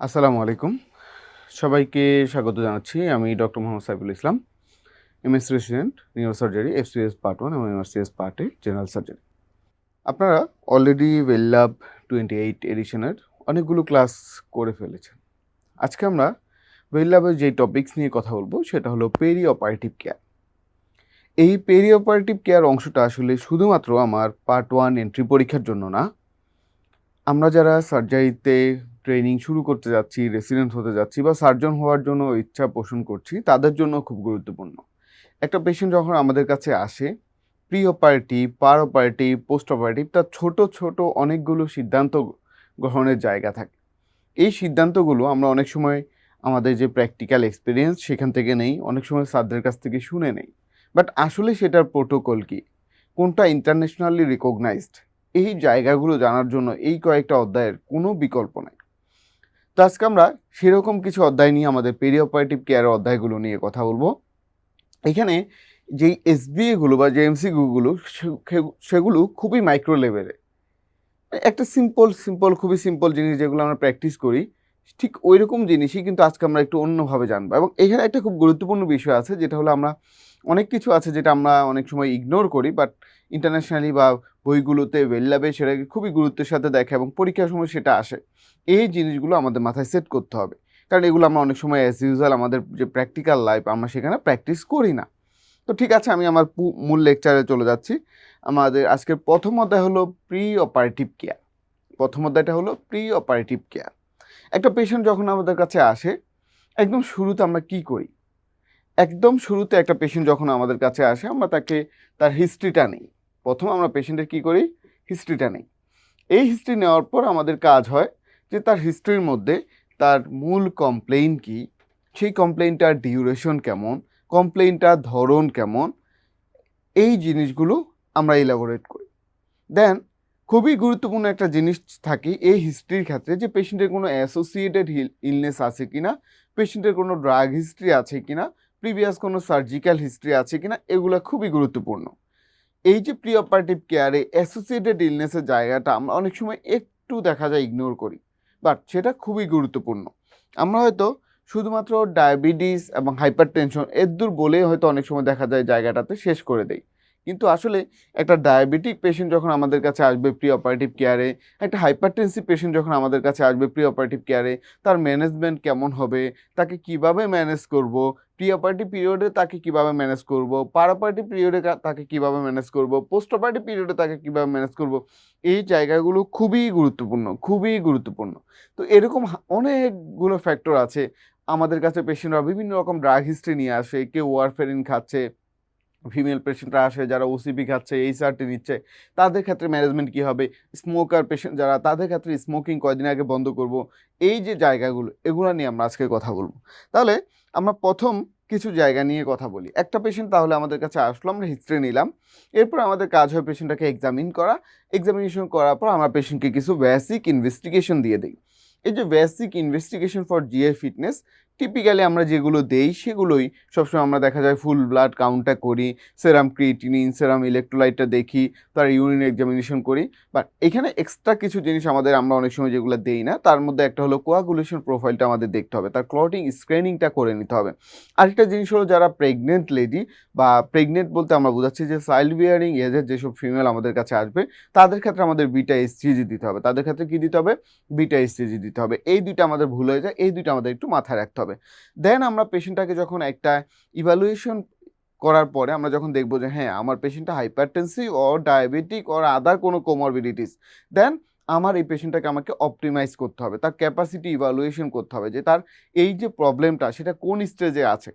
আসসালামু আলাইকুম। সবাইকে স্বাগত জানাচ্ছি। আমি doctor Mohammad Saiful Islam, MS resident neurosurgery, FCS part 1 এবং এমআরসিএস পার্ট 8 জেনারেল সার্জারি। আপনারা অলরেডি ওয়েলল্যাব 28 এডিশনের অনেকগুলো ক্লাস করে ফেলেছেন। আজকে আমরা ওয়েলল্যাবের যেই টপিকস নিয়ে কথা বলবো সেটা হলো পেরি অপারেটিভ কেয়ার। এই পেরি অপারেটিভ কেয়ার অংশটা আসলে শুধুমাত্র আমার পার্ট 1 এন্ট্রি পরীক্ষার জন্য না, আমরা যারা সার্জারিতে ট্রেনিং শুরু করতে যাচ্ছি, রেসিডেন্ট হতে যাচ্ছি বা সার্জন হওয়ার জন্য ইচ্ছা পোষণ করছি, তাদের জন্য খুব গুরুত্বপূর্ণ। একটা পেশেন্ট যখন আমাদের কাছে আসে, প্রি অপারেটিভ, পার অপারেটিভ, পোস্ট অপারেটিভ, তার ছোট ছোট অনেকগুলো সিদ্ধান্ত গ্রহণের জায়গা থাকে। এই সিদ্ধান্তগুলো আমরা অনেক সময় আমাদের যে প্র্যাকটিক্যাল এক্সপিরিয়েন্স সেখান থেকে নেই, অনেক সময় স্যারদের কাছ থেকে শুনে নেই। বাট আসলে সেটার প্রোটোকল কি, কোনটা ইন্টারন্যাশনালি রিকগনাইজড, এই জায়গাগুলো জানার জন্য এই কয়েকটা অধ্যায়ের কোনো বিকল্প নাই। তো আজকে আমরা সেরকম কিছু অধ্যায় নিয়ে আমাদের পেরি অপারেটিভ কেয়ারের অধ্যায়গুলো নিয়ে কথা বলবো। এখানে যেই এসবিএগুলো বা যে এমসিকিউগুলো সেগুলো খুবই মাইক্রো লেভেলে, একটা সিম্পল খুবই সিম্পল জিনিস যেগুলো আমরা প্র্যাকটিস করি, ঠিক ওই রকম জিনিসই কিন্তু আজকে আমরা একটু অন্যভাবে জানবো। এবং এখানে একটা খুব গুরুত্বপূর্ণ বিষয় আছে, যেটা হলো আমরা অনেক কিছু আছে যেটা আমরা অনেক সময় ইগনোর করি, বাট ইন্টারন্যাশনালি বা বইগুলোতে ওয়েলল্যাবে সেটাকে খুবই গুরুত্বের সাথে দেখে এবং পরীক্ষার সময় সেটা আসে। এই জিনিসগুলো আমাদের মাথায় সেট করতে হবে, কারণ এগুলো আমরা অনেক সময় অ্যাজ ইউজুয়াল আমাদের যে প্র্যাকটিক্যাল লাইফ আমরা সেখানে প্র্যাকটিস করি না। তো ঠিক আছে, আমি আমার মূল লেকচারে চলে যাচ্ছি। আমাদের আজকের প্রথম অধ্যায় হলো প্রি অপারেটিভ কেয়ার। প্রথম অধ্যায়টা হলো প্রি অপারেটিভ কেয়ার। একটা পেশেন্ট যখন আমাদের কাছে আসে, একদম শুরুতে আমরা কি করি? একদম শুরুতে একটা পেশেন্ট যখন আমাদের কাছে আসে, আমরা তাকে তার হিস্ট্রিটা নিই। প্রথম আমরা পেশেন্টের কি করি? হিস্ট্রিটা নিই। এই হিস্ট্রি নেওয়ার পর আমাদের কাজ হয় যে তার হিস্ট্রির মধ্যে তার মূল কমপ্লেইন কি, সেই কমপ্লেইনটার ডিউরেশন কেমন, কমপ্লেইনটার ধরন কেমন, এই জিনিসগুলো আমরা ইলাবোরেট করি। দেন খুবই গুরুত্বপূর্ণ একটা জিনিস থাকে এই হিস্ট্রির ক্ষেত্রে, যে পেশেন্টের কোনো অ্যাসোসিয়েটেড ইলনেস আছে কিনা, পেশেন্টের কোনো ড্রাগ হিস্ট্রি আছে কিনা, প্রিভিয়াস কোনো সার্জিক্যাল হিস্ট্রি আছে কিনা, এগুলো খুবই গুরুত্বপূর্ণ। এই যে প্রি অপারেটিভ কেয়ারে অ্যাসোসিয়েটেড ইলনেসের জায়গাটা আমরা অনেক সময় একটু দেখা যায় ইগনোর করি, বাট সেটা খুবই গুরুত্বপূর্ণ। আমরা হয়তো শুধুমাত্র ডায়াবেটিস এবং হাইপারটেনশন এর দূর বলে হয়তো অনেক সময় দেখা যায় জায়গাটাতে শেষ করে দেয়, কিন্তু আসলে একটা ডায়াবেটিক পেশেন্ট যখন আমাদের কাছে আসবে প্রি অপারেটিভ কেয়ারে, একটা হাইপারটেনসিভ পেশেন্ট যখন আমাদের কাছে আসবে প্রি অপারেটিভ কেয়ারে, তার ম্যানেজমেন্ট কেমন হবে, তাকে কিভাবে ম্যানেজ করব, প্রি অপারেটিভ পিরিয়ডে তাকে কিভাবে ম্যানেজ করব, পার অপারেটিভ পিরিয়ডে তাকে কিভাবে ম্যানেজ করব, পোস্ট অপারেটিভ পিরিয়ডে তাকে কিভাবে ম্যানেজ করব, এই জায়গাগুলো খুবই গুরুত্বপূর্ণ, খুবই গুরুত্বপূর্ণ। তো এরকম অনেকগুলো ফ্যাক্টর আছে। আমাদের কাছে পেশেন্টরা বিভিন্ন রকম ড্রাগ হিস্ট্রি নিয়ে আসে, কেউ ওয়ারফেরিন খাচ্ছে, ফিমেল পেশেন্টরা আসে যারা ওসিপি খাচ্ছে, এইচআরটি নিচ্ছে, তাদের ক্ষেত্রে ম্যানেজমেন্ট কী হবে, স্মোকার পেশেন্ট যারা, তাদের ক্ষেত্রে স্মোকিং কয়দিন আগে বন্ধ করব, এই যে জায়গাগুলো, এগুলো নিয়ে আমরা আজকে কথা বলবো। তাহলে আমরা প্রথম কিছু জায়গা নিয়ে কথা বলি। একটা পেশেন্ট তাহলে আমাদের কাছে আসলো, আমরা হিস্ট্রি নিলাম, এরপর আমাদের কাজ হয় পেশেন্টটাকে এক্সামিন করা। এক্সামিনেশন করার পর আমরা পেশেন্টকে কিছু বেসিক ইনভেস্টিগেশন দিয়ে দিই। এই যে basic investigation for GI fitness, typically আমরা যেগুলো দেই সেগুলোই সবসময় আমরা দেখা যায় ফুল ব্লাড কাউন্টটা করি, সেরাম ক্রিয়েটিনিন, সেরাম ইলেকট্রোলাইটটা দেখি, তার ইউরিন এক্সামিনেশন করি। বাট এখানে এক্সট্রা কিছু জিনিস আমরা অনেক সময় যেগুলো দেই না, তার মধ্যে একটা হলো কোয়াগুলেশন প্রোফাইলটা আমাদের দেখতে হবে, তার ক্লটিং স্ক্রিনিংটা করে নিতে হবে। আরেকটা জিনিস হলো যারা প্রেগনেন্ট লেডি, বা প্রেগনেন্ট বলতে আমরা বোঝাচ্ছি যে চাইল্ড বিয়ারিং এজের যেসব ফিমেল আমাদের কাছে আসবে, তাদের ক্ষেত্রে আমাদের বিটা এসজিজি দিতে হবে। তাদের ক্ষেত্রে কী দিতে হবে? বিটা এসজিজি দিতে হবে। এই দুইটা আমাদের ভুল হয়ে যায়, এই দুইটা আমাদের একটু মাথায় রাখতে হবে। দেন আমরা পেশেন্টটাকে যখন একটা ইভ্যালুয়েশন করার পরে আমরা যখন দেখবো যে হ্যাঁ আমার পেশেন্টটা hypertensive or diabetic or other কোনো কোমরবিডিটিস, দেন আমার এই পেশেন্টটাকে আমাকে অপটিমাইজ করতে হবে, তার ক্যাপাসিটি ইভ্যালুয়েশন করতে হবে যে তার এই যে প্রবলেমটা সেটা কোন স্টেজে আছে,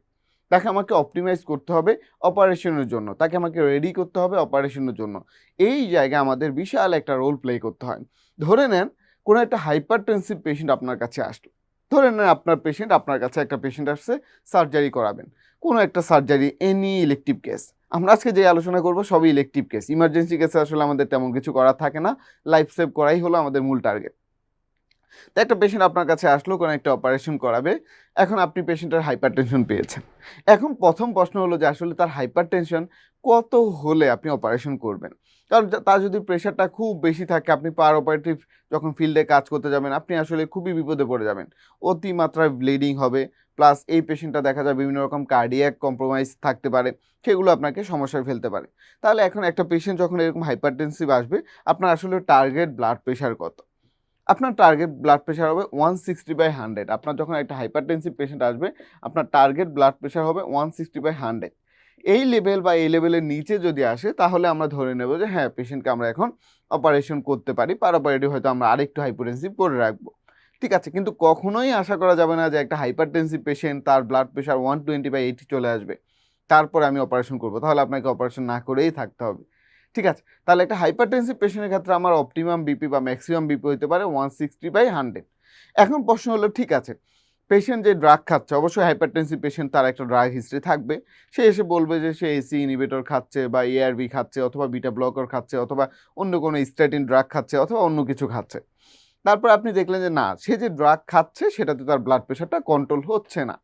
তাকে আমাকে অপটিমাইজ করতে হবে অপারেশনের জন্য, তাকে আমাকে রেডি করতে হবে অপারেশনের জন্য। এই জায়গায় আমাদের বিশাল একটা রোল প্লে করতে হয়। ধরে নেন কোনো একটা হাইপারটেনসিভ পেশেন্ট আপনার কাছে আসলো, ধরে নেন আপনার কাছে একটা পেশেন্ট আসছে, সার্জারি করাবেন, কোনো একটা সার্জারি, এনি ইলেকটিভ কেস। আমরা আজকে যে আলোচনা করব সবই ইলেকটিভ কেস, ইমার্জেন্সি কেসে আসলে আমাদের তেমন কিছু করার থাকে না, লাইফ সেভ করাই হলো আমাদের মূল টার্গেট। তো একটা পেশেন্ট আপনার কাছে আসলো, কোনো একটা অপারেশন করাবে, এখন আপনি পেশেন্টের হাইপারটেনশন পেয়েছেন। এখন প্রথম প্রশ্ন হলো যে আসলে তার হাইপারটেনশন কত হলে আপনি অপারেশন করবেন? কারণ তার যদি প্রেশারটা খুব বেশি থাকে, আপনি পার অপারেটিভ যখন ফিল্ডে কাজ করতে যাবেন, আপনি আসলে খুবই বিপদে পড়ে যাবেন। অতিমাত্রায় ব্লিডিং হবে, প্লাস এই পেশেন্টটা দেখা যায় বিভিন্ন রকম কার্ডিয়াক কম্প্রোমাইজ থাকতে পারে, সেগুলো আপনাকে সমস্যায় ফেলতে পারে। তাহলে এখন একটা পেশেন্ট যখন এরকম হাইপারটেনসিভ আসবে, আপনার আসলে টার্গেট ব্লাড প্রেশার কত? আপনার টার্গেট ব্লাড প্রেশার হবে 160/100। আপনার যখন একটা হাইপারটেনসিভ পেশেন্ট আসবে, আপনার টার্গেট ব্লাড প্রেশার হবে 160/100। এই লেভেল বা এই লেভেলের নিচে যদি আসে, তাহলে আমরা ধরে নেব যে হ্যাঁ, পেশেন্টকে আমরা এখন অপারেশন করতে পারি। পারাপারেটি হয়তো আমরা আরেকটু হাইপোটেনসিভ করে রাখবো। ঠিক আছে, কিন্তু কখনোই আশা করা যাবে না যে একটা হাইপারটেনসিভ পেশেন্ট তার ব্লাড প্রেশার 120/80 চলে আসবে, তারপরে আমি অপারেশন করব। তাহলে আপনাকে অপারেশন না করেই থাকতে হবে। ঠিক আছে, তাহলে একটা হাইপারটেনসিভ পেশেন্টের ক্ষেত্রে আমার অপটিমাম বিপি বা ম্যাক্সিমাম বিপি হতে পারে 160/100। এখন প্রশ্ন হলো, ঠিক আছে, পেশেন্ট যে ড্রাগ খাচ্ছে, অবশ্যই হাইপারটেনসিভ পেশেন্ট তার একটা ড্রাগ হিস্ট্রি থাকবে। সে এসে বলবে যে সে এসি ইনহিবিটর খাচ্ছে বা এআরবি খাচ্ছে অথবা বিটা ব্লকার খাচ্ছে অথবা অন্য কোনো স্ট্যাটিন ড্রাগ খাচ্ছে অথবা অন্য কিছু খাচ্ছে। তারপর আপনি দেখলেন যে না, সে যে ড্রাগ খাচ্ছে সেটাতে তার ব্লাড প্রেশারটা কন্ট্রোল হচ্ছে না,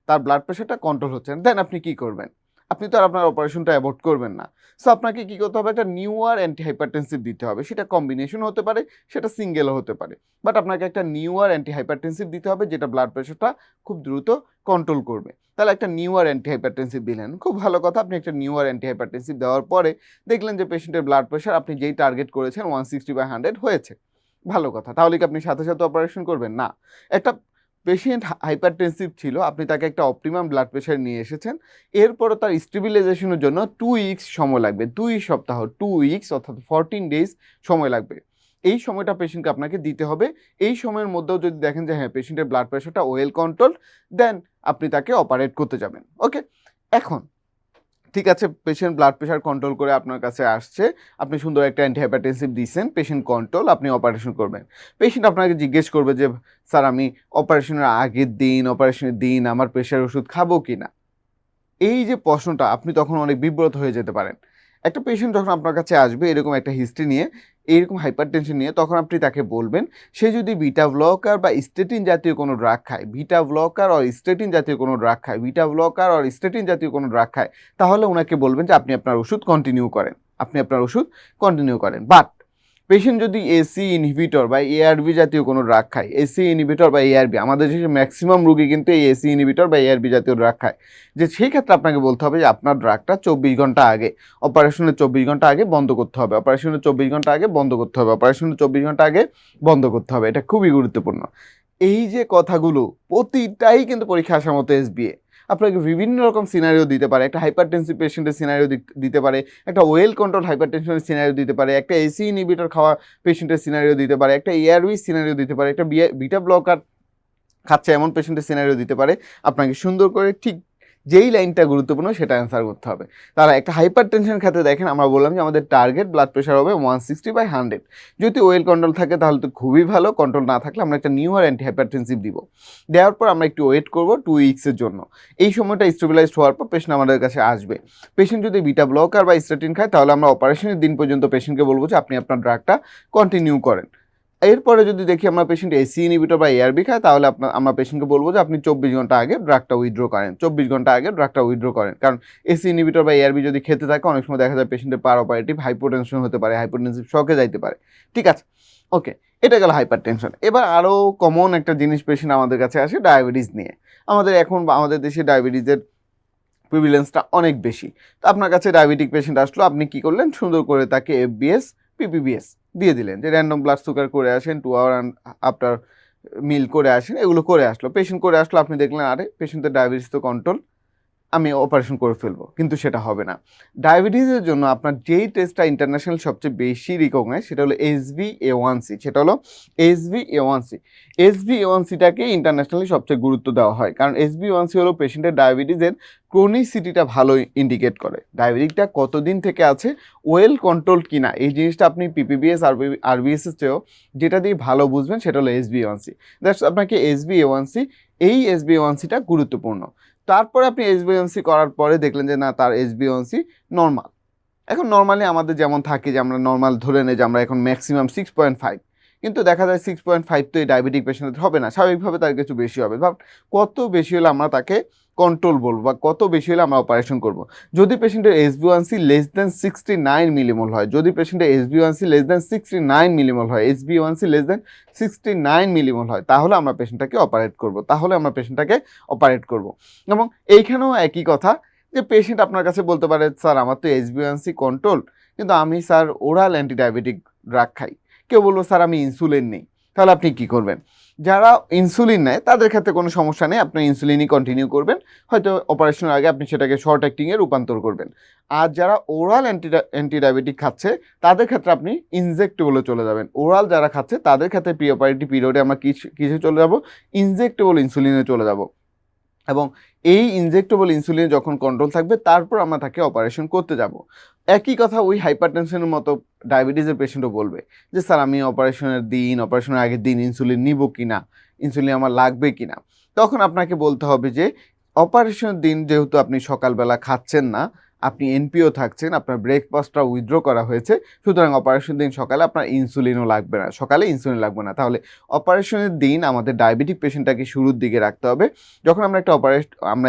তার ব্লাড প্রেশারটা কন্ট্রোল হচ্ছে না। দেন আপনি কি করবেন? আপনি তো আর আপনার অপারেশনটা অ্যাভয়েড করবেন না। সো আপনাকে কি করতে হবে? একটা নিউয়ার অ্যান্টি হাইপারটেনসিভ দিতে হবে। সেটা কম্বিনেশন হতে পারে, সেটা সিঙ্গেলও হতে পারে। বাট আপনাকে একটা নিউয়ার অ্যান্টি হাইপারটেনসিভ দিতে হবে যেটা ব্লাড প্রেশারটা খুব দ্রুত কন্ট্রোল করবে। তাহলে একটা নিউয়ার অ্যান্টি হাইপারটেনসিভ দিলেন, খুব ভালো কথা। আপনি একটা নিউয়ার অ্যান্টি হাইপারটেনসিভ দেওয়ার পরে দেখলেন যে পেশেন্টের ব্লাড প্রেশার আপনি যেই টার্গেট করেছেন 160/100 হয়েছে, ভালো কথা। তাহলে কি আপনি সাথে সাথে অপারেশন করবেন? না। একটা পেশেন্ট হাইপারটেনসিভ ছিল, আপনি তাকে একটা অপটিমাম ব্লাড প্রেশার নিয়ে এসেছেন, এরপরও তার স্টেবিলাইজেশনের জন্য 2 উইকস সময় লাগবে, 2 সপ্তাহ, 2 উইকস অর্থাৎ 14 ডেজ সময় লাগবে। এই সময়টা পেশেন্টকে আপনাকে দিতে হবে। এই সময়ের মধ্যেও যদি দেখেন যে হ্যাঁ, পেশেন্টের ব্লাড প্রেশারটা ওয়েল কন্ট্রোল, দেন আপনি তাকে অপারেট করতে যাবেন। ওকে, এখন ঠিক আছে, পেশেন্ট ব্লাড প্রেশার কন্ট্রোল করে আপনার কাছে আসছে, আপনি সুন্দর একটা অ্যান্টিহাইপারটেনসিভ দিচ্ছেন, পেশেন্ট কন্ট্রোল, আপনি অপারেশন করবেন। পেশেন্ট আপনাকে জিজ্ঞেস করবে যে স্যার, আমি অপারেশনের আগের দিন, অপারেশনের দিন আমার প্রেশার ওষুধ খাবো কি না? এই যে প্রশ্নটা, আপনি তখন অনেক বিব্রত হয়ে যেতে পারেন। একটা পেশেন্ট যখন আপনার কাছে আসবে এরকম একটা হিস্ট্রি নিয়ে, এইরকম হাইপারটেনশন নিয়ে, তখন আপনি তাকে বলবেন সে যদি বিটা ব্লকার বা স্টেটিন জাতীয় কোনো ড্রাগ খায়, বিটা ব্লকার আর স্টেটিন জাতীয় কোনো ড্রাগ খায়, বিটা ব্লকার আর স্টেটিন জাতীয় কোনো ড্রাগ খায়, তাহলে ওনাকে বলবেন যে আপনি আপনার ওষুধ কন্টিনিউ করেন, আপনি আপনার ওষুধ কন্টিনিউ করেন। বাট পেশেন্ট যদি এসি ইনহিবিটর বা এআরবি জাতীয় কোনো ড্রাগ খায়, এসি ইনহিবিটর বা এআরবি, আমাদের দেশে ম্যাক্সিমাম রোগী কিন্তু এই এসি ইনহিবিটর বা এআরবি জাতীয় ড্রাগ খায়, যে সেই ক্ষেত্রে আপনাকে বলতে হবে যে আপনার ড্রাগটা 24 ঘন্টা আগে, অপারেশনের 24 ঘন্টা আগে বন্ধ করতে হবে, অপারেশনের 24 ঘন্টা আগে বন্ধ করতে হবে, অপারেশনের 24 ঘন্টা আগে বন্ধ করতে হবে। এটা খুবই গুরুত্বপূর্ণ। এই যে কথাগুলো প্রতিটাই কিন্তু পরীক্ষা আসার মতো এসবিএ আপনাকে বিভিন্ন রকম সিনারিও দিতে পারে। একটা হাইপারটেনসিভ পেশেন্টের সিনারিও দিতে পারে, একটা ওয়েল কন্ট্রোল হাইপারটেনশনের সিনারিও দিতে পারে, একটা এসি ইনহিবিটর খাওয়া পেশেন্টের সিনারিও দিতে পারে, একটা এআরবি সিনারিও দিতে পারে, একটা বিটা ব্লকার খাচ্ছে এমন পেশেন্টের সিনারিও দিতে পারে। আপনাকে সুন্দর করে ঠিক যেই লাইনটা গুরুত্বপূর্ণ সেটা অ্যান্সার করতে হবে। তাহলে একটা হাইপার টেনশন ক্ষেত্রে দেখেন, আমরা বললাম যে আমাদের টার্গেট ব্লাড প্রেশার হবে 160/100। যদি ওয়েল কন্ট্রোল থাকে তাহলে তো খুবই ভালো, কন্ট্রোল না থাকলে আমরা একটা নিউয়ার অ্যান্টি হাইপারটেনসিভ দিব। দেওয়ার পর আমরা একটু ওয়েট করব 2 উইকসের জন্য। এই সময়টা স্টেবিলাইজড হওয়ার পর পেশেন্ট আমাদের কাছে আসবে। পেশেন্ট যদি বিটা ব্লকার বা স্টেটিন খায়, তাহলে আমরা অপারেশনের দিন পর্যন্ত পেশেন্টকে বলবো যে আপনি আপনার ড্রাগটা কন্টিনিউ করেন। এরপরে যদি দেখি আমরা পেশেন্ট এসি ইনহিবিটর বা এআরবি খায়, তাহলে আমরা পেশেন্টকে বলবো যে আপনি 24 ঘন্টা আগে ড্রাগটা উইথড্র করেন, 24 ঘন্টা আগে ড্রাগটা উইথড্র করেন। কারণ এসি ইনহিবিটর বা এআরবি যদি খেতে থাকে, অনেক সময় দেখা যায় পেশেন্টের পার অপারেটিভ হাইপোটেনশন হতে পারে, হাইপোটেনসিভ শকে যাইতে পারে। ঠিক আছে, ওকে, এটা গেল হাইপার টেনশন। এবার আরও কমন একটা জিনিস পেশেন্ট আমাদের কাছে আসে ডায়াবেটিস নিয়ে। আমাদের দেশে ডায়াবেটিসের প্রিভিলেন্সটা অনেক বেশি। তো আপনার কাছে ডায়াবেটিক পেশেন্ট আসলো, আপনি কি করলেন? সুন্দর করে তাকে এফবিএস, পিপিবিএস দিয়ে দিলেন, যে র্যান্ডম ব্লাড সুগার করে আসেন, 2 আওয়ার আফটার মিল করে আসেন, এগুলো করে আসলো। পেশেন্ট করে আসলো, আপনি দেখলেন আরে পেশেন্টের ডায়াবেটিস তো কন্ট্রোল, আমি অপারেশন করে ফেলবো, কিন্তু সেটা হবে না। ডায়াবেটিসের জন্য আপনার যেই টেস্টটা ইন্টারন্যাশনাল সবচেয়ে বেশি রিকগনাইজ, সেটা হলো HbA1c। সেটা হলো HbA1c। HbA1cটাকে ইন্টারন্যাশনালি সবচেয়ে গুরুত্ব দেওয়া হয়, কারণ HbA1c হলো পেশেন্টের ডায়াবেটিসের ক্রনিসিটিটা ভালো ইন্ডিকেট করে। ডায়াবেটিকটা কতদিন থেকে আছে, ওয়েল কন্ট্রোল কিনা, এই জিনিসটা আপনি পিপিবিএস আরবিএস এর চেয়েও যেটা দিয়ে ভালো বুঝবেন সেটা হলো HbA1c। দ্যাটস আপনাকে HbA1c, এই HbA1cটা গুরুত্বপূর্ণ। তারপরে আপনি HbA1c করার পরে দেখলেন যে না, তার HbA1c নর্মাল। এখন নর্মালি আমাদের যেমন থাকে যে আমরা নর্মাল ধরে নেই যে আমরা এখন ম্যাক্সিমাম 6.5, কিন্তু দেখা যায় 6.5 তো এই ডায়াবেটিক পেশেন্টের হবে না, স্বাভাবিকভাবে তার কিছু বেশি হবে। ভাব কত বেশি হলে আমরা তাকে কন্ট্রোল বলবো বা কত বেশি হলে আমরা অপারেশন করব। যদি পেশেন্টের HbA1c লেস দেন 69 মিলিমোল হয়, যদি পেশেন্টের HbA1c লেস দেন 69 মিলিমোল হয়, HbA1c লেস দেন 69 মিলিমোল হয়, তাহলে আমরা পেশেন্টটাকে অপারেট করব, এবং এইখানেও একই কথা যে পেশেন্ট আপনার কাছে বলতে পারে স্যার আমার তো HbA1c কন্ট্রোল, কিন্তু আমি স্যার ওরাল অ্যান্টিডায়াবেটিক ড্রাগ খাই। কেউ বলবো স্যার আমি ইনসুলিন নেই, তাহলে আপনি কি করবেন? যারা ইনসুলিন নেয় তাদের ক্ষেত্রে কোনো সমস্যা নেই, আপনি ইনসুলিনই কন্টিনিউ করবেন, হয়তো অপারেশনের আগে আপনি সেটাকে শর্ট অ্যাক্টিংয়ে রূপান্তর করবেন। আর যারা ওরাল অ্যান্টিডায়াবেটিক খাচ্ছে তাদের ক্ষেত্রে আপনি ইনজেক্টেবলে চলে যাবেন। ওরাল যারা খাচ্ছে তাদের ক্ষেত্রে প্রি অপারেটিভ পিরিয়ডে আমরা কিসে চলে যাব? ইনজেক্টেবল ইনসুলিনে চলে যাব, এবং এই ইনজেক্টেবল ইনসুলিন যখন কন্ট্রোল থাকবে তারপর আমরা তাকে অপারেশন করতে যাব। একই কথা ওই হাইপারটেনশনের মতো ডায়াবেটিসের পেশেন্টও বলবে যে স্যার আমি অপারেশনের আগের দিন ইনসুলিন নিব কি না, ইনসুলিন আমার লাগবে কি না। তখন আপনাকে বলতে হবে যে অপারেশনের দিন যেহেতু আপনি সকালবেলা খাচ্ছেন না, আপনি এনপিও থাকছেন, আপনার ব্রেকফাস্টটা উইথড্র করা হয়েছে, সুতরাং অপারেশন দিন সকালে আপনার ইনসুলিনও লাগবে না, সকালে ইনসুলিন লাগবে না। তাহলে অপারেশনের দিন আমাদের ডায়াবেটিক পেশেন্টটাকে শুরুর দিকে রাখতে হবে। যখন আমরা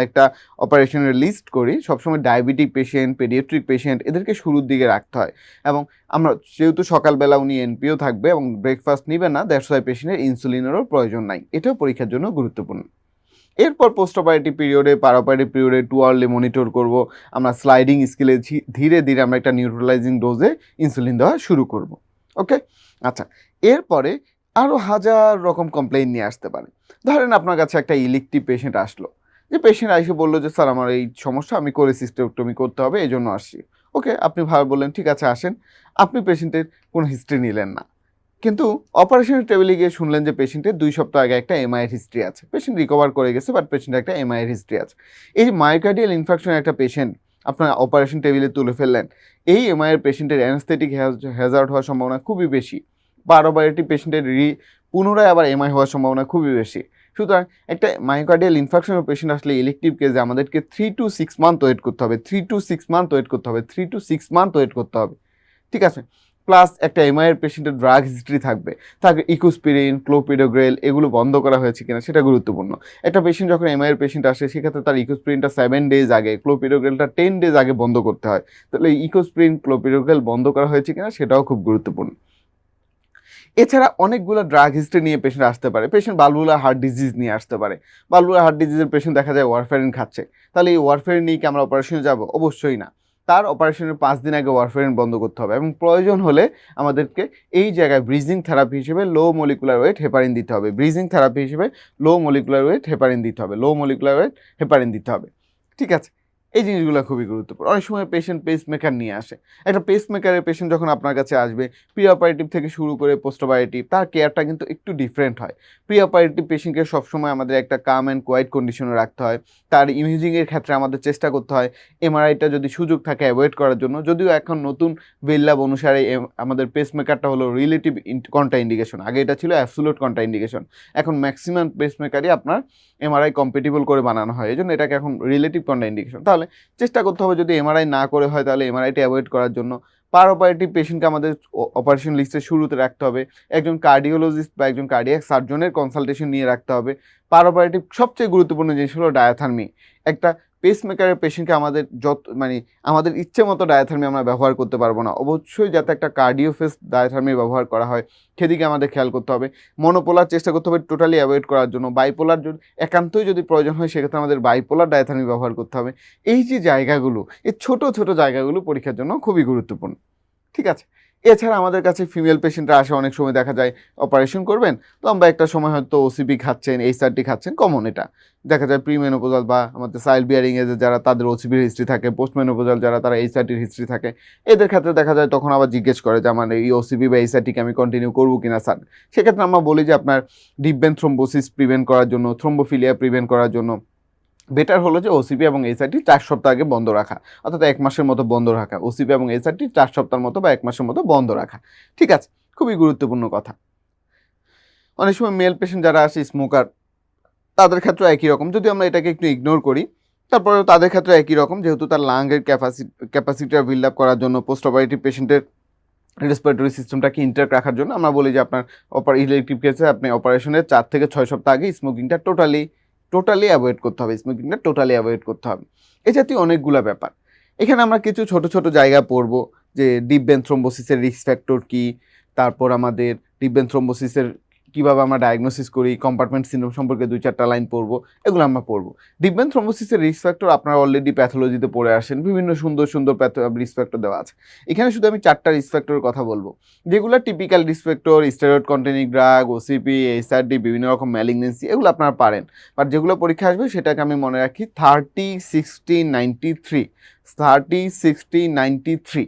একটা অপারেশনের লিস্ট করি, সবসময় ডায়াবেটিক পেশেন্ট, পেডিয়াট্রিক পেশেন্ট এদেরকে শুরুর দিকে রাখতে হয়, এবং আমরা যেহেতু সকালবেলা উনি এনপিও থাকবে এবং ব্রেকফাস্ট নেবে না, দ্যাটস ওয়াই পেশেন্টের ইনসুলিনেরও প্রয়োজন নাই। এটাও পরীক্ষার জন্য গুরুত্বপূর্ণ। এরপর পোস্ট অপারেটিভ পিরিয়ডে, পার অপারেটিভ পিরিয়ডে 2 আওয়ারলি মনিটর করব, আমরা স্লাইডিং স্কেলে ধীরে ধীরে আমরা একটা নিউট্রালাইজিং ডোজে ইনসুলিন দেওয়া শুরু করব। ওকে, আচ্ছা, এরপরে আরও হাজার রকম কমপ্লেইন নিয়ে আসতে পারে। ধরেন আপনার কাছে একটা ইলেকটিভ পেশেন্ট আসলো, যে পেশেন্ট এসে বললো যে স্যার আমার এই সমস্যা, আমি কোলেসিস্টেক্টমি করতে হবে, এই জন্য আসছি। ওকে, আপনি ভালো বললেন, ঠিক আছে আসেন। আপনি পেশেন্টের কোনো হিস্ট্রি নিলেন না, কিন্তু অপারেশনের টেবিলে গিয়ে শুনলেন যে পেশেন্টের 2 সপ্তাহ আগে একটা এমআইয়ের হিস্ট্রি আছে, পেশেন্ট রিকভার করে গেছে, বাট পেশেন্টের একটা এমআইয়ের হিস্ট্রি আছে। এই যে মায়োকার্ডিয়াল ইনফেকশনের একটা পেশেন্ট আপনার অপারেশন টেবিলে তুলে ফেললেন, এই এমআইয়ের পেশেন্টের অ্যানেস্থেটিক হ্যাজার্ড হওয়ার সম্ভাবনা খুবই বেশি, বা অপারেটিভ পেশেন্টের পুনরায় আবার এমআই হওয়ার সম্ভাবনা খুবই বেশি। সুতরাং একটা মায়োকার্ডিয়াল ইনফেকশনের পেশেন্ট আসলে ইলেকটিভ কেসে আমাদেরকে 3 to 6 মান্থ ওয়েট করতে হবে, 3 to 6 মান্থ ওয়েট করতে হবে। ঠিক আছে, প্লাস একটা এমআইয়ের পেশেন্টের ড্রাগ হিস্ট্রি থাকবে, তাকে ইকোস্পিরিন, ক্লোপিডোগ্রেল এগুলো বন্ধ করা হয়েছে কিনা সেটা গুরুত্বপূর্ণ। একটা পেশেন্ট যখন এমআইয়ের পেশেন্ট আসে, সেক্ষেত্রে তার ইকোস্পিরিনটা 7 ডেজ আগে, ক্লোপিডোগ্রেলটা 10 ডেজ আগে বন্ধ করতে হয়। তাহলে ইকোস্পিরিন, ক্লোপিডোগ্রেল বন্ধ করা হয়েছে কিনা সেটাও খুব গুরুত্বপূর্ণ। এছাড়া অনেকগুলো ড্রাগ হিস্ট্রি নিয়ে পেশেন্ট আসতে পারে। পেশেন্ট ভালভুলার হার্ট ডিজিজ নিয়ে আসতে পারে। ভালভুলার হার্ট ডিজিজের পেশেন্ট দেখা যায় ওয়ারফেরিন খাচ্ছে, তাহলে এই ওয়ারফেরিন নিয়ে কি আমরা অপারেশনে যাব? অবশ্যই না। তার অপারেশনের 5 দিন আগে ওয়ারফেরিন বন্ধ করতে হবে, এবং প্রয়োজন হলে আমাদেরকে এই জায়গায় ব্রিজিং থেরাপি হিসেবে লো মলিকুলার ওয়েট হেপারিন দিতে হবে, ঠিক আছে? এই জিনিসগুলো খুবই গুরুত্বপূর্ণ। অনেক সময় পেশেন্ট পেসমেকার নিয়ে আসে। একটা পেসমেকারের পেশেন্ট যখন আপনার কাছে আসবে, প্রি অপারেটিভ থেকে শুরু করে পোস্ট অপারেটিভ, তার কেয়ারটা কিন্তু একটু ডিফারেন্ট হয়। প্রি অপারেটিভ পেশেন্টকে সবসময় আমাদের একটা কাম অ্যান্ড কোয়াইট কন্ডিশনে রাখতে হয়। তার ইমেজিংয়ের ক্ষেত্রে আমাদের চেষ্টা করতে হয় এমআরআইটা যদি সুযোগ থাকে অ্যাভয়েড করার জন্য। যদিও এখন নতুন বেলল্যাব অনুসারে আমাদের পেসমেকারটা হলো রিলেটিভ কন্ট্রা ইন্ডিকেশন, আগে এটা ছিল অ্যাবসোলিউট কন্ট্রা ইন্ডিকেশন। এখন ম্যাক্সিমাম পেসমেকারই আপনার এমআরআই কম্পেটিবল করে বানানো হয়, এই জন্য এটাকে এখন রিলেটিভ কন্ট্রা ইন্ডিকেশন। তাহলে চেষ্টা করতে হবে যদি এমআরআই না করে হয় তাহলে এমআরআইটি অ্যাভয়েড করার জন্য পার অপারেটিভ পেশেন্টকে আমাদের অপারেশন লিস্টের শুরুতে রাখতে হবে। একজন কার্ডিওলজিস্ট বা একজন কার্ডিয়াক সার্জনের কনসালটেশন নিয়ে রাখতে হবে। পার অপারেটিভ সবচেয়ে গুরুত্বপূর্ণ জিনিস হলো ডায়াথার্মি। একটা পেসমেকারের পেশেন্টকে আমাদের ইচ্ছে মতো ডায়াথার্মি আমরা ব্যবহার করতে পারবো না, অবশ্যই যাতে একটা কার্ডিওফেস ডায়াথার্মি ব্যবহার করা হয় সেদিকে আমাদের খেয়াল করতে হবে। মনোপোলার চেষ্টা করতে হবে টোটালি অ্যাভয়েড করার জন্য। বাইপোলার যদি একান্তই যদি প্রয়োজন হয় সেক্ষেত্রে আমাদের বাইপোলার ডায়াথার্মি ব্যবহার করতে হবে। এই যে জায়গাগুলো, এই ছোট ছোট জায়গাগুলো পরীক্ষার জন্য খুবই গুরুত্বপূর্ণ, ঠিক আছে? এছাড়া আমাদের কাছে ফিমেল পেশেন্টরা আসে, অনেক সময় দেখা যায় অপারেশন করবেন, তো আমরা একটা সময় হয়তো ওসিপি খাচ্ছেন, এইচআরটি খাচ্ছেন, কমন এটা দেখা যায়। প্রিমেনোপোজাল বা আমাদের চাইল্ড বিয়ারিং এজে যারা তাদের ওসিপির হিস্ট্রি থাকে, পোস্টমেনোপোজাল যারা তারা এইচআরটির হিস্ট্রি থাকে, এদের ক্ষেত্রে দেখা যায় তখন আবার জিজ্ঞেস করে যে আমার এই ওসিপি বা এইচআরটিকে আমি কন্টিনিউ করবো কিনা স্যার। সেক্ষেত্রে আমরা বলি যে আপনার ডিপ ভেন থ্রোম্বোসিস প্রিভেন্ট করার জন্য, থ্রোম্বোফিলিয়া প্রিভেন্ট করার জন্য বেটার হলো যে ওসিপি এবং এইচআরটি 4 সপ্তাহ আগে বন্ধ রাখা, অর্থাৎ 1 মাসের মতো বন্ধ রাখা। ওসিপি এবং এইচআরটি 4 সপ্তাহের মতো বা 1 মাসের মতো বন্ধ রাখা, ঠিক আছে? খুবই গুরুত্বপূর্ণ কথা। অনেক সময় মেল পেশেন্ট যারা আসে স্মোকার, তাদের ক্ষেত্রে একই রকম, যদি আমরা এটাকে একটু ইগনোর করি তারপরেও তাদের ক্ষেত্রে একই রকম, যেহেতু তার লাংয়ের ক্যাপাসিটিটা বিল্ড আপ করার জন্য, পোস্ট অপারেটিভ পেশেন্টের রেসপিরেটরি সিস্টেমটাকে ইন্ট্যাক্ট রাখার জন্য আমরা বলি যে আপনার ইলেকটিভ কেসে আপনি অপারেশনের 4 থেকে 6 সপ্তাহ আগে স্মোকিংটা টোটালি টোটালি অ্যাভয়েড করতে হবে, স্মোকিংটা টোটালি অ্যাভয়েড করতে হবে। এ জাতীয় অনেকগুলো ব্যাপার। এখানে আমরা কিছু ছোট ছোট জায়গা পড়বো যে ডিপ ভেন থ্রোম্বোসিসের রিস্ক ফ্যাক্টর কী, তারপর আমাদের ডিপ ভেন থ্রোম্বোসিসের কীভাবে আমরা ডায়াগনোসিস করি, কম্পার্টমেন্ট সিনড্রোম সম্পর্কে 2-4টা লাইন পড়বো, এগুলো আমরা পড়বো। ডিপ ভেন থ্রোম্বোসিসের রিস্ক ফ্যাক্টর আপনারা অলরেডি প্যাথোলজিতে পড়ে আসেন, বিভিন্ন সুন্দর সুন্দর রিস্ক ফ্যাক্টর দেওয়া আছে। এখানে শুধু আমি 4টা রিস্ক ফ্যাক্টরের কথা বলবো, যেগুলো typical risk factor, steroid containing drug, OCP, HRD, বিভিন্ন রকম ম্যালিগনেন্সি, এগুলো আপনারা পারেন। বাট যেগুলো পরীক্ষা আসবে সেটাকে আমি মনে রাখি 30-60-93, 30-60-93।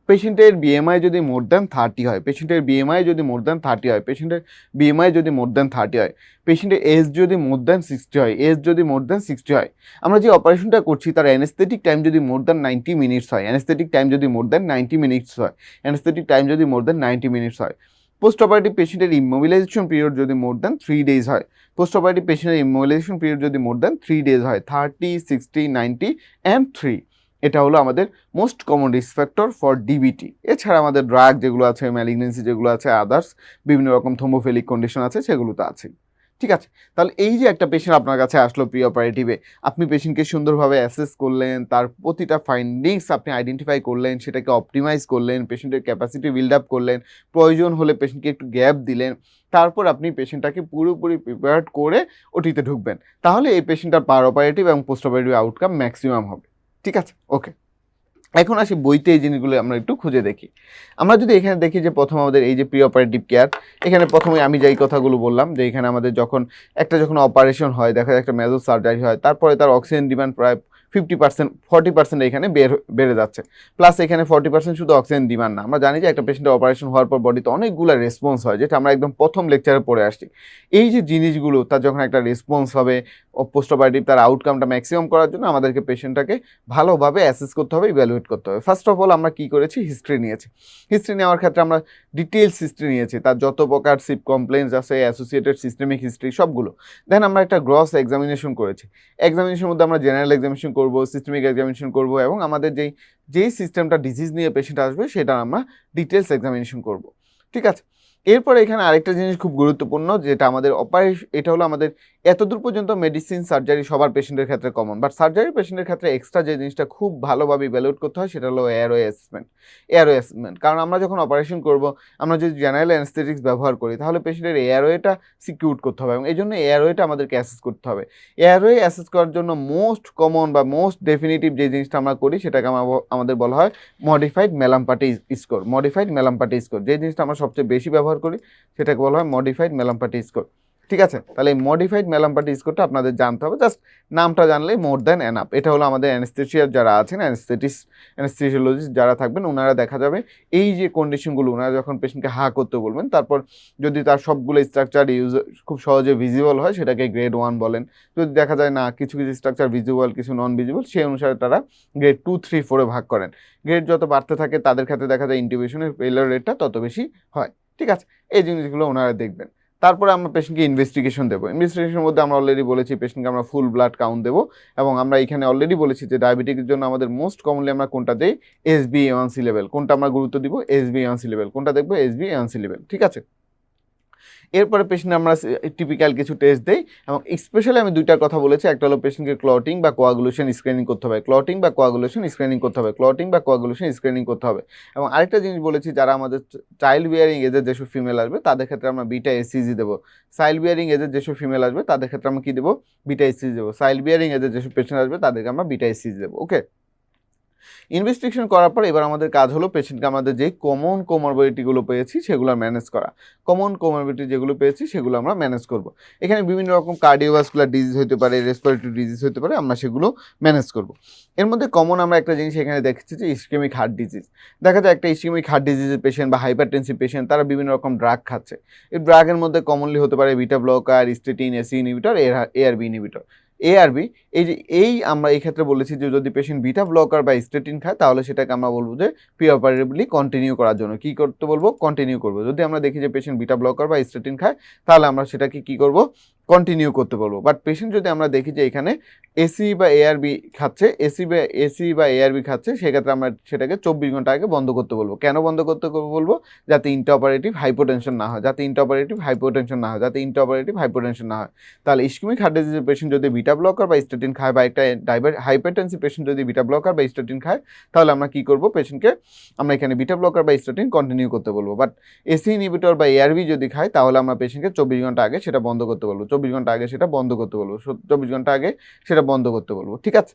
পেশেন্টের বিএমআই যদি মোর দ্যান 30 হয়, পেশেন্টের বিএমআই যদি মোর দ্যান 30 হয়, পেশেন্টের বিএমআই যদি মোর দ্যান 30 হয়, পেশেন্টের এজ যদি মোর দ্যান 60 হয়, এজ যদি মোর দ্যান 60 হয়, আমরা যে অপারেশনটা করছি তার অ্যানেস্থেটিক টাইম যদি মোর দ্যান 90 মিনিটস হয়, অ্যানেস্থেটিক টাইম যদি মোর দ্যান 90 মিনিটস হয়, অ্যানেস্থেটিক টাইম যদি মোর দ্যান 90 মিনিটস হয়, পোস্ট অপারেটিভ পেশেন্টের ইমোবিলাইজেশন পিরিয়ড যদি মোর দ্যান 3 ডেজ হয়, পোস্ট অপারেটিভ পেশেন্টের ইমোবিলাইজেশন পিরিয়ড যদি মোর দ্যান 3 ডেজ হয়, 30, 60, 90 অ্যান্ড 3, এটা হলো আমাদের most common risk factor for DBT. এছাড়া আমাদের ড্রাগ যেগুলো আছে, ম্যালিগনেন্সি যেগুলো আছে, আদার্স বিভিন্ন রকম থ্রোম্বোফিলিক কন্ডিশন আছে, সেগুলো তো আছে। ঠিক আছে, তাহলে এই যে একটা পেশেন্ট আপনার কাছে আসলো প্রি অপারেটিভে, আপনি পেশেন্টকে সুন্দরভাবে অ্যাসেস করলেন, তার প্রতিটা ফাইন্ডিংস আপনি আইডেন্টিফাই করলেন, সেটাকে অপটিমাইজ করলেন, পেশেন্টের ক্যাপাসিটি বিল্ড আপ করলেন, প্রয়োজন হলে পেশেন্টকে একটু গ্যাপ দিলেন, তারপর আপনি পেশেন্টটাকে পুরোপুরি প্রিপেয়ার্ড করে ওটিতে ঢুকবেন, তাহলে এই পেশেন্টটার পার অপারেটিভ এবং পোস্ট অপারেটিভ আউটকাম ম্যাক্সিমাম হবে। ঠিক আছে, ওকে। এখন আসি বইতে এই জিনিসগুলো আমরা একটু খুঁজে দেখি। আমরা যদি এখানে দেখি যে প্রথম আমাদের এই যে প্রি অপারেটিভ কেয়ার, এখানে প্রথমে আমি যেই কথাগুলো বললাম যে এখানে আমাদের যখন অপারেশন হয়, দেখা যায় একটা মেজর সার্জারি হয়, তারপরে তার অক্সিজেন ডিমান্ড প্রায় 50%, 40% এখানে বেড়ে যাচ্ছে। প্লাস এখানে 40% শুধু অক্সিজেন ডিমান্ড না, আমরা জানি যে একটা পেশেন্টের অপারেশন হওয়ার পর বডিতে অনেকগুলো রেসপন্স হয়, যেটা আমরা একদম প্রথম লেকচারে পড়ে আসছি। এই যে জিনিসগুলো, তার যখন একটা রেসপন্স হবে পোস্ট অপারেটিভ, তার আউটকামটা ম্যাক্সিমাম করার জন্য আমাদেরকে পেশেন্টটাকে ভালোভাবে অ্যাসেস করতে হবে, ইভ্যালুয়েট করতে হবে। ফার্স্ট অফ অল আমরা কী করেছি, হিস্ট্রি নিয়েছি। হিস্ট্রি নেওয়ার ক্ষেত্রে আমরা ডিটেলস হিস্ট্রি নিয়েছি, তার যত প্রকার সিপ কমপ্লেন্টস আছে, অ্যাসোসিয়েটেড সিস্টেমিক হিস্ট্রি, সবগুলো। দেন আমরা একটা গ্রস এক্সামিনেশন করেছি। এক্সামিনেশনের মধ্যে আমরা জেনারেল এক্সামিনেশন করব, সিস্টেমিক এক্সামিনেশন করব, এবং আমাদের যেই সিস্টেমটা ডিজিজ নিয়ে পেশেন্ট আসবে সেটা আমরা ডিটেলস এক্সামিনেশন করব। ঠিক আছে, এরপরে এখানে আরেকটা জিনিস খুব গুরুত্বপূর্ণ, যেটা আমাদের এটা হলো আমাদের এতদূর পর্যন্ত মেডিসিন, সার্জারি সবার পেশেন্টের ক্ষেত্রে কমন, বাট সার্জারি পেশেন্টের ক্ষেত্রে এক্সট্রা যে জিনিসটা খুব ভালোভাবে ইভ্যালুয়েট করতে হয় সেটা হলো এয়ারওয়ে অ্যাসেসমেন্ট। এয়ারওয়ে অ্যাসেসমেন্ট, কারণ আমরা যখন অপারেশন করব, আমরা যদি জেনারেল অ্যানেস্থেটিক্স ব্যবহার করি, তাহলে পেশেন্টের এয়ারওয়েটা সিকিউর করতে হবে, এবং এই জন্য এয়ারওয়েটা আমাদেরকে অ্যাসেস করতে হবে। এয়ারওয়ে অ্যাসেস করার জন্য মোস্ট কমন বা মোস্ট ডেফিনিটিভ যে জিনিসটা আমরা করি সেটাকে আমাদের বলা হয় মডিফাইড ম্যালাম্পার্টি স্কোর। মডিফাইড ম্যালাম্পার্টি স্কোর যে জিনিসটা আমরা সবচেয়ে বেশি ব্যবহার করি সেটাকে বলা হয় মডিফাইড ম্যালাম্পার্টি স্কোর। ঠিক আছে, তাহলে এই মডিফাইড ম্যালাম্পার্টি স্কোরটা আপনাদের জানতে হবে, জাস্ট নামটা জানলেই মোর দ্যান এনাফ। এটা হলো আমাদের অ্যানেস্থেশিয়ার যারা আছেন, অ্যানেস্থেসিওলজিস্ট যারা থাকবেন, ওনারা দেখা যাবে এই যে কন্ডিশনগুলো, ওনারা যখন পেশেন্টকে হা করতে বলবেন, তারপর যদি তার সবগুলো স্ট্রাকচার খুব সহজে ভিজিবল হয়, সেটাকে গ্রেড 1 বলেন। যদি দেখা যায় না, কিছু কিছু স্ট্রাকচার ভিজিবল, কিছু নন ভিজিবল, সেই অনুসারে তারা গ্রেড 2, 3, 4-এ ভাগ করেন। গ্রেড যত বাড়তে থাকে তাদের ক্ষেত্রে দেখা যায় ইন্টিউবেশনের ফেলিওর রেটটা তত বেশি হয়। ঠিক আছে, এই জিনিসগুলো ওনারা দেখবেন। তারপরে আমরা পেশেন্টকে ইনভেস্টিগেশন দেবো। ইনভেস্টিগেশনের মধ্যে আমরা অলরেডি বলেছি পেশেন্টকে আমরা ফুল ব্লাড কাউন্ট দেবো, এবং আমরা এখানে অলরেডি বলেছি যে ডায়াবেটিকের জন্য আমাদের মোস্ট কমনলি আমরা কোনটা দেই, HbA1c লেভেল। কোনটা আমরা গুরুত্ব দিব, HbA1c লেভেল। কোনটা দেখবো, HbA1c লেভেল। ঠিক আছে, এরপরে পেশেন্ট আমরা টিপিক্যাল কিছু টেস্ট দেই, এবং স্পেশালি আমি দুইটার কথা বলেছি। একটা হলো পেশেন্টকে ক্লটিং বা কোয়াগুলেশন স্ক্রিনিং করতে হবে, ক্লটিং বা কোয়াগুলেশন স্ক্রিনিং করতে হবে, ক্লটিং বা কোয়াগুলেশন স্ক্রিনিং করতে হবে। এবং আরেকটা জিনিস বলেছি, যারা আমাদের চাইল্ড বিয়ারিং এজের যেসব ফিমেল আসবে তাদের ক্ষেত্রে আমরা বিটা এসসিজি দেবো। চাইল্ড বিয়ারিং এজের যেসব ফিমেল আসবে তাদের ক্ষেত্রে আমরা কী দেবো, বিটা এসসিজি দেবো। চাইল্ড বিয়ারিং এজের যেসব পেশেন্ট আসবে তাদেরকে আমরা বিটা এসসিজি দেবো। ওকে, ইনভেস্টিগেশন করার পর এবার আমাদের কাজ হলো পেশেন্টকে আমাদের যে কমন কোমরবিডিটিগুলো পেয়েছি সেগুলো ম্যানেজ করা। কমন কোমরবিডিটি যেগুলো পেয়েছি সেগুলো আমরা ম্যানেজ করব। এখানে বিভিন্ন রকম কার্ডিওভাস্কুলার ডিজিজ হতে পারে, রেসপিরেটরি ডিজিজ হতে পারে, আমরা সেগুলো ম্যানেজ করব। এর মধ্যে কমন আমরা একটা জিনিস এখানে দেখছি যে ইসকেমিক হার্ট ডিজিজ। দেখা যায় একটা ইসকেমিক হার্ট ডিজিজের পেশেন্ট বা হাইপারটেনসিভ পেশেন্ট, তারা বিভিন্ন রকম ড্রাগ খাচ্ছে। এই ড্রাগের মধ্যে কমনলি হতে পারে beta blocker, statin, AC inhibitor, ARB inhibitor. ARB, আমরা এই ক্ষেত্রে বলেছি যে যদি পেশেন্ট বিটা ব্লকার বা স্টেটিন খায় তাহলে সেটাকে আমরা বলবো যে প্রিঅপারেটিভলি কন্টিনিউ করার জন্য কী করতে বলবো, কন্টিনিউ করবো। যদি আমরা দেখি যে পেশেন্ট বিটা ব্লকার বা স্টেটিন খায় তাহলে আমরা সেটাকে কী করবো, কন্টিনিউ করতে বলবো। বাট পেশেন্ট যদি আমরা দেখি যে এখানে এসি বা এআরবি খাচ্ছে, এসি বা এআরবি খাচ্ছে, সেক্ষেত্রে আমরা সেটাকে 24 ঘন্টা আগে বন্ধ করতে বলবো। কেন বন্ধ করতে বলবো? যাতে ইন্ট্রাঅপারেটিভ হাইপোটেনশন না হয়, তাহলে ইসকেমিক হার্ট ডিজিজের পেশেন্ট যদি বিটা ব্লকার বা স্ট্যাটিন খায়, বা একটা হাইপারটেনসিভ পেশেন্ট যদি বিটা ব্লকার বা স্ট্যাটিন খায়, তাহলে আমরা কি করব? পেশেন্টকে আমরা এখানে বিটা ব্লকার বা স্ট্যাটিন কন্টিনিউ করতে বলবো। বাট এসি ইনহিবিটর বা এআরবি যদি খায়, তাহলে আমরা পেশেন্টকে 24 ঘন্টা আগে সেটা বন্ধ করতে বলবো। 24 ঘন্টা আগে সেটা বন্ধ করতে বলবো। 24 ঘন্টা আগে সেটা বন্ধ করতে বলবো। ঠিক আছে।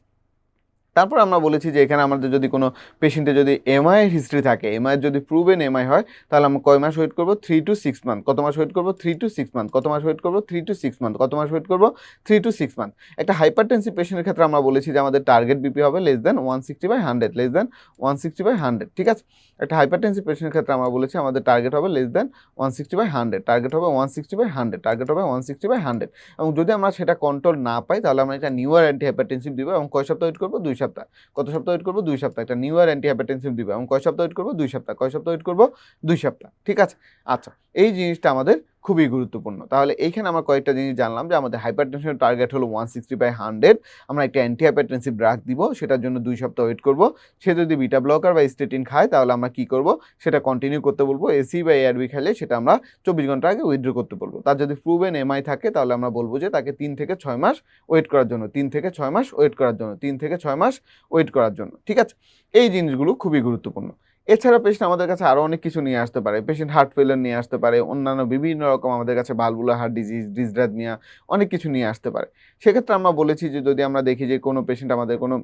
তারপর আমরা বলেছি যে এখানে আমাদের যদি কোনো পেশেন্টের যদি এমআই এর হিস্ট্রি থাকে, এমআই যদি প্রুভেন এমআই হয়, তাহলে আমরা কয় মাস ওয়েট করবো? 3 to 6 মান্থ। কত মাস ওয়েট করবো? 3 to 6 মান্থ। কত মাস ওয়েট করবো? 3 to 6 মান্থ। কত মাস ওয়েট করবো? 3 to 6 মান্থ। একটা হাইপারটেনসিভ পেশেন্টের ক্ষেত্রে আমরা বলেছি যে আমাদের টার্গেট বিপি হবে লেস দেন 160/100, লেস দেন 160/100। ঠিক আছে। একটা হাইপারটেনসিভ পেশেন্টের ক্ষেত্রে আমরা বলেছি আমাদের টার্গেট হবে লেস দেন 160/100, টার্গেট হবে 160/100, টার্গেট হবে 160/100। এবং যদি আমরা সেটা কন্ট্রোল না পাই, তাহলে আমরা এটা নিউয়ার অ্যান্টি হাইপারটেনসিভ দিব। এবং কয় সপ্তাহ ওয়েট করবো? 2 সপ্তাহ। কত সপ্তাহ ওয়েট করবো? 2 সপ্তাহ। একটা নিউয়ার অ্যান্টি হাইপারটেনসিভ দিব। এবং কয় সপ্তাহ ওয়েট করবো? 2 সপ্তাহ। কয় সপ্তাহ ওয়েট করবো? 2 সপ্তাহ। ঠিক আছে। আচ্ছা, এই জিনিসটা আমাদের খুবই গুরুত্বপূর্ণ। তাহলে এইখানে আমরা কয়েকটা জিনিস জানলাম যে আমাদের হাইপারটেনশনের টার্গেট হলো 160/100। আমরা একটা অ্যান্টি হাইপারটেনসিভ ড্রাগ দিব, সেটার জন্য 2 সপ্তাহ ওয়েট করব। সে যদি বিটা ব্লকার বা স্টেটিন খায়, তাহলে আমরা কি করব? সেটা কন্টিনিউ করতে বলবো। এসি বা এআরবি খেলে সেটা আমরা 24 ঘন্টা আগে উইথড্র করতে বলবো। তার যদি প্রুভেন এমআই থাকে, তাহলে আমরা বলবো যে তাকে 3 থেকে 6 মাস ওয়েট করার জন্য, 3 থেকে 6 মাস ওয়েট করার জন্য, 3 থেকে 6 মাস ওয়েট করার জন্য। ঠিক আছে। এই জিনিসগুলো খুবই গুরুত্বপূর্ণ। এছাড়া পেশেন্ট আমাদের কাছে আরও অনেক কিছু নিয়ে আসতে পারে। পেশেন্ট হার্ট ফেলিয়ার নিয়ে আসতে পারে, অন্যান্য বিভিন্ন রকম আমাদের কাছে ভালভুলার হার্ট ডিজিজ, ডিসরাথমিয়া, অনেক কিছু নিয়ে আসতে পারে। সেক্ষেত্রে আমরা বলেছি যে যদি আমরা দেখি যে কোনো পেশেন্ট আমাদের কোনো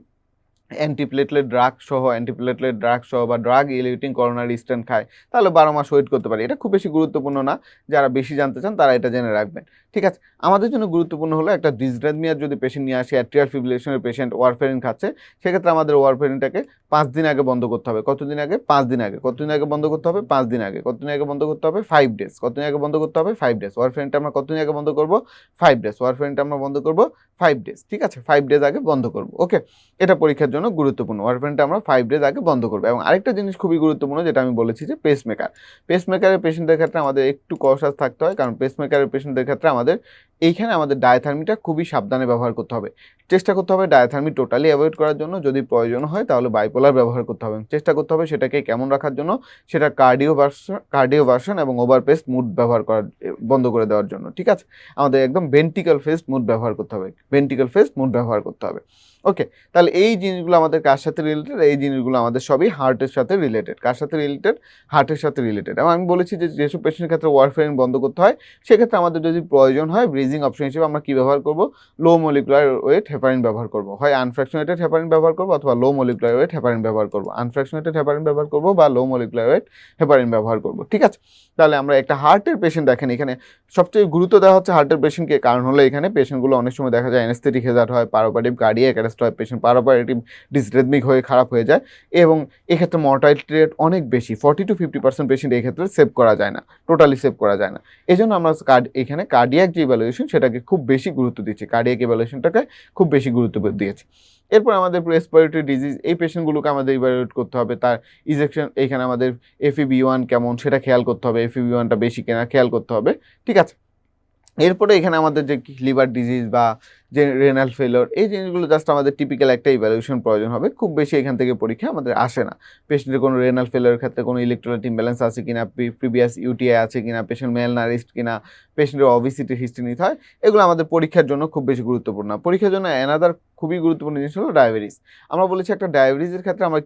অ্যান্টিপ্লেটলেট ড্রাগ সহ বা ড্রাগ ইলিউটিং করোনারি স্টেন্ট খায়, তাহলে 12 মাস ওয়েট করতে পারি। এটা খুব বেশি গুরুত্বপূর্ণ না। যারা বেশি জানতে চান তারা এটা জেনে রাখবেন। ঠিক আছে। আমাদের জন্য গুরুত্বপূর্ণ হলো একটা ডিসরাথমিয়ার যদি পেশেন্ট নিয়ে আসে, অ্যাট্রিয়াল ফিব্রিলেশনের পেশেন্ট ওয়ারফেরিন খাচ্ছে, সেক্ষেত্রে আমাদের ওয়ারফেরিনটাকে 5 দিন আগে বন্ধ করতে হবে। কতদিন আগে? 5 দিন আগে। কতদিন আগে বন্ধ করতে হবে? 5 দিন আগে। কতদিন আগে বন্ধ করতে হবে? 5 ডেজ। কতদিন আগে বন্ধ করতে হবে? 5 ডেজ। ওয়ারফেরিনটা আমরা কতদিন আগে বন্ধ করব? 5 ডেজ। ওয়ারফেরিনটা আমরা বন্ধ করব 5 ডেজ। ঠিক আছে। 5 ডেজ আগে বন্ধ করব। ওকে। এটা পরীক্ষার জন্য গুরুত্বপূর্ণ। ওয়ারফেরিনটা আমরা 5 ডেজ আগে বন্ধ করব। এবং আরেকটা জিনিস খুবই গুরুত্বপূর্ণ, যেটা আমি বলেছি যে পেসমেকারের পেশেন্টদের ক্ষেত্রে আমাদের একটু কশাস থাকতে হয়, কারণ পেসমেকারের পেশেন্টদের ক্ষেত্রে আমাদের এইখানে আমাদের ডায়াথার্মিটা খুবই সাবধানে ব্যবহার করতে হবে। চেষ্টা করতে হবে ডায়াথার্মি টোটালি অ্যাভয়েড করার জন্য। যদি প্রয়োজন হয় তাহলে বাইপোলার ব্যবহার করতে হবে। চেষ্টা করতে হবে সেটাকে কেমন রাখার জন্য? সেটা কার্ডিও ভার্সন এবং ওভারপেস্ট মুড ব্যবহার করার বন্ধ করে দেওয়ার জন্য। ঠিক আছে। আমাদের একদম ভেন্ট্রিক্যাল ফেসড মুড ব্যবহার করতে হবে। ওকে। তাহলে এই জিনিসগুলো আমাদের কার সাথে রিলেটেড? এই জিনিসগুলো আমাদের সবই হার্টের সাথে রিলেটেড। কার সাথে রিলেটেড? হার্টের সাথে রিলেটেড। এবং আমি বলেছি যে যেসব পেশেন্টের ক্ষেত্রে ওয়ারফেরিন বন্ধ করতে হয়, সেক্ষেত্রে আমাদের যদি প্রয়োজন হয় ব্রিজিং অপশন হিসেবে আমরা কি ব্যবহার করব? লো মলিকুলার ওয়েট হেপারিন ব্যবহার করব। হয় আনফ্র্যাকশনেটেড হেপারিন ব্যবহার করব, অথবা লো মলিকুলার ওয়েট হেপারিন ব্যবহার করব। আনফ্র্যাকশনেটেড হেপারিন ব্যবহার করব বা লো মলিকুলার ওয়েট হেপারিন ব্যবহার করব। ঠিক আছে। তাহলে আমরা একটা হার্টের পেশেন্ট দেখেন, এখানে সবচেয়ে গুরুত্ব দেওয়া হচ্ছে হার্টের পেশেন্টকে। কারণ হলো এখানে পেশেন্টগুলো অনেক সময় দেখা যায় অ্যানেস্থেটিক হেজার্ড হয়, পারোপারেটিভ কার্ডিয়াক অ্যারেস্ট হয়, পেশেন্ট পারোপারেটিভ ডিসরিথমিক হয়ে খারাপ হয়ে যায়। এবং এক্ষেত্রে মর্টালিটি রেট অনেক বেশি। 40 to 50% পেশেন্ট এক্ষেত্রে সেভ করা যায় না, টোটালি সেভ করা যায় না। এই জন্য আমরা এখানে কার্ডিয়াক যে ইভ্যালুয়েশন, সেটাকে খুব বেশি গুরুত্ব দিচ্ছি। কার্ডিয়াক ইভ্যালুয়েশনটাকে খুব বেশি গুরুত্ব দিয়েছি। এরপর আমাদের রেসপিরেটরি ডিজিজ, এই পেশেন্টগুলোকে আমাদের ইভ্যালুয়েট করতে হবে। তার ইজেকশন, এইখানে আমাদের FEV1 কেমন সেটা খেয়াল করতে হবে। FEV1টা বেশি কিনা খেয়াল করতে হবে। ঠিক আছে। এরপরে এখানে আমাদের যে লিভার ডিজিজ বা যে রেনাল ফেলিওর, এই জিনিসগুলো জাস্ট আমাদের টিপিক্যাল একটা ইভ্যালুয়েশন প্রয়োজন হবে। খুব বেশি এখান থেকে পরীক্ষা আমাদের আসে না। পেশেন্টের কোনো রেনাল ফেলিওর ক্ষেত্রে কোনো ইলেকট্রোলাইট ইমব্যালেন্স আছে কিনা, প্রিভিয়াস ইউটিআই আছে কিনা, পেশেন্ট মেলনারিস্ট কিনা, পেশেন্টের অবিসিটি হিস্ট্রি নিতে হয়। এগুলো আমাদের পরীক্ষার জন্য খুব বেশি গুরুত্বপূর্ণ। পরীক্ষার জন্য অ্যানাদার খুবই গুরুত্বপূর্ণ জিনিস হলো ডায়াবেটিস। আমরা বলেছি একটা ডায়াবেটিসের ক্ষেত্রে আমরা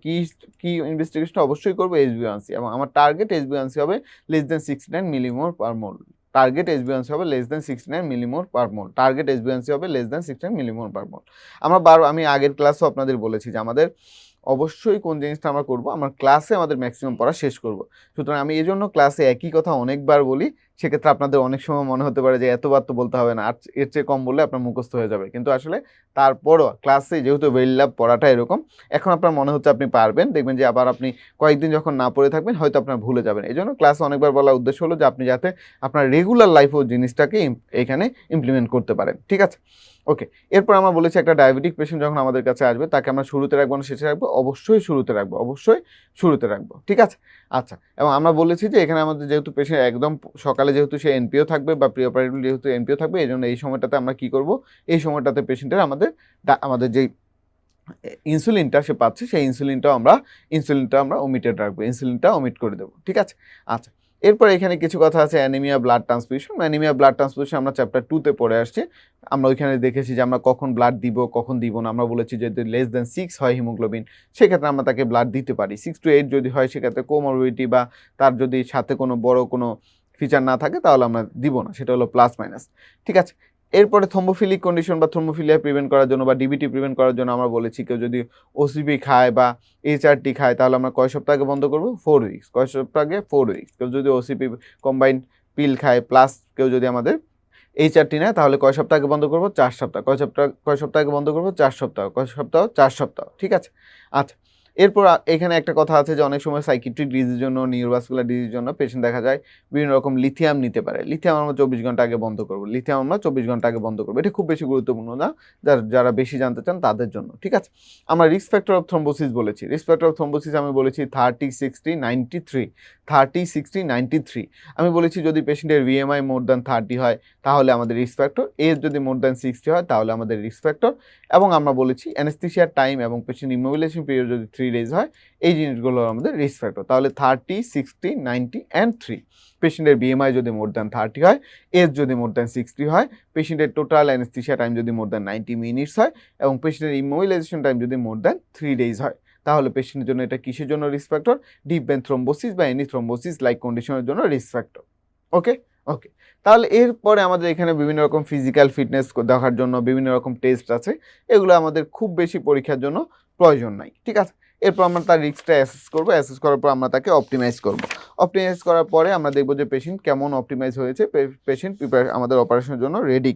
কি ইনভেস্টিগেশনটা অবশ্যই করবো? HbA1c। এবং আমার টার্গেট HbA1c হবে লেস দেন 69 মিলিমোল পার মোল। টার্গেট HbA1c হবে লেস দেন 69 মিলিমোল পার মোল। টার্গেট HbA1c হবে লেস দেন 69 মিলিমোল পার মোল। আমি আগের ক্লাসও আপনাদের বলেছি যে আমাদের অবশ্যই কোন জিনিসটা আমরা করব, আমরা ক্লাসে আমাদের ম্যাক্সিমাম পড়া শেষ করব। সুতরাং আমি এই জন্য ক্লাসে একই কথা অনেকবার বলি। সেক্ষেত্রে আপনাদের অনেক সময় মনে হতে পারে যে এতবার তো বলতে হবে না, আর এর চেয়ে কম বললে আপনার মুখস্থ হয়ে যাবে। কিন্তু আসলে তারপরও ক্লাসে যেহেতু ওয়েল ল্যাব পড়াটা এরকম, এখন আপনার মনে হচ্ছে আপনি পারবেন, দেখবেন যে আবার আপনি কয়েকদিন যখন না পড়ে থাকবেন হয়তো আপনার ভুলে যাবেন। এই জন্য ক্লাসে অনেকবার বলার উদ্দেশ্য হলো যে আপনি যাতে আপনার রেগুলার লাইফেও জিনিসটাকে এখানে ইমপ্লিমেন্ট করতে পারেন। ঠিক আছে। ওকে, এরপর আমরা বলেছি একটা ডায়াবেটিক পেশেন্ট যখন আমাদের কাছে আসবে তাকে আমরা শুরুতে রাখবো না শেষে রাখবো, অবশ্যই শুরুতে রাখবো, অবশ্যই শুরুতে রাখবো, ঠিক আছে? আচ্ছা, এবং আমরা বলেছি যে এখানে আমাদের যেহেতু পেশেন্ট একদম সকালে যেহেতু সে এনপিও থাকবে বা প্রি অপারেটিভ যেহেতু এনপিও থাকবে, এই জন্য এই সময়টাতে আমরা কি করব, এই সময়টাতে পেশেন্টের আমাদের যেই ইনসুলিনটা সে পাচ্ছে সেই ইনসুলিনটা আমরা ওমিটেড রাখবো, ইনসুলিনটা ওমিট করে দেবো, ঠিক আছে? আচ্ছা, এরপর এখানে কিছু কথা আছে anaemia blood transfusion. Anaemia blood transfusion আমরা চ্যাপ্টার 2-তে পড়ে আসছি। আমরা ওইখানে দেখেছি যে আমরা কখন ব্লাড দিব, কখন দিব না। আমরা বলেছি যে যদি লেস দেন 6 হয় হিমোগ্লোবিন, সেক্ষেত্রে আমরা তাকে ব্লাড দিতে পারি। 6 to 8 যদি হয় সেক্ষেত্রে কোমরবিডিটি বা তার যদি সাথে কোনো বড় কোনো ফিচার না থাকে তাহলে আমরা দিব না, সেটা হলো প্লাস মাইনাস, ঠিক আছে? এরপরে থ্রোম্বোফিলিক কন্ডিশন বা থ্রোম্বোফিলিয়া প্রিভেন্ট করার জন্য বা ডিবিটি প্রিভেন্ট করার জন্য আমরা বলেছি কেউ যদি ওসিপি খায় বা এইচআরটি খায় তাহলে আমরা কয় সপ্তাহ আগে বন্ধ করবো? 4 উইকস। কয় সপ্তাহ আগে? 4 উইকস। কেউ যদি ওসিপি কম্বাইন্ড পিল খায় প্লাস কেউ যদি আমাদের এইচআরটি নেয় তাহলে কয় সপ্তাহ আগে বন্ধ করবো? 4 সপ্তাহ। কয় সপ্তাহ আগে বন্ধ করবো? 4 সপ্তাহ। কয় সপ্তাহ? 4 সপ্তাহ, ঠিক আছে? আচ্ছা, এরপর এখানে একটা কথা আছে যে অনেক সময় সাইকিয়াট্রিক ডিজিজের জন্য, নিউরোভাস্কুলার ডিজিজের জন্য পেশেন্ট দেখা যায় বিভিন্ন রকম লিথিয়াম নিতে পারে। লিথিয়াম আমরা 24 ঘন্টা আগে বন্ধ করবো। লিথিয়াম আমরা 24 ঘন্টা আগে বন্ধ করবো। এটা খুব বেশি গুরুত্বপূর্ণ না, যারা বেশি জানতে চান তাদের জন্য, ঠিক আছে? আমরা রিস্ক ফ্যাক্টর অফ থ্রোম্বোসিস বলেছি। রিস্ক ফ্যাক্টর অফ থ্রোম্বোসিস আমি বলেছি 30, 60, 93। 30, 60, 93। আমি বলেছি যদি পেশেন্টের VMI মোর দ্যান 30 হয় তাহলে আমাদের রিস্ক ফ্যাক্টর, এজ যদি মোর দ্যান 60 হয় তাহলে আমাদের রিস্ক ফ্যাক্টর। এবং আমরা বলেছি অ্যানেস্থেসিয়ার টাইম এবং পেশেন্ট ইমোবিলাইজেশন পিরিয়ড যদি 3 days হয়, এই জিনিসগুলো আমাদের রিস্ক ফ্যাক্টর। তাহলে 30, 60, 90 and 3। পেশেন্টের BMI যদি মোর দ্যান 30 হয়, এজ যদি মোর দ্যান 60 হয়, পেশেন্টের টোটাল অ্যানেস্থেসিয়া টাইম যদি মোর দ্যান 90 minutes হয় এবং পেশেন্টের ইমোবিলাইজেশন টাইম যদি মোর দ্যান 3 days হয়, তাহলে পেশেন্টের জন্য এটা কিসের জন্য risk factor? Deep vein thrombosis বা এনি থ্রোম্বোসিস লাইক কন্ডিশনের জন্য রিস্ক ফ্যাক্টর। ওকে ওকে, তাহলে এরপরে আমাদের এখানে বিভিন্ন রকম ফিজিক্যাল ফিটনেস দেখার জন্য বিভিন্ন রকম টেস্ট আছে, এগুলো আমাদের খুব বেশি পরীক্ষার জন্য প্রয়োজন নাই, ঠিক আছে? এরপর আমরা তার রিস্কটা অ্যাসেস করবো, অ্যাসেস করার পর আমরা তাকে অপটিমাইজ করব। অপটিমাইজ করার পরে আমরা দেখবো যে পেশেন্ট কেমন অপটিমাইজ হয়েছে, পেশেন্ট আমাদের অপারেশনের জন্য রেডি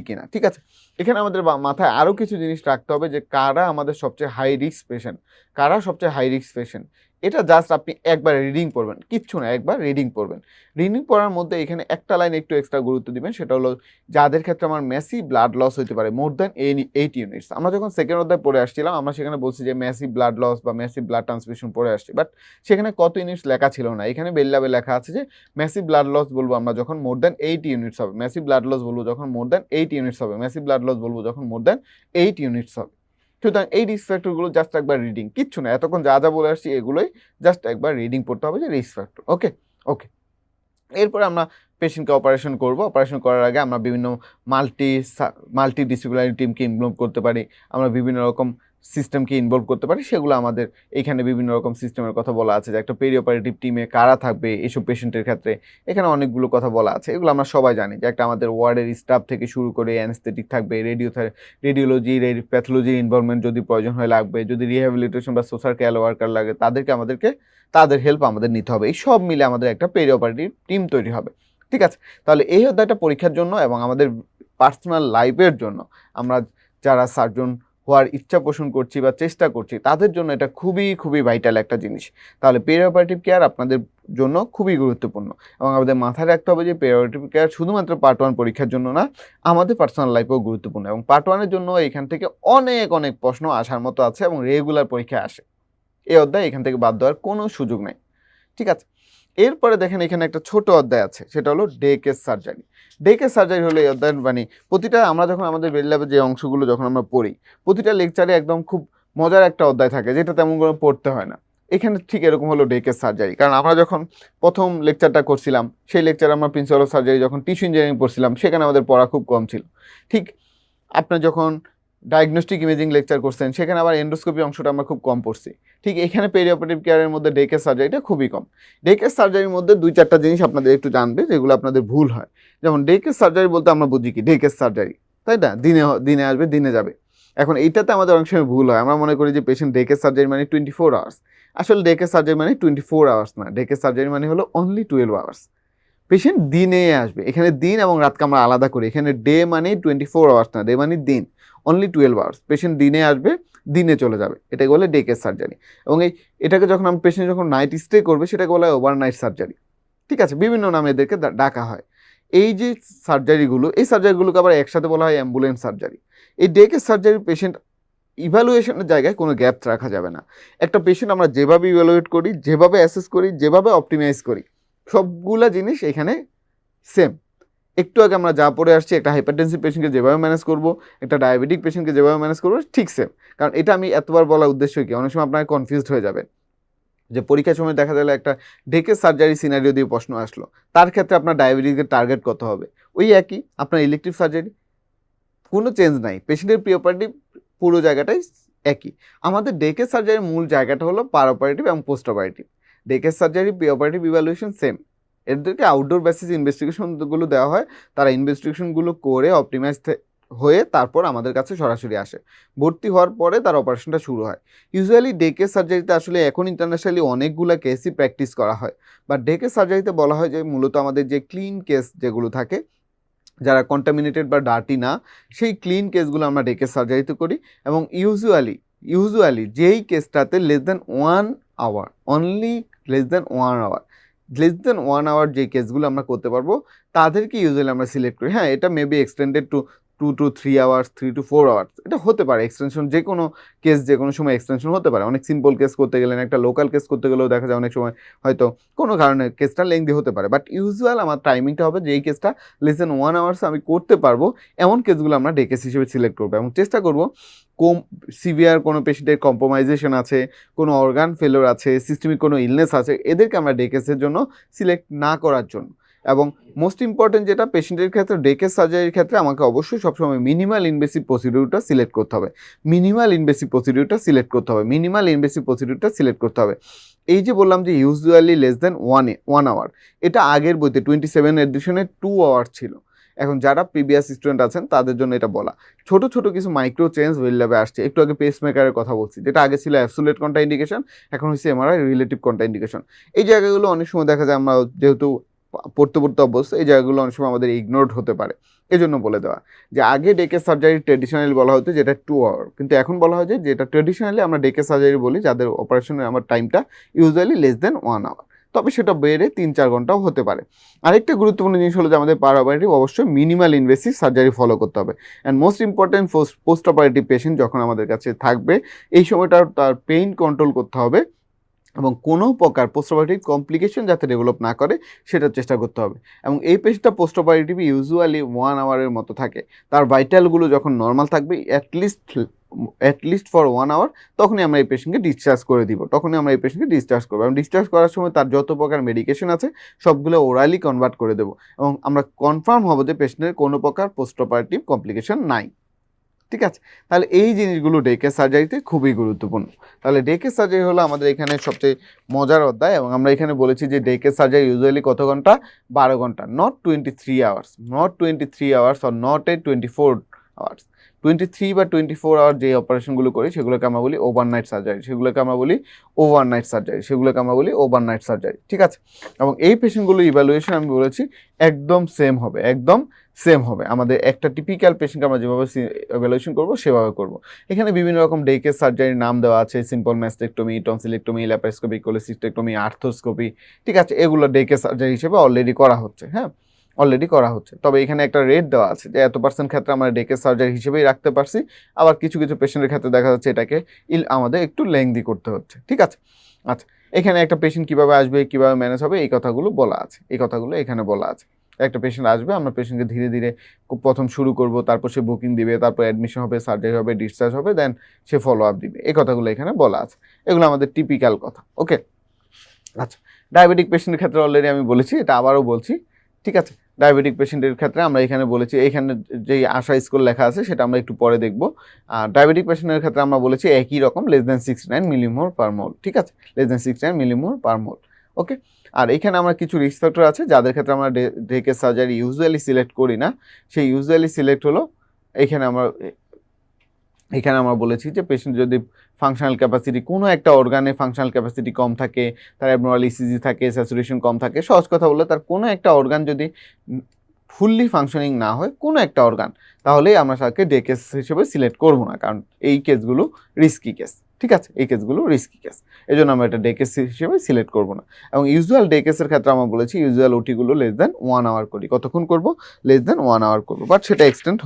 কিনা, ঠিক আছে? এখানে আমাদের মাথায় আরও কিছু জিনিস রাখতে হবে যে কারা আমাদের সবচেয়ে হাই রিস্ক পেশেন্ট, এটা জাস্ট আপনি একবার রিডিং পড়বেন, কিচ্ছু না, একবার রিডিং পড়বেন। রিডিং পড়ার মধ্যে এখানে একটা লাইন একটু এক্সট্রা গুরুত্ব দিবেন, সেটা হলো যাদের ক্ষেত্রে আমার ম্যাসিভ ব্লাড লস হতে পারে মোর দ্যান 8 ইউনিটস। আমরা যখন সেকেন্ড অধ্যায় পড়ে আসছিলাম আমরা সেখানে বলছি যে ম্যাসিভ ব্লাড লস বা ম্যাসিভ ব্লাড ট্রান্সফিউশন পড়ে আসছি, বাট সেখানে কত ইউনিটস লেখা ছিল না। এখানে বেল্লাবে লেখা আছে যে ম্যাসিভ ব্লাড লস বলবো আমরা যখন মোর দ্যান 8 ইউনিটস হবে, ম্যাসিভ ব্লাড লস বলবো যখন মোর দ্যান 8 ইউনিটস হবে, ম্যাসিভ ব্লাড লস বলবো যখন মোর দ্যান 8 ইউনিটস হবে। সুতরাং এই রিস্ক ফ্যাক্টরগুলো জাস্ট একবার রিডিং, কিচ্ছু না, এতক্ষণ যা যা বলে আসছি এগুলোই জাস্ট একবার রিডিং পড়তে হবে যে রিস্ক ফ্যাক্টর। ওকে ওকে, এরপরে আমরা পেশেন্টকে অপারেশন করব। অপারেশন করার আগে আমরা বিভিন্ন মাল্টি ডিসিপ্লিনারি টিমকে ইনভলভ করতে পারি, আমরা বিভিন্ন রকম সিস্টেমকে ইনভলভ করতে পারি। সেগুলো আমাদের এখানে বিভিন্ন রকম সিস্টেমের কথা বলা আছে যে একটা পেরি অপারেটিভ টিমে কারা থাকবে এইসব পেশেন্টের ক্ষেত্রে, এখানে অনেকগুলো কথা বলা আছে। এগুলো আমরা সবাই জানি যে একটা আমাদের ওয়ার্ডের স্টাফ থেকে শুরু করে অ্যানেস্থেটিক থাকবে, রেডিওলজি প্যাথোলজির ইনভলভমেন্ট যদি প্রয়োজন হয় লাগবে, যদি রিহ্যাবিলিটেশন বা সোশ্যাল কেয়ার ওয়ার্কার লাগে তাদের হেল্প আমাদের নিতে হবে। এই সব মিলে আমাদের একটা পেরি অপারেটিভ টিম তৈরি হবে, ঠিক আছে? তাহলে এই অধ্যায়টা পরীক্ষার জন্য এবং আমাদের পার্সোনাল লাইফের জন্য, আমরা যারা সার্জন হওয়ার ইচ্ছা পোষণ করছি বা চেষ্টা করছি তাদের জন্য এটা খুবই খুবই ভাইটাল একটা জিনিস। তাহলে পেরি অপারেটিভ কেয়ার আপনাদের জন্য খুবই গুরুত্বপূর্ণ এবং আমাদের মাথায় রাখতে হবে যে পেরি অপারেটিভ কেয়ার শুধুমাত্র পার্ট 1 পরীক্ষার জন্য না, আমাদের পার্সোনাল লাইফেও গুরুত্বপূর্ণ এবং পার্ট 1-এর জন্য এখান থেকে অনেক অনেক প্রশ্ন আসার মতো আছে এবং রেগুলার পরীক্ষায় আসে। এই অধ্যায় এখান থেকে বাদ দেওয়ার কোনো সুযোগ নেই, ঠিক আছে? এরপরে দেখেন এখানে একটা ছোট অধ্যায় আছে, সেটা হলো day case surgery. Day case surgery হলো এই অধ্যায়, মানে প্রতিটা আমরা যখন আমাদের বেড ল্যাবে যে অংশগুলো যখন আমরা পড়ি প্রতিটা লেকচারে একদম খুব মজার একটা অধ্যায় থাকে যেটা তেমন করে পড়তে হয় না। এখানে ঠিক এরকম হলো ডে কেস সার্জারি। কারণ আমরা যখন প্রথম লেকচারটা করছিলাম সেই লেকচারে আমরা প্রিন্সিপাল অফ সার্জারি যখন টিস্যু ইঞ্জিনিয়ারিং পড়ছিলাম সেখানে আমাদের পড়া খুব কম ছিল। ঠিক আপনি যখন ডায়াগনস্টিক ইমেজিং লেকচার করছেন সেখানে আবার এন্ডোস্কোপি অংশটা আমরা খুব কম পড়ছি। ঠিক এখানে পেরি অপারেটিভ কেয়ারের মধ্যে ডে কেস সার্জারিটা খুবই কম। ডে কেস সার্জারির মধ্যে 2-4টা জিনিস আপনাদের একটু জানবে যেগুলো আপনাদের ভুল হয়। যেমন ডে কেস সার্জারি বলতে আমরা বুঝি কি, ডে কেস সার্জারি, তাই না? দিনে আসবে দিনে যাবে। এখন এইটাতে আমাদের অনেক সময় ভুল হয়, আমরা মনে করি যে পেশেন্ট ডে কেস সার্জারি মানে 24 আওয়ার্স। আসলে ডে কেস সার্জারি মানে 24 আওয়ার্স না, ডে কেস সার্জারি মানে হলো অনলি 12 আওয়ার্স। পেশেন্ট দিনে আসবে, এখানে দিন এবং রাতকে আমরা আলাদা করি। এখানে ডে মানে 24 আওয়ার্স না, ডে মানে দিন, অনলি 12 আওয়ার্স। পেশেন্ট দিনে আসবে দিনে চলে যাবে, এটাকে বলে ডে কেস সার্জারি। এবং এটাকে যখন পেশেন্ট যখন নাইট স্টে করবে সেটাকে বলা হয় ওভারনাইট সার্জারি, ঠিক আছে? বিভিন্ন নামে এদেরকে ডাকা হয়। এই যে সার্জারিগুলো, এই সার্জারিগুলোকে আবার একসাথে বলা হয় অ্যাম্বুলেন্স সার্জারি। এই ডে কেস সার্জারি পেশেন্ট ইভ্যালুয়েশনের জায়গায় কোনো গ্যাপ রাখা যাবে না। একটা পেশেন্ট আমরা যেভাবে ইভ্যালুয়েট করি, যেভাবে অ্যাসেস করি, যেভাবে অপটিমাইজ করি, সবগুলা জিনিস এখানে সেম। একটু আগে আমরা যা পড়ে আসছি, একটা হাইপারটেনসিভ পেশেন্টকে যেভাবে ম্যানেজ করবো, একটা ডায়াবেটিক পেশেন্টকে যেভাবে ম্যানেজ করবো, ঠিক সেম। কারণ এটা আমি এতবার বলার উদ্দেশ্য কি, অনেক সময় আপনারা কনফিউজড হয়ে যাবেন যে পরীক্ষার সময় দেখা গেল একটা ডেকে সার্জারি সিনারিও দিয়ে প্রশ্ন আসলো, তার ক্ষেত্রে আপনার ডায়াবেটিসের টার্গেট কত হবে, ওই একই আপনার ইলেকটিভ সার্জারি, কোনো চেঞ্জ নাই, পেশেন্টের প্রি অপারেটিভ পুরো জায়গাটাই একই। আমাদের ডেকে সার্জারির মূল জায়গাটা হলো পার অপারেটিভ এবং পোস্ট অপারেটিভ। ডেকে surgery pre operative evaluation same, এদেরকে আউটডোর বেসিস ইনভেস্টিগেশনগুলো দেওয়া হয়, তারা ইনভেস্টিগেশনগুলো করে অপটিমাইজ হয়ে তারপর আমাদের কাছে সরাসরি আসে, ভর্তি হওয়ার পরে তার অপারেশনটা শুরু হয়। ইউজুয়ালি ডেকে সার্জারিতে আসলে এখন ইন্টারন্যাশনালি অনেকগুলো কেসই প্র্যাকটিস করা হয়, বা ডেকে সার্জারিতে বলা হয় যে মূলত আমাদের যে ক্লিন কেস যেগুলো থাকে, যারা কন্টামিনেটেড বা ডার্টি না, সেই ক্লিন কেসগুলো আমরা ডেকে সার্জারিতে করি। এবং ইউজুয়ালি যেই কেসটাতে less than 1 hour, only less than 1 hour, যে কেসগুলো আমরা করতে পারবো তাদেরকে ইউজুয়ালি আমরা সিলেক্ট করি। হ্যাঁ, এটা maybe extended two 2 to 3 hours, 3 to 4 hours, এটা হতে পারে এক্সটেনশন, যে কোনো কেস যে কোনো সময় এক্সটেনশন হতে পারে। অনেক সিম্পল কেস করতে গেলেন, একটা লোকাল কেস করতে গেলেও দেখা যায় অনেক সময় হয়তো কোনো কারণে কেসটা লেংদি হতে পারে, বাট ইউজুয়াল আমার টাইমিংটা হবে যে এই কেসটা লেস দেন 1 আওয়ার্স আমি করতে পারবো, এমন কেসগুলো আমরা ডে কেস হিসেবে সিলেক্ট করবো। এবং চেষ্টা করবো সিভিয়ার কোনো পেশেন্টের কম্প্রোমাইজেশন আছে, কোনো অর্গান ফেলোর আছে, সিস্টেমিক কোনো ইলনেস আছে, এদেরকে আমরা ডে কেসের জন্য সিলেক্ট না করার জন্য। এবং মোস্ট ইম্পর্টেন্ট যেটা, পেশেন্টের ক্ষেত্রে ডে কেস সার্জারির ক্ষেত্রে আমাকে অবশ্যই সবসময় মিনিমাল ইনভেসিভ প্রসিডিউরটা সিলেক্ট করতে হবে। এই যে বললাম যে ইউজুয়ালি লেস দেন 1 আওয়ার, এটা আগের বইতে 27 এডিশনে 2 আওয়ার ছিল। এখন যারা প্রিভিয়াস স্টুডেন্ট আছেন তাদের জন্য এটা বলা, ছোট ছোট কিছু মাইক্রো চেঞ্জ ওয়েল ল্যাবে আসছে। একটু আগে পেসমেকারের কথা বলছি, যেটা আগে ছিল অ্যাবসোলিউট কন্ট্রাইন্ডিকেশন, এখন হচ্ছে এমআরআই রিলেটিভ কন্ট্রাইন্ডিকেশন। এই জায়গাগুলো অনেক সময় দেখা যায় আমরা যেহেতু পড়তে অভ্যস্ত, এই জায়গাগুলো অনেক সময় আমাদের ইগনোরড হতে পারে। এই জন্য বলে দেওয়া যে আগে ডেকে সার্জারি ট্রেডিশনালি বলা হতো যেটা 2 আওয়ার, কিন্তু এখন বলা হয় যে যেটা ট্রেডিশনালি আমরা ডেকে সার্জারি বলি, যাদের অপারেশনের আমার টাইমটা ইউজুয়ালি লেস দেন 1 আওয়ার, তবে সেটা বেড়ে 3-4 ঘন্টাও হতে পারে। আরেকটা গুরুত্বপূর্ণ জিনিস হলো যে আমাদের পার অপারেটিভ অবশ্যই মিনিমাল ইনভেসিভ সার্জারি ফলো করতে হবে। And most important, post operative patient যখন আমাদের কাছে থাকবে, এই সময়টা তার পেইন কন্ট্রোল করতে হবে এবং কোনো প্রকার পোস্ট অপারেটিভ কমপ্লিকেশন যাতে ডেভেলপ না করে সেটার চেষ্টা করতে হবে। এবং এই পেশেন্টটা পোস্ট অপারেটিভ ইউজুয়ালি 1 আওয়ারের মতো থাকে, তার ভাইটালগুলো যখন নর্মাল থাকবে অ্যাটলিস্ট ফর 1 আওয়ার, তখনই আমরা এই পেশেন্টকে ডিসচার্জ করে দিব, ডিসচার্জ করবো। এবং ডিসচার্জ করার সময় তার যত প্রকার মেডিকেশন আছে সবগুলো ওরালি কনভার্ট করে দেবো, এবং আমরা কনফার্ম হবো যে পেশেন্টের কোনো প্রকার পোস্ট অপারেটিভ কমপ্লিকেশন নাই। ঠিক আছে, তাহলে এই জিনিসগুলো ডে কেস সার্জারিতে খুবই গুরুত্বপূর্ণ। তাহলে ডে কেস সার্জারি হলো আমাদের এখানে সবচেয়ে মজার অধ্যায়, এবং আমরা এখানে বলেছি যে ডে কেস সার্জারি ইউজুয়ালি কত ঘন্টা, 12 ঘন্টা, not 23 hours, or not 24 hours. 23 বা 24 আওয়ার যে অপারেশনগুলো করি সেগুলোকে আমরা বলি ওভারনাইট সার্জারি, ঠিক আছে। এবং এই পেশেন্টগুলো ইভ্যালুয়েশন আমি বলেছি একদম সেম হবে। আমাদের একটা টিপিক্যাল পেশেন্টকে আমরা যেভাবে ইভ্যালুয়েশন করবো সেভাবে করবো। এখানে বিভিন্ন রকম ডে কেস সার্জারির নাম দেওয়া আছে, simple mastectomy, tonsillectomy, laparoscopy, cholecystectomy, arthroscopy, ঠিক আছে। এগুলো ডে কেস সার্জারি হিসেবে অলরেডি করা হচ্ছে। তবে এখানে একটা রেট দেওয়া আছে যে এত % ক্ষেত্রে আমরা ডে কেস সার্জারি হিসেবেই রাখতে পারছি, আবার কিছু পেশেন্টের ক্ষেত্রে দেখা যাচ্ছে এটাকে আমাদের একটু লেংদি করতে হচ্ছে, ঠিক আছে। আচ্ছা, এখানে একটা পেশেন্ট কীভাবে আসবে, কীভাবে ম্যানেজ হবে, এই কথাগুলো এখানে বলা আছে। একটা পেশেন্ট আসবে, আমরা পেশেন্টকে ধীরে ধীরে প্রথম শুরু করব, তারপর সে বুকিং দিবে, তারপর অ্যাডমিশন হবে, সার্জারি হবে, ডিসচার্জ হবে, দেন সে ফলো আপ দিবে। এই কথাগুলো এখানে বলা আছে, এগুলো আমাদের টিপিক্যাল কথা। ওকে, আচ্ছা, ডায়াবেটিক পেশেন্টের ক্ষেত্রে অলরেডি আমি বলেছি, এটা আবারও বলছি, ঠিক আছে। ডায়াবেটিক পেশেন্টের ক্ষেত্রে আমরা এখানে বলেছি, এইখানে যেই আশা স্কোর লেখা আছে সেটা আমরা একটু পরে দেখব। আর ডায়াবেটিক পেশেন্টের ক্ষেত্রে আমরা বলেছি একই রকম, লেস দেন 69 মিলিমোল পার মোল, ঠিক আছে, লেস দেন 69 মিলিমোল পার মোল। ওকে, আর এখানে আমরা কিছু রিস্ক ফ্যাক্টর আছে যাদের ক্ষেত্রে আমরা day case surgery usually select করি না, সেই ইউজুয়ালি সিলেক্ট হলো এখানে আমরা বলেছি যে পেশেন্ট যদি ফাংশনাল ক্যাপাসিটি, কোনো একটা অর্গানে ফাংশনাল ক্যাপাসিটি কম থাকে, তার অ্যাবনর্মাল ইসিজি থাকে, স্যাচুরেশন কম থাকে, সহজ কথা বললে তার কোনো একটা অর্গান যদি ফুললি ফাংশনিং না হয়, কোনো একটা অর্গান, তাহলে আমরা তাকে ডে কেস হিসেবে সিলেক্ট করবো না, কারণ এই কেসগুলো রিস্কি কেস। ঠিক আছে, এই কেসগুলো রিস্কি কেস, এই জন্য আমরা এটা ডে কেস হিসেবে সিলেক্ট করবো না। এবং ইউজুয়াল ডে কেসের ক্ষেত্রে আমরা বলেছি ইউজুয়াল ওটিগুলো লেস দেন 1 আওয়ার করি। কতক্ষণ করবো? লেস দেন 1 আওয়ার করবো, বাট সেটা এক্সটেন্ড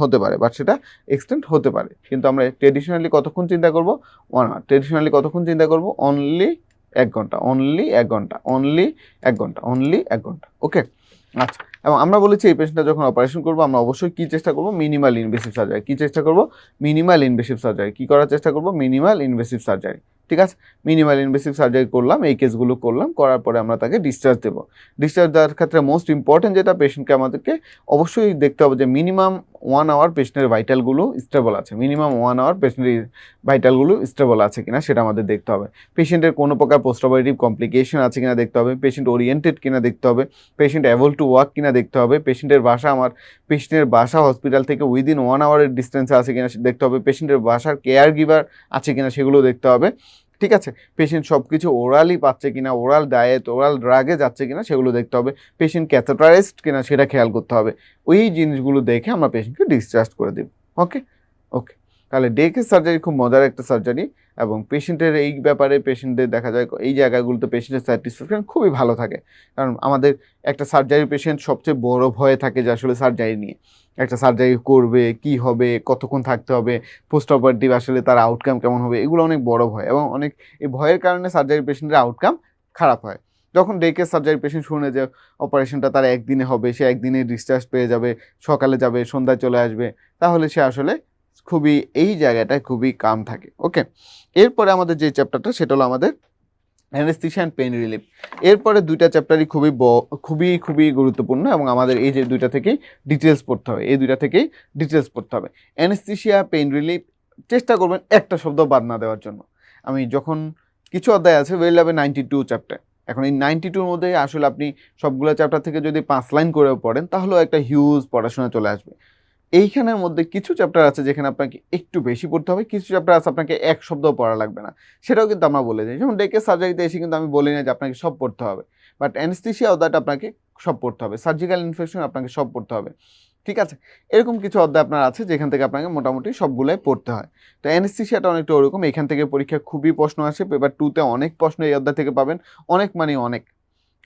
হতে পারে, কিন্তু আমরা ট্রেডিশনালি কতক্ষণ চিন্তা করবো? 1 আওয়ার। ট্রেডিশনালি কতক্ষণ চিন্তা করবো? অনলি 1 ঘন্টা, অনলি 1 ঘন্টা, অনলি 1 ঘন্টা, অনলি 1 ঘন্টা। ওকে, আচ্ছা। এবং আমরা বলেছি এই পেশেন্টটা যখন অপারেশন করবো আমরা অবশ্যই কি চেষ্টা করবো? Minimal invasive surgery. কি চেষ্টা করবো? Minimal invasive surgery. কি করার চেষ্টা করবো? Minimal invasive surgery. ঠিক আছে, মিনিমাল ইনভেসিভ সার্জারি করলাম, এই কেসগুলো করলাম, করার পরে আমরা তাকে ডিসচার্জ দেবো। ডিসচার্জ দেওয়ার ক্ষেত্রে মোস্ট ইম্পর্টেন্ট যেটা, পেশেন্টকে আমাদেরকে অবশ্যই দেখতে হবে যে মিনিমাম 1 আওয়ার পেশেন্টের ভাইটালগুলো স্টেবল আছে, মিনিমাম 1 আওয়ার পেশেন্টের ভাইটালগুলো স্টেবল আছে কিনা সেটা আমাদের দেখতে হবে। পেশেন্টের কোনো প্রকার পোস্ট অপারেটিভ কমপ্লিকেশন আছে কিনা দেখতে হবে, পেশেন্ট ওরিয়েন্টেড কিনা দেখতে হবে, পেশেন্ট অ্যাবল টু ওয়াক কিনা দেখতে হবে, পেশেন্টের বাসা হসপিটাল থেকে উইদিন 1 আওয়ারের ডিস্টেন্সে আছে কিনা দেখতে হবে, পেশেন্টের বাসার কেয়ার গিভার আছে কিনা সেগুলো দেখতে হবে। ঠিক আছে, পেশেন্ট সব কিছু ওরালি পাচ্ছে কিনা, ওরাল ডায়েট, ওরাল ড্রাগে যাচ্ছে কিনা সেগুলো দেখতে হবে, পেশেন্ট ক্যাথেটারাইজড কিনা সেটা খেয়াল করতে হবে। ওই জিনিসগুলো দেখে আমরা পেশেন্টকে ডিসচার্জ করে দেব। ওকে ওকে, তাহলে ডে কেস সার্জারি খুব মজার একটা সার্জারি, এবং পেশেন্টের এই ব্যাপারে পেশেন্টদের দেখা যায় এই জায়গাগুলোতে পেশেন্টের স্যাটিসফ্যাকশন খুবই ভালো থাকে। কারণ আমাদের একটা সার্জারি পেশেন্ট সবচেয়ে বড় ভয়ে থাকে যে আসলে সার্জারি নিয়ে, একটা সার্জারি করবে কি হবে, কতক্ষণ থাকতে হবে, পোস্ট অপারেটিভ আসলে তার আউটকাম কেমন হবে, এগুলো অনেক বড় ভয়, এবং অনেক এই ভয়ের কারণে সার্জারি পেশেন্টের আউটকাম খারাপ হয়। যখন ডে কেস সার্জারি পেশেন্ট শুনে যে অপারেশনটা তার একদিনে হবে, সে একদিনে ডিসচার্জ পেয়ে যাবে, সকালে যাবে সন্ধ্যায় চলে আসবে, তাহলে সে আসলে খুবই এই জায়গাটায় খুবই কাম থাকে। ওকে, এরপরে আমাদের যে চ্যাপ্টারটা সেটা হলো আমাদের অ্যানেস্থেশিয়া অ্যান্ড পেইন রিলিফ। এরপরে দুইটা চ্যাপ্টারই খুবই গুরুত্বপূর্ণ, এবং আমাদের এই যে দুইটা থেকেই ডিটেলস পড়তে হবে, এই দুইটা থেকেই ডিটেলস পড়তে হবে। অ্যানেস্থেশিয়া, পেইন রিলিফ চেষ্টা করবেন একটা শব্দ বাদ না দেওয়ার জন্য। আমি যখন কিছু অধ্যায় আছে ওয়েল হবে 92 চ্যাপ্টার, এখন এই 92-র মধ্যে আসলে আপনি সবগুলো চ্যাপ্টার থেকে যদি 5 লাইন করেও পড়েন তাহলেও একটা হিউজ পড়াশোনা চলে আসবে। এইখানের মধ্যে কিছু চ্যাপ্টার আছে যেখানে আপনাকে একটু বেশি পড়তে হবে, কিছু চ্যাপ্টার আছে আপনাকে এক শব্দও পড়া লাগবে না, সেটাও কিন্তু আমরা বলে দিই। যেমন ডে কেস সার্জারিতে এসে কিন্তু আমি বলি না যে আপনাকে সব পড়তে হবে, বাট অ্যানেস্থেশিয়া অধ্যায়টা আপনাকে সব পড়তে হবে, সার্জিক্যাল ইনফেকশন আপনাকে সব পড়তে হবে। ঠিক আছে, এরকম কিছু অধ্যায় আপনার আছে যেখান থেকে আপনাকে মোটামুটি সবগুলোই পড়তে হয়। তো অ্যানেস্থেশিয়াটা অনেকটা ওরকম, এখান থেকে পরীক্ষা খুবই প্রশ্ন আসে, পেপার 2-তে অনেক প্রশ্ন এই অধ্যায় থেকে পাবেন, অনেক মানে অনেক।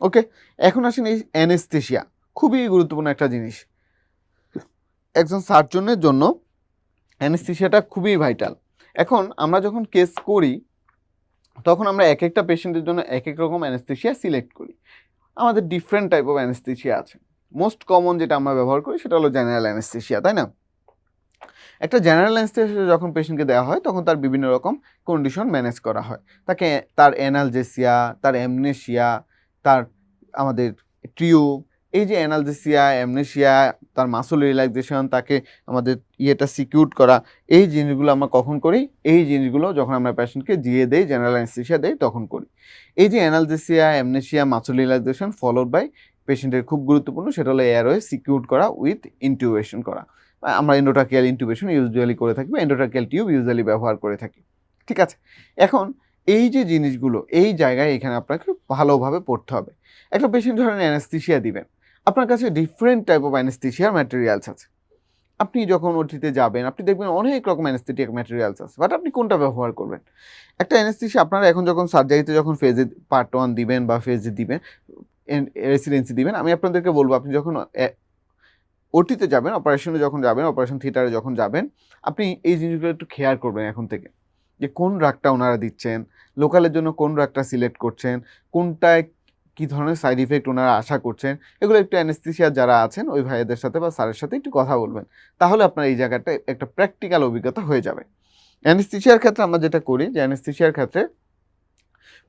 ওকে, এখন আসেন এই অ্যানেস্থেশিয়া, খুবই গুরুত্বপূর্ণ একটা জিনিস। একজন সার্জনের জন্য অ্যানেস্থেশিয়াটা খুবই ভাইটাল। এখন আমরা যখন কেস করি তখন আমরা এক একটা পেশেন্টের জন্য এক এক রকম অ্যানেস্থেশিয়া সিলেক্ট করি। আমাদের ডিফারেন্ট টাইপ অফ অ্যানেস্থেশিয়া আছে। মোস্ট কমন যেটা আমরা ব্যবহার করি সেটা হলো জেনারেল অ্যানেস্থেশিয়া, তাই না? একটা জেনারেল অ্যানেস্থেশিয়া যখন পেশেন্টকে দেওয়া হয় তখন তার বিভিন্ন রকম কন্ডিশন ম্যানেজ করা হয়। তার অ্যানালজেসিয়া, তার অ্যামনেশিয়া, তার আমাদের টিউব, এই যে অ্যানালজেসিয়া, অ্যামনেশিয়া, তার মাসল রিল্যাক্সেশন, তাকে আমাদের ইয়েটা সিকিউর করা, এই জিনিসগুলো আমরা কখন করি? এই জিনিসগুলো যখন আমরা পেশেন্টকে দিয়ে দেই, জেনারেল অ্যানেস্থেশিয়া দেই, তখন করি। এই যে analgesia, amnesia, muscle relaxation followed by পেশেন্টের খুব গুরুত্বপূর্ণ সেটা হলো এয়ারওয়ে সিকিউর করা উইথ ইনটিউবেশন করা। আমরা এন্ডোট্রাকিয়াল ইনটিউবেশন ইউজুয়ালি করে থাকি, এন্ডোট্রাকিয়াল টিউব ইউজুয়ালি ব্যবহার করে থাকি। ঠিক আছে, এখন এই যে জিনিসগুলো এই জায়গায় এখানে আপনাকে ভালোভাবে পড়তে হবে। একটা পেশেন্ট ধরেন অ্যানেস্থেশিয়া দিবেন, আপনার কাছে ডিফারেন্ট টাইপ অফ অ্যানেস্থেশিয়ার ম্যাটেরিয়ালস আছে। আপনি যখন ওটিতে যাবেন আপনি দেখবেন অনেক রকম অ্যানেস্থেটিক ম্যাটেরিয়ালস আছে, বাট আপনি কোনটা ব্যবহার করবেন? একটা অ্যানেস্থেশিয়া আপনারা এখন যখন সার্জারিতে যখন ফেজে পার্ট 1 দিবেন বা ফেজে দিবেন, রেসিডেন্সি দিবেন, আমি আপনাদেরকে বলবো আপনি যখন ওটিতে যাবেন, অপারেশনে যখন যাবেন, অপারেশন থিয়েটারে যখন যাবেন, আপনি এই জিনিসগুলো একটু খেয়াল করবেন এখন থেকে, যে কোন ড্রাগটা ওনারা দিচ্ছেন, লোকালের জন্য কোন ড্রাগটা সিলেক্ট করছেন, কোনটায় কী ধরনের সাইড ইফেক্ট ওনারা আশা করছেন, এগুলো একটু অ্যানেস্থেশিয়া যারা আছেন ওই ভাইয়াদের সাথে বা স্যারের সাথে একটু কথা বলবেন, তাহলে আপনার এই জায়গাটা একটা প্র্যাকটিক্যাল অভিজ্ঞতা হয়ে যাবে। অ্যানেস্থেশিয়ার ক্ষেত্রে আমরা যেটা করি, যে অ্যানেস্থেশিয়ার ক্ষেত্রে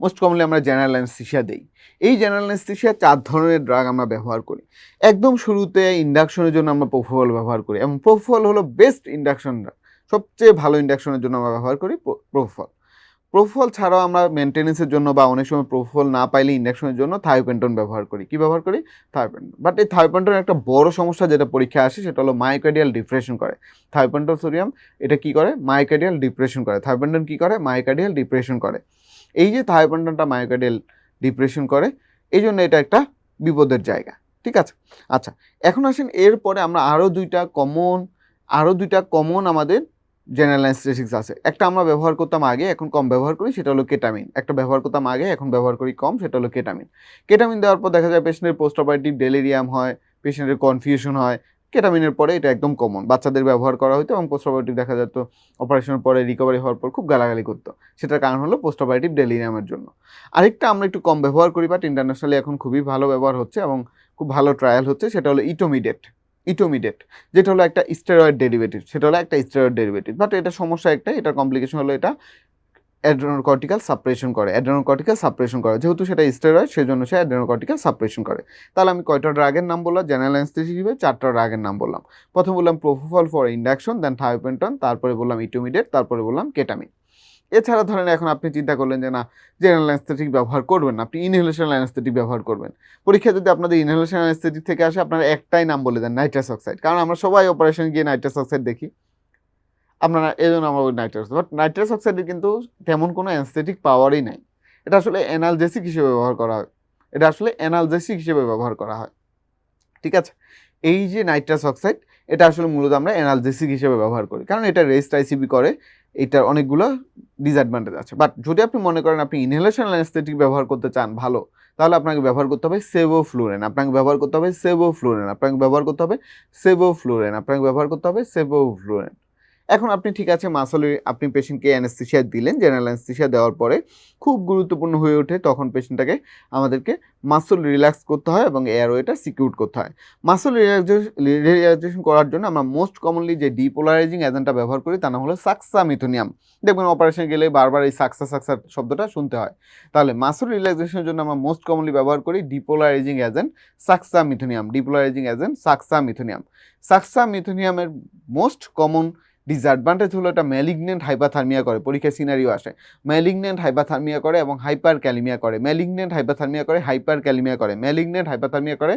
মোস্ট কমনলি আমরা জেনারেল অ্যানেস্থেশিয়া দিই। এই জেনারেল অ্যানেস্থেশিয়া 4 ধরনের ড্রাগ আমরা ব্যবহার করি। একদম শুরুতে ইন্ডাকশনের জন্য আমরা প্রোপোফল ব্যবহার করি, এবং প্রোপোফল হলো বেস্ট ইন্ডাকশন ড্রাগ, সবচেয়ে ভালো ইন্ডাকশনের জন্য আমরা ব্যবহার করি প্রোপোফল। প্রোপোফল ছাড়াও আমরা মেনটেন্যান্সের জন্য বা অনেক সময় প্রোপোফল না পাইলে ইন্ডাকশনের জন্য থায়োপেন্টন ব্যবহার করি। কি ব্যবহার করি? থায়োপেন্টন। বাট এই থায়োপেন্টনের একটা বড় সমস্যা যেটা পরীক্ষায় আসে সেটা হলো মায়োকার্ডিয়াল ডিপ্রেশন করে। থায়োপেন্টন সোডিয়াম এটা কি করে? মায়োকার্ডিয়াল ডিপ্রেশন করে। থায়োপেন্টন কি করে? মায়োকার্ডিয়াল ডিপ্রেশন করে। এই যে থায়োপেন্টনটা মায়োকার্ডিয়াল ডিপ্রেশন করে, এই জন্য এটা একটা বিপদের জায়গা। ঠিক আছে, আচ্ছা এখন আসেন এরপরে আমরা আরও দুইটা কমন আমাদের জেনারেল অ্যানেস্থেটিক্স আছে। একটা আমরা ব্যবহার করতাম আগে, এখন কম ব্যবহার করি, সেটা হলো কেটামিন। একটা ব্যবহার করতাম আগে, এখন ব্যবহার করি কম, সেটা হলো কেটামিন। কেটামিন দেওয়ার পর দেখা যায় পেশেন্টের পোস্ট অপারেটিভ ডেলিরিয়াম হয়, পেশেন্টের কনফিউশন হয়। কেটামিনের পরে এটা একদম কমন, বাচ্চাদের ব্যবহার করা হতো এবং পোস্ট অপারেটিভ দেখা যেত অপারেশনের পরে রিকভারি হওয়ার পর খুব গালাগালি করতো। সেটার কারণ হলো পোস্ট অপারেটিভ ডেলিরিয়ামের জন্য। আরেকটা আমরা একটু কম ব্যবহার করি, বাট ইন্টারন্যাশনালি এখন খুবই ভালো ব্যবহার হচ্ছে এবং খুব ভালো ট্রায়াল হচ্ছে, সেটা হলো ইটোমিডেট। ইটোমিডেট যেটা হলো একটা স্টেরয়েড ডেরিভেটিভ, সেটা হলো একটা স্টেরয়েড ডেরিভেটিভ, বাট এটা সমস্যা একটা, এটার কমপ্লিকেশন হলো এটা অ্যাড্রেনোকর্টিক্যাল সাপ্রেশন করে। অ্যাড্রেনোকর্টিক্যাল সাপ্রেশন করে, যেহেতু সেটা স্টেরয়েড সেজন্য সে অ্যাড্রেনোকর্টিক্যাল সাপ্রেশন করে। তাহলে আমি কয়টা ড্রাগের নাম বললাম জেনারেল অ্যানেস্থেসিয়া হিসেবে? 4টা ড্রাগের নাম বললাম। প্রথম বললাম প্রোপোফল ফর ইন্ডাকশন, দেন থায়োপেন্টন, তারপরে বললাম ইটোমিডেট, তারপরে বললাম কেটামিন। এছাড়া ধরেন এখন আপনি চিন্তা করলেন যে না, জেনারেল অ্যানেস্থেটিক ব্যবহার করবেন না, আপনি ইনহেলেশন অ্যানেস্থেটিক ব্যবহার করবেন। পরীক্ষায় যদি আপনাদের ইনহেলেশন অ্যানেস্থেটিক থেকে আসে, আপনারা একটাই নাম বলে দেন, নাইট্রাস অক্সাইড, কারণ আমরা সবাই অপারেশন গিয়ে নাইট্রাস অক্সাইড দেখি। আপনারা এই জন্য আমরা নাইট্রাস, বাট নাইট্রাস অক্সাইডের কিন্তু তেমন কোনো অ্যানেস্থেটিক পাওয়ারই নাই। এটা আসলে অ্যানালজেসিক হিসেবে ব্যবহার করা হয়, এটা আসলে অ্যানালজেসিক হিসেবে ব্যবহার করা হয়। ঠিক আছে, এই যে নাইট্রাস অক্সাইড, এটা আসলে মূলত আমরা অ্যানালজেসিক হিসেবে ব্যবহার করি, কারণ এটা রেস্ট আইসিবি করে। এটার অনেকগুলো ডিসঅ্যাডভান্টেজ আছে। বাট যদি আপনি মনে করেন আপনি ইনহেলেশন অ্যানেস্থেটিক ব্যবহার করতে চান ভালো, তাহলে আপনাকে ব্যবহার করতে হবে সেভোফ্লুরেন, আপনাকে ব্যবহার করতে হবে সেভোফ্লুরেন, আপনাকে ব্যবহার করতে হবে সেভোফ্লুরেন, আপনাকে ব্যবহার করতে হবে সেভোফ্লুরেন। এখন আপনি ঠিক আছে মাসলে আপনি পেশেন্টকে অ্যানেস্থেসিয়া দিলেন, জেনারেল অ্যানেস্থেসিয়া দেওয়ার পরে খুব গুরুত্বপূর্ণ হয়ে ওঠে তখন পেশেন্টটাকে আমাদেরকে মাসল রিল্যাক্স করতে হয় এবং এয়ারওয়েটা সিকিউর করতে হয়। মাসল রিল্যাক্সেশন করার জন্য আমরা মোস্ট কমনলি যে ডিপোলারাইজিং এজেন্টটা ব্যবহার করি তার নাম হলো সাক্সামিথোনিয়াম। দেখবেন অপারেশন গেলে বারবার এই সাক্সা শব্দটা শুনতে হয়। তাহলে মাসল রিল্যাক্সেশনের জন্য আমরা মোস্ট কমনলি ব্যবহার করি depolarising agent suxamethonium. Depolarising agent suxamethonium. সাক্সামিথোনিয়ামের মোস্ট কমন ডিসঅ্যাডভান্টেজ হলো এটা ম্যালিগনেন্ট হাইপাথার্মিয়া করে, পরীক্ষায় সিনারিও আসে। ম্যালিগনেন্ট হাইপাথার্মিয়া করে এবং হাইপার ক্যালিমিয়া করে, ম্যালিগনেন্ট হাইপাথার্মিয়া করে, হাইপার ক্যালিমিয়া করে, ম্যালিগনেন্ট হাইপাথার্মিয়া করে,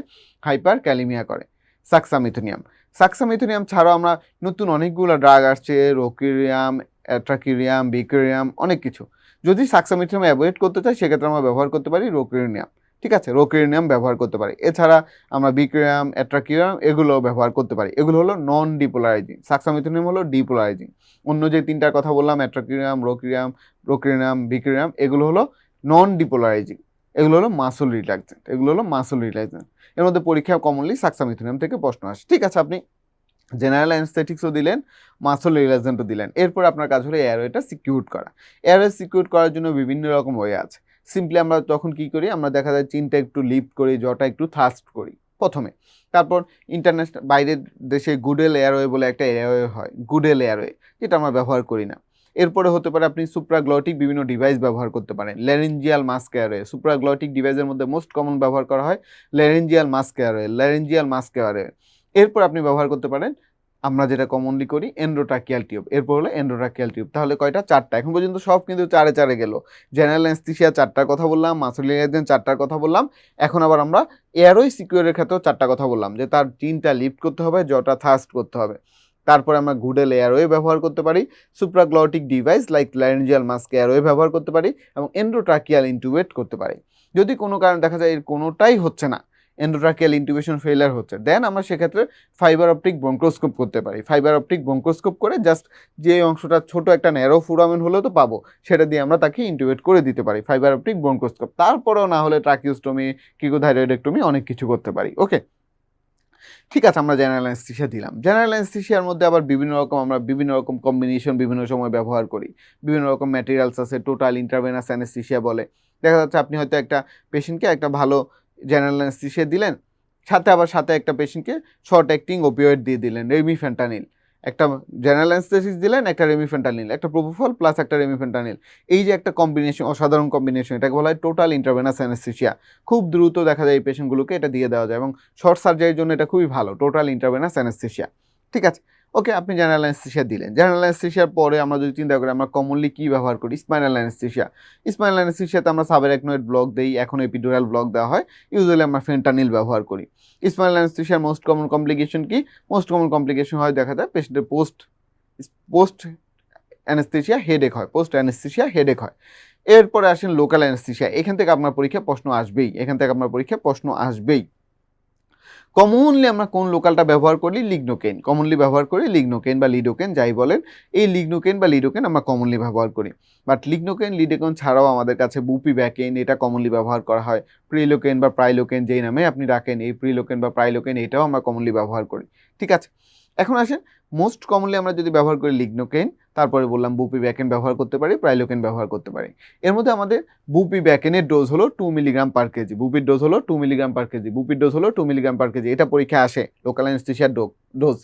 হাইপার ক্যালিমিয়া করে। সাক্সামিথোনিয়াম। সাক্সামিথোনিয়াম ছাড়াও আমরা নতুন অনেকগুলো ড্রাগ আসছে, রোকিরিয়াম, অ্যাট্রাকিরিয়াম, বিক্রিয়াম, অনেক কিছু। যদি সাক্সামিথোনিয়াম অ্যাভয়েড করতে চাই সেক্ষেত্রে আমরা ব্যবহার করতে পারি রোকিরিয়াম। ঠিক আছে, রোকিরিয়াম ব্যবহার করতে পারি। এছাড়া আমরা বিক্রিয়াম, অ্যাট্রাকিরাম এগুলো ব্যবহার করতে পারি। এগুলো হলো নন ডিপোলারাইজিং। সাক্সামিথোনিয়াম হলো ডিপোলারাইজিং। অন্য যে 3টার কথা বললাম অ্যাট্রাকিরাম, রোকিরিয়াম, বিক্রিয়াম, এগুলো হলো নন ডিপোলারাইজিং। এগুলো হলো মাসল রিল্যাক্সেন্ট, এগুলো হলো মাসল রিল্যাক্সেন্ট। এর মধ্যে পরীক্ষায় কমনলি সাক্সামিথোনিয়াম থেকে প্রশ্ন আসে। ঠিক আছে, আপনি জেনারেল অ্যানেস্থেটিক্সও দিলেন, মাসল রিল্যাক্সেন্টও দিলেন, এরপর আপনার কাজ হলো এয়ারওয়েটা সিকিউর করা। এয়ারওয়ে সিকিউর করার জন্য বিভিন্ন রকম ওয়ে আছে। সিম্পলি আমরা তখন কি করি, আমরা দেখা যায় চিনটা একটু লিফট করি, জটা একটু থার্স্ট করি প্রথমে। তারপর ইন্টারন্যাশনাল বাইরের দেশে গুডেল এয়ারওয়ে বলে একটা এয়ারওয়ে হয়, গুডেল এয়ারওয়ে, যেটা আমরা ব্যবহার করি না। এরপরে হতে পারে আপনি সুপ্রাগ্লটিক বিভিন্ন ডিভাইস ব্যবহার করতে পারেন। ল্যারেঞ্জিয়াল মাস্ক এয়ারওয়ে, সুপ্রাগ্লটিক ডিভাইসের মধ্যে মোস্ট কমন ব্যবহার করা হয় laryngeal mask airway, laryngeal mask airway. এরপর আপনি ব্যবহার করতে পারেন আমরা যেটা কমনলি করি এন্ডোট্রাকিয়াল টিউব। এরপর হলো এন্ডোট্রাকিয়াল টিউব। তাহলে কয়টা? 4টা। এখন পর্যন্ত সব কিন্তু 4-এ গেল। জেনারেল অ্যানেস্থেসিয়া 4টার কথা বললাম, মাসল রিল্যাক্সেশন 4টার কথা বললাম। এখন আবার আমরা এয়ারওয়ে সিকিউরের ক্ষেত্রেও 4টা কথা বললাম, যে তার চিনটা লিফট করতে হবে, জটা থার্স্ট করতে হবে। তারপরে আমরা গুডেল এয়ারওয়ে ব্যবহার করতে পারি, supraglottic device like laryngeal mask airway ব্যবহার করতে পারি এবং এন্ডোট্রাকিয়াল ইন্টুবেট করতে পারি। যদি কোনো কারণে দেখা যায় এর কোনোটাই হচ্ছে না, এন্ডোট্রাকিয়াল ইন্টিউবেশন ফেইলার হচ্ছে, দেন আমরা সেক্ষেত্রে ফাইবার অপটিক ব্রঙ্কোস্কোপ করতে পারি। ফাইবার অপটিক ব্রঙ্কোস্কোপ করে জাস্ট যে অংশটা ছোট একটা ন্যারো ফুরামেন হলেও তো পাবো, সেটা দিয়ে আমরা তাকে ইন্টিউবেট করে দিতে পারি, ফাইবার অপটিক ব্রঙ্কোস্কোপ। তারপরেও না হলে ট্রাকিওস্টমি, কিগোথাইরয়েডেক্টমি অনেক কিছু করতে পারি। ওকে, ঠিক আছে, আমরা জেনারেল অ্যানেস্থেসিয়া দিলাম। জেনারেল অ্যানেস্থেসিয়ার মধ্যে আবার আমরা বিভিন্ন রকম কম্বিনেশন বিভিন্ন সময় ব্যবহার করি। বিভিন্ন রকম ম্যাটেরিয়ালস আছে, টোটাল ইন্টারভেনাস অ্যানেস্থেসিয়া বলে। দেখা যাচ্ছে আপনি হয়তো একটা পেশেন্টকে একটা ভালো জেনারেল অ্যানেস্থেসিয়া দিলেন, সাথে একটা পেশেন্টকে শর্ট অ্যাক্টিং ওপিওয়েড দিয়ে দিলেন, রেমিফেন্টানিল। একটা জেনারেল অ্যানেস্থেসিস দিলেন, একটা রেমিফেন্টানিল, একটা প্রোপোফল প্লাস একটা রেমিফেন্টানিল। এই যে একটা কম্বিনেশন, অসাধারণ কম্বিনেশন, এটাকে বলা হয় টোটাল ইন্টারভেনাস অ্যানেস্থেসিয়া। খুব দ্রুত দেখা যায় এই পেশেন্টগুলোকে এটা দিয়ে দেওয়া যায় এবং শর্ট সার্জারির জন্য এটা খুবই ভালো, টোটাল ইন্টারভেনাস অ্যানেস্থেসিয়া। ঠিক আছে, ওকে, আপনি জেনারেল অ্যানেস্থেসিয়া দিলেন। জেনারেল অ্যানেস্থেসিয়ার পরে আমরা যদি চিন্তা করি আমরা কমনলি কী ব্যবহার করি, স্পাইনাল অ্যানেস্থেসিয়া। স্পাইনাল অ্যানেস্থেসিয়াতে আমরা সাবআরাকনয়েড ব্লক দেই, এখন এপিডুরাল ব্লক দেওয়া হয়। ইউজুয়ালি আমরা ফেন্টানিল ব্যবহার করি। স্পাইনাল অ্যানেস্থেসিয়ার মোস্ট কমন কমপ্লিকেশন কি? মোস্ট কমন কমপ্লিকেশন হয় দেখা যায় পেশেন্টের পোস্ট অ্যানেস্থেসিয়া হেডেক হয়, পোস্ট অ্যানেস্থেসিয়া হেডেক হয়। এরপরে আসেন লোকাল অ্যানেস্থেসিয়া। এখান থেকে আপনার পরীক্ষা প্রশ্ন আসবেই, কমনলি আমরা কোন লোকালটা ব্যবহার করি? লিগনোকেইন। কমনলি ব্যবহার করি লিগনোকেইন বা লিডোকেইন যাই বলেন, এই লিগনোকেইন বা লিডোকেইন আমরা কমনলি ব্যবহার করি। বাট লিগনোকেইন, লিডোকেইন ছাড়াও আমাদের কাছে বুপিভ্যাকেইন এটা কমনলি ব্যবহার করা হয়। প্রিলোকেইন বা প্রাইলোকেইন যেই নামে আপনি ডাকেন, এই প্রিলোকেইন বা প্রাইলোকেইন এটাও আমরা কমনলি ব্যবহার করি। ঠিক আছে, এখন আসেন মোস্ট কমনলি আমরা যদি ব্যবহার করি লিগনোকেইন, তারপরে বললাম বুপিভ্যাকেইন ব্যবহার করতে পারি, প্রাইলোকেইন ব্যবহার করতে পারি। এর মধ্যে আমাদের বুপিভ্যাকেইনের ডোজ হলো 2 মিলিগ্রাম পার কেজি, বুপির ডোজ হলো 2 মিলিগ্রাম পার কেজি, বুপির ডোজ হলো 2 মিলিগ্রাম পার কেজি। এটা পরীক্ষায় আসে, লোকাল অ্যানেস্থেসিয়ার ডোজ।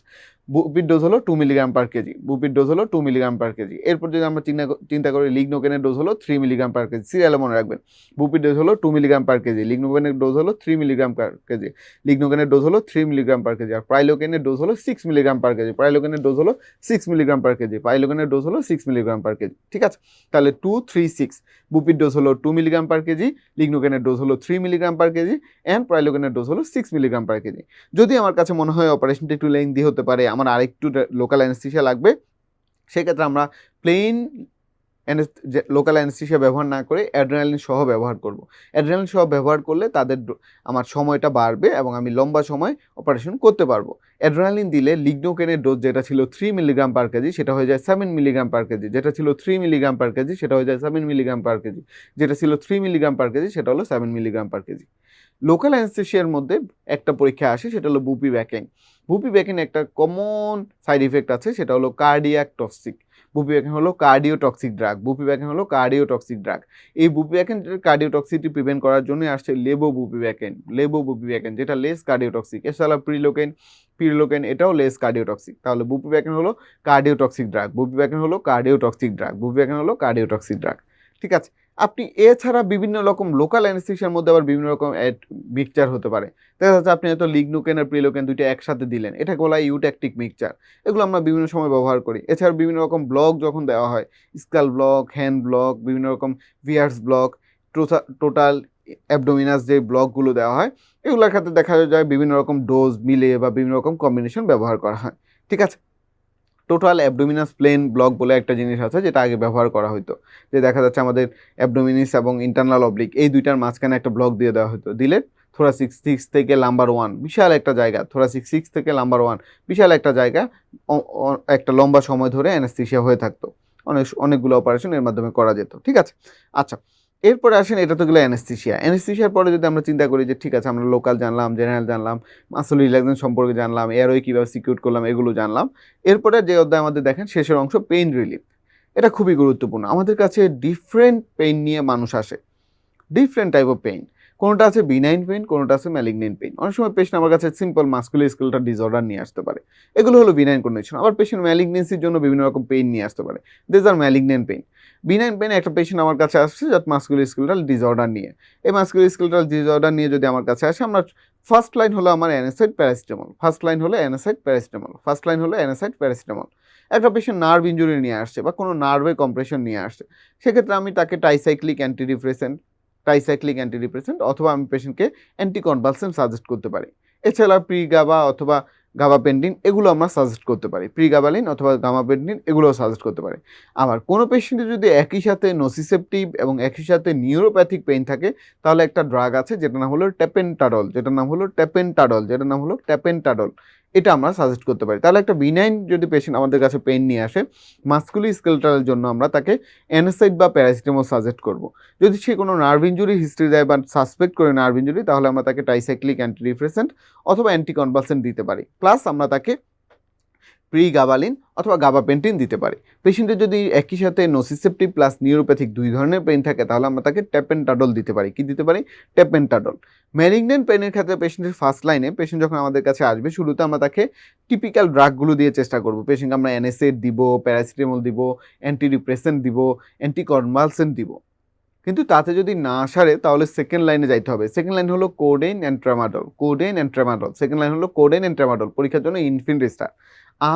বুপির ডোজ হলো 2 মিলিগ্রাম পার কেজি, বুপির ডোজ হলো 2 মিলিগ্রাম পার কেজি। এরপর যদি আমরা চিন্তা করি লিগনোকেনের ডোজ হলো 3 মিলিগ্রাম পার কেজি, সিরিয়ালে মনে রাখবেন। বুপির ডোজ হলো 2 মিলিগ্রাম পার কেজি, লিগনোকেনের ডোজ হলো 3 মিলিগ্রাম পার কেজি, লিগনোকেনের ডোজ হলো 3 মিলিগ্রাম পার কেজি। আর প্রাইলোকেনের ডোজ হলো 6 মিলিগ্রাম পার কেজি, প্রাইলোকেনের ডোজ হলো 6 মিলিগ্রাম পার কেজি, প্রাইলোকেনের ডোজ হলো 6 মিলিগ্রাম পার কেজি। ঠিক আছে, তাহলে 2, 3, 6, বুপির ডোজ হলো 2 মিলিগ্রাম পার কেজি, লিগনোকেনের ডোজ হলো 3 মিলিগ্রাম পার কেজি, অ্যান্ড প্রাইলোকেনের ডোজ হলো 6 মিলিগ্রাম পার কেজি। যদি আমার কাছে মনে হয় অপারেশনটা একটু লেন্দি হতে পারে, আমার আরেকটু লোকাল অ্যানেস্থেসিয়া লাগবে, সেক্ষেত্রে আমরা প্লেন লোকাল অ্যানেস্থেসিয়া ব্যবহার না করে অ্যাড্রেনালিন সহ ব্যবহার করব। অ্যাড্রেনালিন সহ ব্যবহার করলে আমার সময়টা বাড়বে এবং আমি লম্বা সময় অপারেশন করতে পারবো। অ্যাড্রেনালিন দিলে লিগনোকেনের ডোজ যেটা ছিল 3 মিলিগ্রাম পার কেজি সেটা হয়ে যায় 7 মিলিগ্রাম পার কেজি, যেটা ছিল 3 মিলিগ্রাম পার কেজি সেটা হয়ে যায় 7 মিলিগ্রাম পার কেজি, যেটা ছিল 3 মিলিগ্রাম পার কেজি সেটা হলো 7 মিলিগ্রাম পার কেজি। লোকাল অ্যানেস্থেসিয়ার মধ্যে একটা পরীক্ষা আসে, সেটা হলো বুপিভ্যাকেইন। বুপিভ্যাকেইন একটা কমন সাইড ইফেক্ট আছে, সেটা হলো কার্ডিয়াক টক্সিক। বুপিভ্যাকেইন হলো কার্ডিওটক্সিক ড্রাগ, বুপিভ্যাকেইন হলো কার্ডিওটক্সিক ড্রাগ। এই বুপিভ্যাকেইনের কার্ডিওটক্সিটি প্রিভেন্ট করার জন্য আসছে লেবোবুপিভ্যাকেইন, যেটা লেস কার্ডিওটক্সিক। এছাড়া প্রিলোকেইন এটাও লেস কার্ডিওটক্সিক। তাহলে বুপিভ্যাকেইন হলো কার্ডিওটক্সিক ড্রাগ, বুপিভ্যাকেইন হলো কার্ডিওটক্সিক ড্রাগ, বুপিভ্যাকেইন হলো কার্ডিওটক্সিক ড্রাগ। ঠিক আছে, আপনি এছাড়া বিভিন্ন রকম লোকাল অ্যানেস্থেসিয়ার মধ্যে আবার বিভিন্ন রকম মিক্সচার হতে পারে। দেখা যাচ্ছে আপনি হয়তো লিগনোকেন আর প্রিলোকেন দুইটা একসাথে দিলেন, এটাকে বলা হয় ইউট্যাকটিক মিক্সচার। এগুলো আমরা বিভিন্ন সময় ব্যবহার করি। এছাড়া বিভিন্ন রকম ব্লক যখন দেওয়া হয়, স্কাল ব্লক, হ্যান্ড ব্লক, বিভিন্ন রকম ভিয়ার্স ব্লক, টোটাল অ্যাবডোমিনাস যে ব্লকগুলো দেওয়া হয়, এগুলোর ক্ষেত্রে দেখা যায় বিভিন্ন রকম ডোজ মিলে বা বিভিন্ন রকম কম্বিনেশন ব্যবহার করা হয়। ঠিক আছে, টোটাল অ্যাবডোমিনাস প্লেন ব্লক বলে একটা জিনিস আছে যেটা আগে ব্যবহার করা হতো, যে দেখা যাচ্ছে আমাদের অ্যাবডোমিনিস এবং ইন্টারনাল অবলিক এই দুইটার মাঝখানে একটা ব্লক দিয়ে দেওয়া হতো, দিলে থোরাসিক 6 থেকে লাম্বার 1 বিশাল একটা জায়গা, থোরাসিক 6 থেকে লাম্বার 1 বিশাল একটা জায়গা একটা লম্বা সময় ধরে অ্যানেস্থেসিয়া হয়ে থাকতো। অনেকগুলো অপারেশন এর মাধ্যমে করা যেত। ঠিক আছে, আচ্ছা এরপরে আসেন, এটা তো গেলো অ্যানেস্থেসিয়ার পরে যদি আমরা চিন্তা করি যে ঠিক আছে আমরা লোকাল জানলাম, জেনারেল জানলাম, মাসল রিল্যাক্সেশন সম্পর্কে জানলাম, এয়ারওয়ে কীভাবে সিকিউর করলাম এগুলো জানলাম। এরপরে যে অধ্যায় আমাদের দেখেন শেষের অংশ পেইন রিলিফ, এটা খুবই গুরুত্বপূর্ণ। আমাদের কাছে ডিফারেন্ট পেইন নিয়ে মানুষ আসে, ডিফারেন্ট টাইপ অফ পেইন। কোনোটা আছে বিনাইন পেইন, কোনোটা আছে ম্যালিগনেন্ট পেইন। অনেক সময় পেশেন্ট আমার কাছে সিম্পল মাসকুলোস্কেলেটাল ডিসঅর্ডার নিয়ে আসতে পারে, এগুলো হলো বিনাইন কন্ডিশন। আবার পেশেন্ট ম্যালিগনেন্সির জন্য বিভিন্ন রকম পেইন নিয়ে আসতে পারে, this are malignant pain. Benign pain একটা পেশেন্ট আমার কাছে আসছে যাতে মাসকুলোস্কেলেটাল ডিসঅর্ডার নিয়ে, এই মাসকুলোস্কেলেটাল ডিসঅর্ডার নিয়ে যদি আমার কাছে আসে, আমরা ফার্স্ট লাইন হলো আমার অ্যানেসাইড প্যারাসিটামল, ফার্স্ট লাইন হলো অ্যানেসাইড প্যারাসিটামল, ফার্স্ট লাইন হলো অ্যানেসাইড প্যারাসিটামল। একটা পেশেন্ট নার্ভ ইঞ্জুরি নিয়ে আসছে বা কোনো নার্ভে কম্প্রেশন নিয়ে আসছে, সেক্ষেত্রে আমি তাকে ট্রাইসাইক্লিক অ্যান্টিডিপ্রেসেন্ট অথবা আমি পেশেন্টকে অ্যান্টিকনভালসেন্ট সাজেস্ট করতে পারি। এছাড়া প্রিগাবা অথবা গাবাপেন্টিন এগুলো আমরা সাজেস্ট করতে পারি, প্রিগাবালিন অথবা গামাপেন্টিন এগুলো সাজেস্ট করতে পারি। আবার কোনো পেশেন্টের যদি একই সাথে নোসিসেপটিভ এবং একই সাথে নিউরোপ্যাথিক পেইন থাকে, তাহলে একটা ড্রাগ আছে যেটার নাম হলো ট্যাপেন্টাডল, এটা আমরা সাজেস্ট করতে পারি। তাহলে একটা বিনাইন যদি পেশেন্ট আমাদের কাছে পেইন নিয়ে আসে, মাসকুলোস্কেলেটালের জন্য আমরা তাকে অ্যানেসাইড বা প্যারাসিটামল সাজেস্ট করব। যদি সে কোনো নার্ভ ইঞ্জুরি হিস্ট্রি দেয় বা সাসপেক্ট করে নার্ভ ইঞ্জুরি, তাহলে আমরা তাকে ট্রাইসাইক্লিক অ্যান্টিডিপ্রেসেন্ট অথবা অ্যান্টিকনভালসেন্ট দিতে পারি, প্লাস আমরা তাকে প্রিগাবালিন অথবা গাবাপেন্টিন দিতে পারি। পেশেন্টের যদি একই সাথে নোসিসেপটিভ প্লাস নিউরোপ্যাথিক দুই ধরনের পেইন থাকে, তাহলে আমরা তাকে ট্যাপেন্টাডল দিতে পারি। কি দিতে পারি? ট্যাপেন্টাডল। ম্যালিগনেন্ট পেইনের ক্ষেত্রে পেশেন্টের ফার্স্ট লাইনে পেশেন্ট যখন আমাদের কাছে আসবে, শুরুতে আমরা তাকে টিপিক্যাল ড্রাগগুলো দিয়ে চেষ্টা করব। পেশেন্টকে আমরা অ্যানেসেড দিব, প্যারাসিটামল দিব, অ্যান্টিডিপ্রেসেন্ট দিব, অ্যান্টিকনভালসেন্ট দিব। কিন্তু তাতে যদি না সারে তাহলে সেকেন্ড লাইনে যাইতে হবে। সেকেন্ড লাইন হলো codeine and tramadol, second line হলো কোডেইন অ্যান্ড ট্রামাডল, পরীক্ষার জন্য ইনফিনিটি স্টার।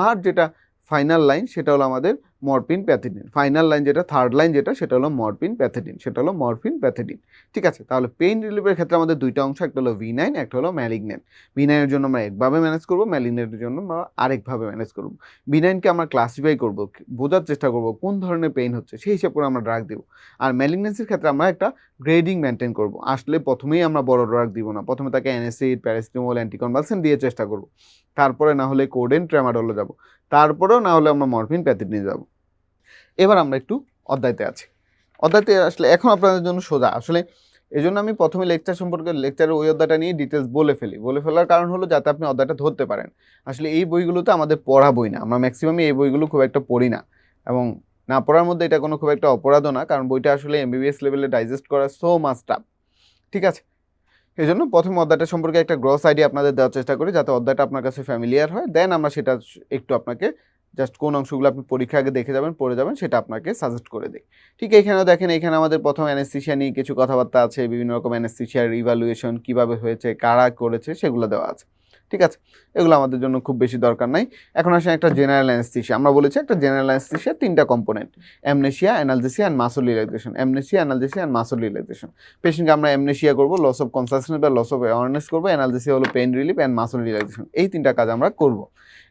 আর যেটা ফাইনাল লাইন সেটা হলো আমাদের মরফিন প্যাথেডিন। ফাইনাল লাইন যেটা, থার্ড লাইন যেটা, সেটা হলো মরফিন প্যাথেডিন, সেটা হলো মরফিন প্যাথেডিন। ঠিক আছে, তাহলে পেইন রিলিফের ক্ষেত্রে আমাদের দুইটা অংশ, একটা হলো V9, একটা হলো ম্যালিগন্যান্ট। V9 এর জন্য আমরা একভাবে ম্যানেজ করবো, ম্যালিগন্যান্টের জন্য আমরা আরেকভাবে ম্যানেজ করবো। V9 কে আমরা ক্লাসিফাই করবো, বোঝার চেষ্টা করবো কোন ধরনের পেইন হচ্ছে, সেই হিসাব করে আমরা ড্রাগ দিব। আর ম্যালিগন্যান্সির ক্ষেত্রে আমরা একটা গ্রেডিং মেনটেন করবো। আসলে প্রথমেই আমরা বড় ড্রাগ দিব না, প্রথমে তাকে অ্যানাসিড, প্যারাসিটামল, অ্যান্টিকনভালসেন্ট দিয়ে চেষ্টা করবো, তারপরে না হলে কোডেন, ট্রেমাডলে যাব, তারপরেও না হলে আমরা মরফিন প্যাথেডিনে যাব। এবার আমরা একটু অধ্যায়তে আছি। অধ্যায়তে আসলে এখন আপনাদের জন্য সোজা, আসলে এই জন্য আমি প্রথমে লেকচার সম্পর্কে, লেকচারের ওই অধ্যায়টা নিয়ে ডিটেলস বলে ফেলার কারণ হলো যাতে আপনি অধ্যায়টা ধরতে পারেন। আসলে এই বইগুলোতে আমাদের পড়া বই না, আমরা ম্যাক্সিমামই এই বইগুলো খুব একটা পড়ি না, এবং না পড়ার মধ্যে এটা কোনো খুব একটা অপরাধও না, কারণ বইটা আসলে MBBS লেভেলে ডাইজেস্ট করা সো মাচ টাফ। ঠিক আছে, এই জন্য প্রথম অধ্যায়টা সম্পর্কে একটা গ্রস আইডিয়া আপনাদের দেওয়ার চেষ্টা করি, যাতে অধ্যায়টা আপনার কাছে ফ্যামিলিয়ার হয়। দেন আমরা সেটা একটু আপনাকে জাস্ট কোন অংশগুলো আপনি পরীক্ষা আগে দেখে যাবেন, পড়ে যাবেন, সেটা আপনাকে সাজেস্ট করে দিই। ঠিক এখানেও দেখেন, এখানে আমাদের প্রথম অ্যানেস্থেশিয়া নিয়ে কিছু কথাবার্তা আছে, বিভিন্ন রকম অ্যানেস্থেশিয়ার ইভ্যালুয়েশন কীভাবে হয়েছে, কারা করেছে, সেগুলো দেওয়া আছে। ঠিক আছে, এগুলো আমাদের জন্য খুব বেশি দরকার নাই। এখন আসেন একটা জেনারেল অ্যানেস্থেশিয়া। আমরা বলেছি একটা জেনারেল অ্যানেস্থেশিয়া তিনটা component: amnesia, analgesia and muscle relaxation. Amnesia, analgesia and muscle relaxation. পেশেন্টকে আমরা অ্যামনেশিয়া করবো, লস অফ কনসাসনেস বা লস অফ অ্যাওয়ারনেস করবো। অ্যানালজেসিয়া হলো pain relief, and muscle relaxation. এই তিনটা কাজ আমরা করবো।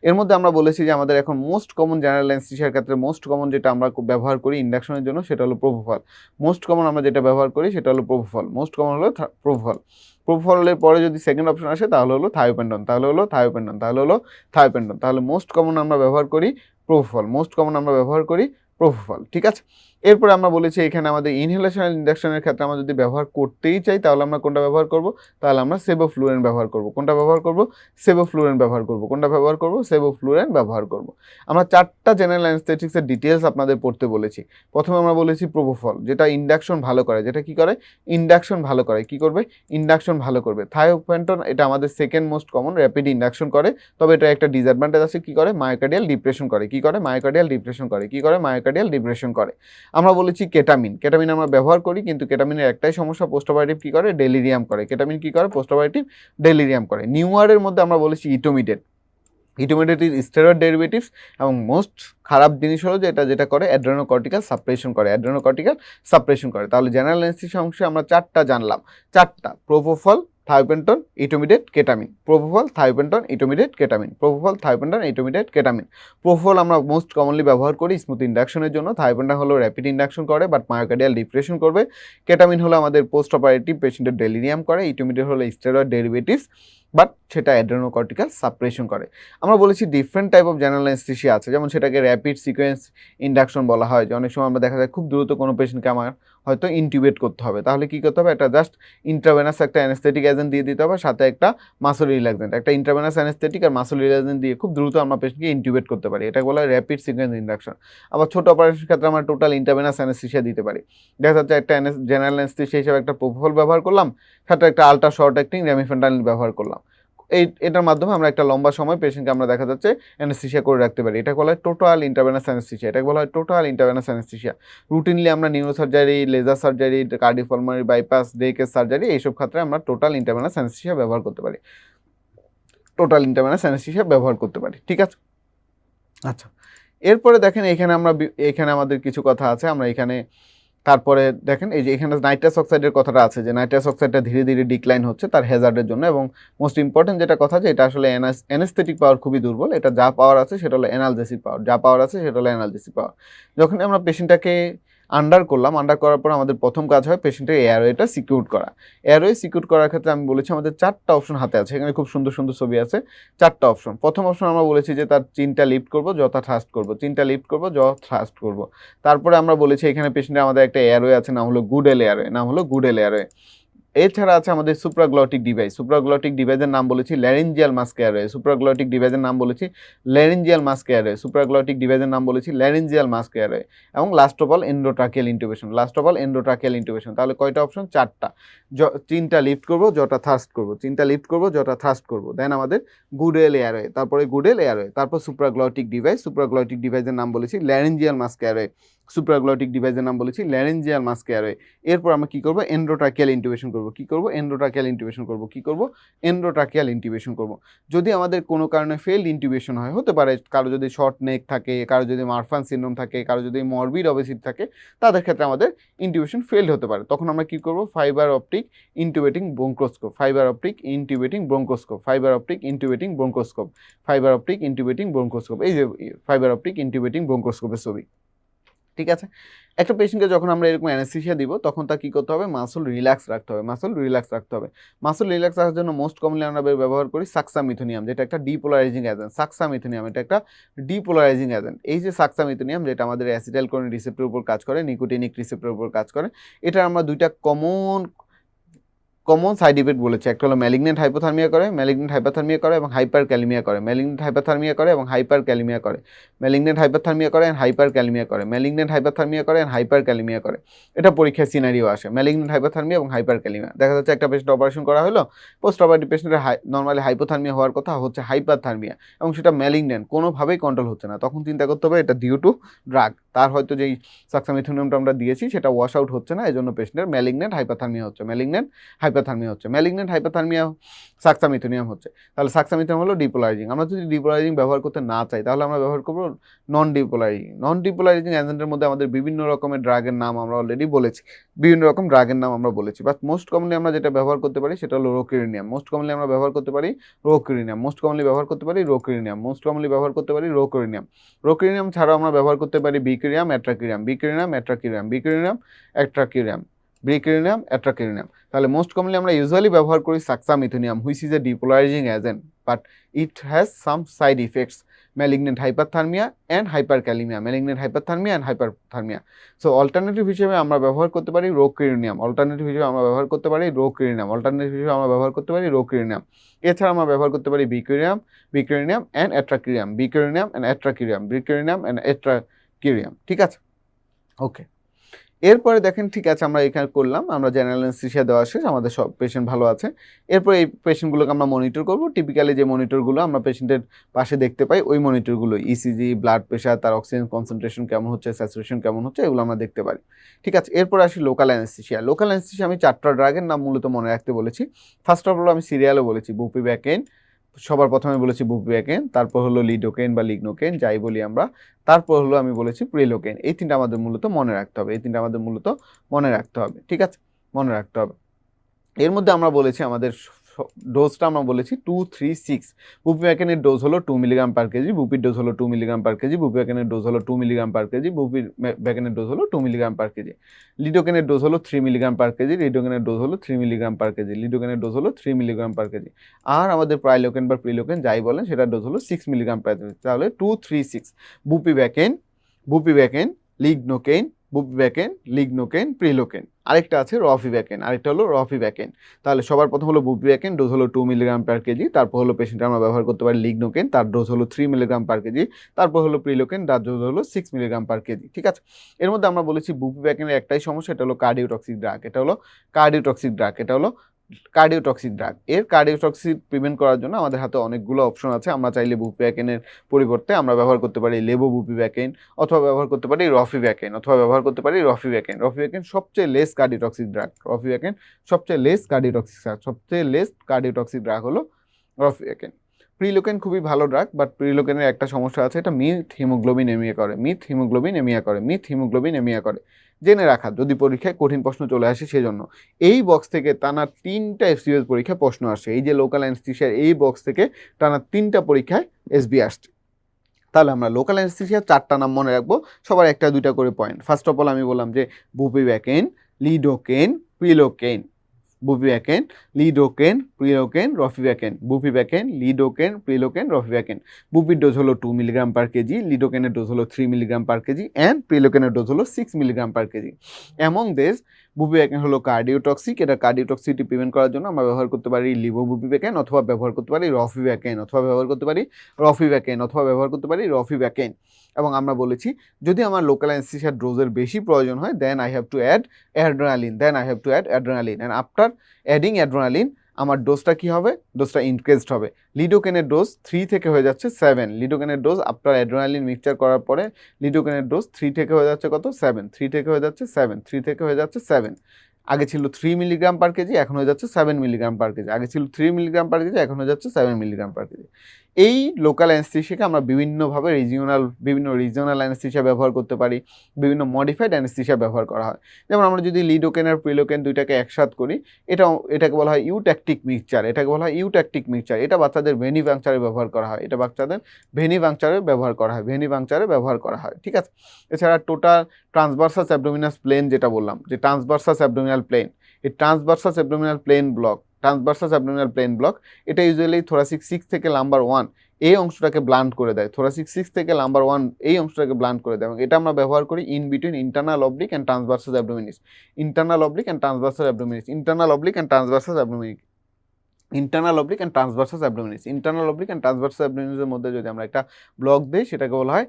এর মধ্যে আমরা বলেছি যে আমাদের এখন মোস্ট কমন জেনারেল অ্যানেস্থেশিয়ার ক্ষেত্রে মোস্ট কমন যেটা আমরা ব্যবহার করি ইন্ডাকশনের জন্য, সেটা হলো প্রোপোফল। মোস্ট কমন আমরা যেটা ব্যবহার করি সেটা হলো প্রোপোফল। মোস্ট কমন হলো প্রোপোফল। প্রোপোফলের পরে যদি সেকেন্ড অপশন আসে তাহলে হলো থায়োপেন্ডন, তাহলে হলো থায়োপেন্ডন, তাহলে হলো থায়োপেন্ডন। তাহলে মোস্ট কমন আমরা ব্যবহার করি প্রোপোফল, মোস্ট কমন আমরা ব্যবহার করি প্রোপোফল। ঠিক আছে, এরপরে আমরা বলেছি এখানে আমাদের ইনহেলেশন ইন্ডাকশনের ক্ষেত্রে আমরা যদি ব্যবহার করতেই চাই তাহলে আমরা কোনটা ব্যবহার করব, তাহলে আমরা সেবোফ্লুরেন ব্যবহার করব। কোনটা ব্যবহার করব? সেবোফ্লুরেন ব্যবহার করব। কোনটা ব্যবহার করব? সেবোফ্লুরেন ব্যবহার করব। আমরা চারটা জেনারেল অ্যানেস্থেটিক্সের ডিটেলস আপনাদের পড়তে বলেছি। প্রথমে আমরা বলেছি প্রোপোফল, যেটা ইন্ডাকশন ভালো করে, যেটা কি করে, ইন্ডাকশন ভালো করে। কি করবে? ইন্ডাকশন ভালো করবে। থায়োপেন্টন, এটা আমাদের second most common, rapid induction করে, তবে এটা একটা ডিসঅ্যাডভান্টেজ আছে। কি করে? মায়োকার্ডিয়াল ডিপ্রেশন করে। কি করে? মায়োকার্ডিয়াল ডিপ্রেশন করে। কি করে? মায়োকার্ডিয়াল ডিপ্রেশন করে। আমরা বলেছি কেটামিন, কেটামিন আমরা ব্যবহার করি, কিন্তু কেটামিনের একটাই সমস্যা, পোস্ট অপারেটিভ কি করে, ডেলিরিয়াম করে। কেটামিন কি করে? পোস্ট অপারেটিভ ডেলিরিয়াম করে। নিউয়ারের মধ্যে আমরা বলেছি ইটোমিডেট, ইটোমিডেট ইজ স্টেরয়েড ডেরিভেটিভস, এবং মোস্ট খারাপ জিনিস হলো যে এটা যেটা করে অ্যাড্রেনোকর্টিক্যাল সাপ্রেশন করে, অ্যাড্রেনোকর্টিক্যাল সাপ্রেশন করে। তাহলে জেনারেল অ্যানেস্থেসিয়া অংশে আমরা চারটা জানলাম, চারটা: propofol, thiopentone, etomidate, ketamine. Propofol, thiopentone, etomidate, ketamine. Propofol, thiopentone, etomidate, ketamine. Propofol আমরা মোস্ট কমনলি ব্যবহার করি স্মুথ ইন্ডাকশনের জন্য। থায়োপেন্টন হলো র্যাপিড ইন্ডাকশন করে বাট মায়োকার্ডিয়াল ডিপ্রেশন করবে। কেটামিন হলো আমাদের পোস্ট অপারেটিভ পেশেন্টের ডেলিরিয়াম করে। ইটোমিডেট হলো স্টেরয়েড ডেরিভেটিভস বাট সেটা অ্যাড্রেনোকর্টিক্যাল সাপ্রেশন করে। আমরা বলেছি different type of general anaesthesia আছে, যেমন সেটাকে র্যাপিড সিকোয়েন্স ইন্ডাকশন বলা হয়, যে অনেক সময় আমরা দেখা যায় খুব দ্রুত কোনো পেশেন্টকে আমার হয়তো ইনটিউবেট করতে হবে, তাহলে কি করতে হবে, একটা জাস্ট ইন্ট্রাভেনাস একটা অ্যানেস্থেটিক এজেন্ট দিয়ে দিতে হবে, সাথে একটা মাসল রিল্যাক্সেন্ট। একটা ইন্ট্রাভেনাস অ্যানেস্থেটিক আর মাসল রিল্যাক্সেন্ট দিয়ে খুব দ্রুত আমরা পেশেন্টকে ইনটিউবেট করতে পারি, এটা বলা হয় র্যাপিড সিকোয়েন্স ইন্ডাকশন। আবার ছোটো অপারেশনের ক্ষেত্রে আমরা টোটাল ইন্ট্রাভেনাস অ্যানেস্থেসিয়া দিতে পারি। দেখা যাচ্ছে একটা জেনারেল অ্যানেস্থেসিয়া হিসেবে একটা প্রোপোফল ব্যবহার করলাম, সাথে একটা আলট্রা শর্ট অ্যাক্টিং রেমিফেন্টানিল ব্যবহার করলাম। এটার মাধ্যমে আমরা একটা লম্বা সময় পেশেন্টকে আমরা দেখা যাচ্ছে অ্যানেস্থেসিয়া করে রাখতে পারি। এটা বলা হয় টোটাল ইন্টারভেনাস অ্যানেস্থেসিয়া, এটা বলা হয় টোটাল ইন্টারভেনাস অ্যানেস্থেসিয়া। রুটিনলি আমরা neurosurgery, laser surgery, cardiopulmonary bypass, day case surgery, এইসব ক্ষেত্রে আমরা টোটাল ইন্টারভেনাস অ্যানেস্থেসিয়া ব্যবহার করতে পারি, টোটাল ইন্টারভেনাস অ্যানেস্থেসিয়া ব্যবহার করতে পারি। ঠিক আছে, আচ্ছা, এরপরে দেখেন এখানে আমাদের কিছু কথা আছে। আমরা এখানে তারপরে দেখেন এই যে এখানে নাইট্রাস অক্সাইডের কথাটা আছে, যে নাইট্রাস অক্সাইডটা ধীরে ধীরে ডিক্লাইন হচ্ছে তার হ্যাজার্ডের জন্য, এবং মোস্ট ইম্পর্টেন্ট যেটা কথা, যে এটা আসলে অ্যানেস্থেটিক পাওয়ার খুবই দুর্বল। এটা যা পাওয়ার আছে সেটা হলো অ্যানালজেসিক পাওয়ার, যা পাওয়ার আছে সেটা হলো অ্যানালজেসিক পাওয়ার। যখন আমরা পেশেন্টটাকে আন্ডার করলাম, আন্ডার করার পর আমাদের প্রথম কাজ হয় পেশেন্টের এয়ারওয়েটা সিকিউর করা। এয়ারওয়ে সিকিউর করার ক্ষেত্রে আমি বলেছি আমাদের চারটা অপশন হাতে আছে, এখানে খুব সুন্দর সুন্দর ছবি আছে, চারটা অপশন। প্রথম অপশন আমরা বলেছি যে তার চিনটা লিফট করবো, যথা থ্রাস্ট করবো, চিনটা লিফট করবো, যথা থ্রাস্ট করবো। তারপরে আমরা বলেছি এখানে পেশেন্টের আমাদের একটা এয়ারওয়ে আছে, নাম হলো গুডেল এয়ারওয়ে, নাম হলো গুডেল এয়ারওয়ে। এছাড়া আছে আমাদের সুপ্রাগ্লটিক ডিভাইস, সুপ্রাগ্লটিক ডিভাইসের নাম বলেছি ল্যারিঞ্জিয়াল মাস্ক এয়ারওয়ে, সুপ্রাগ্লটিক ডিভাইসের নাম বলেছি ল্যারিঞ্জিয়াল মাস্ক এয়ারওয়ে, সুপ্রাগ্লটিক ডিভাইসের নাম বলেছি ল্যারিঞ্জিয়াল মাস্ক এয়ারওয়ে। এবং last of all endotracheal intubation, last of all endotracheal intubation. তাহলে কয়টা অপশন? চারটা। চিনটা লিফট করবো, যটা থ্রাস্ট করবো, চিনটা লিফট করবো, যটা থ্রাস্ট করবো, দেন আমাদের গুডেল এয়ারওয়ে, তারপরে গুডেল এয়ারওয়ে, তারপর সুপ্রাগ্লটিক ডিভাইস, সুপ্রাগ্লটিক ডিভাইসের নাম বলেছি ল্যারিঞ্জিয়াল মাস্ক এয়ারওয়ে। সুপ্রাগ্লটিক ডিভাইসের নাম বলেছি, ল্যারেঞ্জিয়াল মাস্ক এয়ারওয়ে। এরপর আমরা কি করব, এন্ডোট্রাকিয়াল ইন্টিউবেশন করব। কি করব, এন্ডোট্রাকিয়াল ইন্টিউবেশন করব। কি করব, এন্ডোট্রাকিয়াল ইন্টিউবেশন করব। যদি আমাদের কোনো কারণে ফেলড ইন্টিউবেশন হয়, হতে পারে কারো যদি শর্ট নেক থাকে, কারো যদি মারফান সিনড্রোম থাকে, কারো যদি মরবিড অবেসিটি থাকে, তাদের ক্ষেত্রে আমাদের ইন্টিউবেশন ফেলড হতে পারে। তখন আমরা কি করব, fibre optic intubating bronchoscope, fibre optic intubating bronchoscope, fibre optic intubating bronchoscope, fibre optic intubating bronchoscope. এই যে ফাইবার অপটিক ইন্টিউবেটিং ব্রঙ্কোস্কোপের ছবি। ঠিক আছে, একটা পেশেন্টকে যখন আমরা এরকম অ্যানেস্থেসিয়া দিব, তখন তার কী করতে হবে, মাসল রিল্যাক্স রাখতে হবে, মাসল রিল্যাক্স রাখতে হবে। মাসল রিল্যাক্স রাখার জন্য মোস্ট কমনলি আমরা ব্যবহার করি সাক্সামিথোনিয়াম, যেটা একটা ডিপোলারাইজিং এজেন্ট। সাক্সামিথোনিয়াম এটা একটা ডিপোলারাইজিং এজেন্ট। এই যে সাক্সামিথোনিয়াম, যেটা আমাদের অ্যাসিটাইলকোলিন রিসেপ্টরের উপর কাজ করে, নিকোটিনিক রিসেপ্টরের উপর কাজ করে, এটা আমরা দুইটা কমন সাইড ইফেক্ট বলেছি। একটা হলো ম্যালিগনেন্ট হাইপোথার্মিয়া করে, ম্যালিগনেন্ট হাইপোথার্মিয়া করে এবং হাইপার ক্যালিমিয়া করে, ম্যালিগনেন্ট হাইপোথার্মিয়া করে এবং হাইপার ক্যালিমিয়া করে, ম্যালিগনেন্ট হাইপোথার্মিয়া করে এন্ড হাইপার ক্যালিমিয়া করে, ম্যালিগনেন্ট হাইপোথার্মিয়া করে এন্ড হাইপার ক্যালিমিয়া করে। এটা পরীক্ষায় সিনারিও আসে, ম্যালিগনেন্ট হাইপোথার্মিয়া এবং হাইপার ক্যালিমিয়া। দেখা যাচ্ছে একটা পেশেন্ট অপারেশন করা হলো, পোস্ট অপারেটিভ পেশেন্টের নর্মালি হাইপোথার্মিয়া হওয়ার কথা, হচ্ছে হাইপারথার্মিয়া, এবং সেটা ম্যালিগনেন্ট, কোনোভাবেই কন্ট্রোল হচ্ছে না। তখন চিন্তা করতে হবে এটা ডিউ টু ড্রাগ, তার হয়তো যেই সাক্সামিথোনিয়ামটা আমরা দিয়েছি সেটা ওয়াশ আউট হচ্ছে না, এই জন্য পেশেন্টের ম্যালিগনেন্ট হাইপোথার্মিয়া হচ্ছে, ম্যালিগনেন্ট হাইপোথার্মিয়া হচ্ছে, ম্যালিগনেন্ট হাইপোথার্মিয়া সাক্সামিথোনিয়াম হচ্ছে। তাহলে সাক্সামিথোনিয়াম হলো ডিপোলারাইজিং। আমরা যদি ডিপোলারাইজিং ব্যবহার করতে না চাই, তাহলে আমরা ব্যবহার করবো নন ডিপোলারাইজিং। নন ডিপোলারাইজিং এজেন্টের মধ্যে আমাদের বিভিন্ন রকমের ড্রাগের নাম আমরা অলরেডি বলেছি, বিভিন্ন রকম ড্রাগের নাম আমরা বলেছি, বাট মোস্ট কমনলি আমরা যেটা ব্যবহার করতে পারি সেটা হলো রোকিউরিনিয়াম। মোস্ট কমনলি আমরা ব্যবহার করতে পারি রোকিউরিনিয়াম, মোস্ট কমনলি ব্যবহার করতে পারি রোকিউরিনিয়াম, মোস্ট কমনলি ব্যবহার করতে পারি রোকিউরিনিয়াম। রোকিউরিনিয়াম ছাড়াও আমরা ব্যবহার করতে পারি বিক্রিয়াম, অ্যাট্রাকিউরিয়াম, বিক্রিয়াম, অ্যাট্রাকিউরিয়াম, বিক্রিয়াম, অ্যাট্রাকিউরিয়াম, বিক্রিয়াম, অ্যাট্রাকিউরিয়াম। তাহলে মোস্ট কমনলি আমরা ইউজুয়ালি ব্যবহার করি suxamethonium, which is a depolarising agent, but it has some side effects, malignant hyperthermia and hyperkalaemia, malignant hyperthermia and hyperthermia. So alternative হিসেবে আমরা ব্যবহার করতে পারি রোকিউরিনিয়াম, অল্টারনেটিভ হিসেবে আমরা ব্যবহার করতে পারি রোকিউরিনিয়াম, অল্টারনেটিভ হিসেবে আমরা ব্যবহার করতে পারি রোকিউরিনিয়াম। এছাড়া আমরা ব্যবহার করতে পারি বিক্রিয়াম, বিক্রিয়াম অ্যান্ড অ্যাট্রাকিউরিয়াম, বিক্রিয়াম অ্যান্ড অ্যাট্রাকিউরিয়াম, বিক্রিয়াম অ্যান্ড অ্যাট্রাকিউরিয়াম। ঠিক আছে, ওকে। এরপরে দেখেন, ঠিক আছে, আমরা এখানে করলাম, আমরা জেনারেল অ্যানেস্থেসিয়া দেওয়া শেষ, আমাদের সব পেশেন্ট ভালো আছে। এরপর এই পেশেন্টগুলোকে আমরা মনিটর করব। টিপিক্যালি যে মনিটরগুলো আমরা পেশেন্টের পাশে দেখতে পাই, ওই মনিটরগুলো ইসিজি, ব্লাড প্রেশার, তার অক্সিজেন কনসেন্ট্রেশন কেমন হচ্ছে, স্যাচুরেশন কেমন হচ্ছে, এগুলো আমরা দেখতে পারি। ঠিক আছে, এরপর আসি লোকাল অ্যানেস্থেসিয়া। লোকাল অ্যানেস্থেসিয়া আমি 4টা ড্রাগের নাম মূলত মনে রাখতে বলেছি। ফার্স্ট অফ অল আমি সিরিয়ালও বলেছি, বুপিভ্যাকেন, সবার প্রথমে বলেছি বুপিভ্যাকেন, তারপর হলো লিডোকেন বা লিগনোকেন যাই বলি আমরা, তারপর হলো আমি বলেছি প্রিলোকেন। এই তিনটা আমাদের মূলত মনে রাখতে হবে, এই তিনটা আমাদের মূলত মনে রাখতে হবে। ঠিক আছে, মনে রাখতে হবে। এর মধ্যে আমরা বলেছি আমাদের ডোজটা আমরা বলেছি 2, 3, 6। বুপিভ্যাকেনের ডোজ হলো 2 মিলিগ্রাম পার কেজি, বুপির ডোজ হলো 2 মিলিগ্রাম পার কেজি, বুপিভ্যাকেনের ডোজ হলো 2 মিলিগ্রাম পার কেজি, বুপিভ্যাকেনের ডোজ হলো 2 মিলিগ্রাম পার কেজি। লিডোকেনের ডোজ হলো 3 মিলিগ্রাম পার কেজি, লিডোকেনের ডোজ হলো 3 মিলিগ্রাম পার কেজি, লিডোকেনের ডোজ হলো 3 মিলিগ্রাম পার কেজি। আর আমাদের প্রাইলোকেন বা প্রিলোকেন যাই বলেন, সেটার ডোজ হলো 6 মিলিগ্রাম পার কেজি। তাহলে 2, 3, 6 বুপিভ্যাকেন, বুপিভ্যাকেন, লিগনোকেন, বুপিভ্যাকেন, লিগনোকেন, প্রিলোকেন। আরেকটা আছে রফিভ্যাকেন, আরেকটা হলো রফিভ্যাকেন। তাহলে সবার প্রথম হলো বুপিভ্যাকেন, ডোজ হলো 2 মিলিগ্রাম পার কেজি। তারপর হলো পেশেন্টে আমরা ব্যবহার করতে পারি লিগনোকেন, তার ডোজ হলো 3 মিলিগ্রাম পার কেজি। তারপর হলো প্রিলোকেন, তার ডোজ হলো 6 মিলিগ্রাম পার কেজি। ঠিক আছে, এর মধ্যে আমরা বলেছি বুপিভ্যাকেনের একটাই সমস্যা, এটা হলো কার্ডিওটক্সিক ড্রাগ, এটা হলো কার্ডিওটক্সিক ড্রাগ, এটা হলো কার্ডিওটক্সিক ড্রাগ। এর কার্ডিওটক্সিক প্রিভেন্ট করার জন্য আমাদের হাতে অনেকগুলো অপশন আছে। আমরা চাইলে বুপিভ্যাকেনের পরিবর্তে আমরা ব্যবহার করতে পারি লেভোবুপিভ্যাকেন, অথবা ব্যবহার করতে পারি রফিভ্যাকেন, অথবা ব্যবহার করতে পারি রফিভ্যাকেন। রফিভ্যাকেন সবচেয়ে লেস কার্ডিওটক্সিক ড্রাগ, রফিভ্যাকেন সবচেয়ে লেস কার্ডিওটক্সিক ড্রাগ, সবচেয়ে লেস কার্ডিওটক্সিক ড্রাগ হলো রফিভ্যাকেন। প্রিলোকেন খুবই ভালো ড্রাগ, বাট প্রিলোকেনের একটা সমস্যা আছে, এটা মিথ হিমোগ্লোবিন এমিয়া করে, মিথ হিমোগ্লোবিন এমিয়া করে, মিথ হিমোগ্লোবিন এমিয়া করে। জেনে রাখা, যদি পরীক্ষায় কঠিন প্রশ্ন চলে আসে সেজন্য। এই বক্স থেকে টানা 3টা এফসিএস পরীক্ষায় প্রশ্ন আসে, এই যে লোকাল অ্যানেস্থেসিয়ার এই বক্স থেকে টানা 3টা পরীক্ষায় এসবি আসছে। তাহলে আমরা লোকাল অ্যানেস্থেসিয়ার 4টা নাম মনে রাখবো, সবার 1টা 2টা করে পয়েন্ট। ফার্স্ট অফ অল আমি বললাম যে bupivacaine, lidocaine, prilocaine, bupivacaine, lidocaine, prilocaine, ropivacaine, bupivacaine, lidocaine, prilocaine, ropivacaine. বুপির ডোজ হলো 2 মিলিগ্রাম পার কেজি, লিডোকেনের ডোজ হলো 3 মিলিগ্রাম পার কেজি অ্যান্ড প্রিলোকেনের ডোজ হলো 6 milligram per KG. Among this bupivacaine হলো কার্ডিওটক্সিক, এটা কার্ডিওটক্সিটি প্রিভেন্ট করার জন্য আমরা ব্যবহার করতে পারি লিভোবুপিভ্যাকেন, অথবা ব্যবহার করতে পারি রফিভ্যাকেন, অথবা ব্যবহার করতে পারি রফিভ্যাকেন, অথবা ব্যবহার করতে পারি রফিভ্যাকেন। এবং আমরা বলেছি যদি আমার লোকাল অ্যানেস্থেসিয়ার ডোজের বেশি প্রয়োজন হয়, then I have to add adrenaline, and after adding adrenaline আমার ডোজটা কি হবে, ডোজটা ইনক্রিজড হবে। লিডোকেনের ডোজ 3 থেকে হয়ে যাচ্ছে 7, লিডোকেনের ডোজ আপনার অ্যাড্রেনালিন মিক্সচার করার পরে লিডোকেনের ডোজ 3 থেকে হয়ে যাচ্ছে কত, 7, 3 থেকে হয়ে যাচ্ছে 7, 3 থেকে হয়ে যাচ্ছে 7। আগে ছিল 3 মিলিগ্রাম পার কেজি, এখন হয়ে যাচ্ছে 7 মিলিগ্রাম পার কেজি। আগে ছিল 3 মিলিগ্রাম পার কেজি, এখন হয়ে যাচ্ছে 7 মিলিগ্রাম পার কেজি। এই লোকাল অ্যানেস্থেসিয়াকে আমরা বিভিন্নভাবে বিভিন্ন রিজিওনাল অ্যানেস্থেসিয়া ব্যবহার করতে পারি, বিভিন্ন মডিফাইড অ্যানেস্থেসিয়া ব্যবহার করা হয়। যেমন আমরা যদি লিডোকেন আর প্রিলোকেন দুইটাকে একসাথ করি, এটাকে বলা হয় ইউট্যাকটিক মিক্সচার, এটাকে বলা হয় ইউট্যাকটিক মিক্সচার। এটা বাচ্চাদের ভেনি পাংচারে ব্যবহার করা হয়, এটা বাচ্চাদের ভেনি পাংচারে ব্যবহার করা হয়, ভেনি পাংচারে ব্যবহার করা হয়, ঠিক আছে। এছাড়া টোটাল ট্রান্সভার্সাস অ্যাবডোমিনাল প্লেন, যেটা বললাম যে ট্রান্সভার্সাস অ্যাবডোমিনাল প্লেন, এই transversus abdominal plane block, transversus abdominal plane block, এটা ইউজুয়ালি থোরাসিক 6 থেকে লাম্বার 1 এই অংশটাকে ব্লান্ট করে দেয়। থোরাসিক 6 থেকে লাম্বার 1 এই অংশটাকে ব্লান্ট করে দেয়, এবং এটা আমরা ব্যবহার করি in between internal oblique and transversus abdominis, internal oblique and transversus abdominis, internal oblique and transversus abdominis, internal oblique and transversus abdominis. Internal oblique and transversus অ্যাবডোমিনিসের মধ্যে যদি আমরা একটা ব্লক দিই, সেটাকে বলা হয়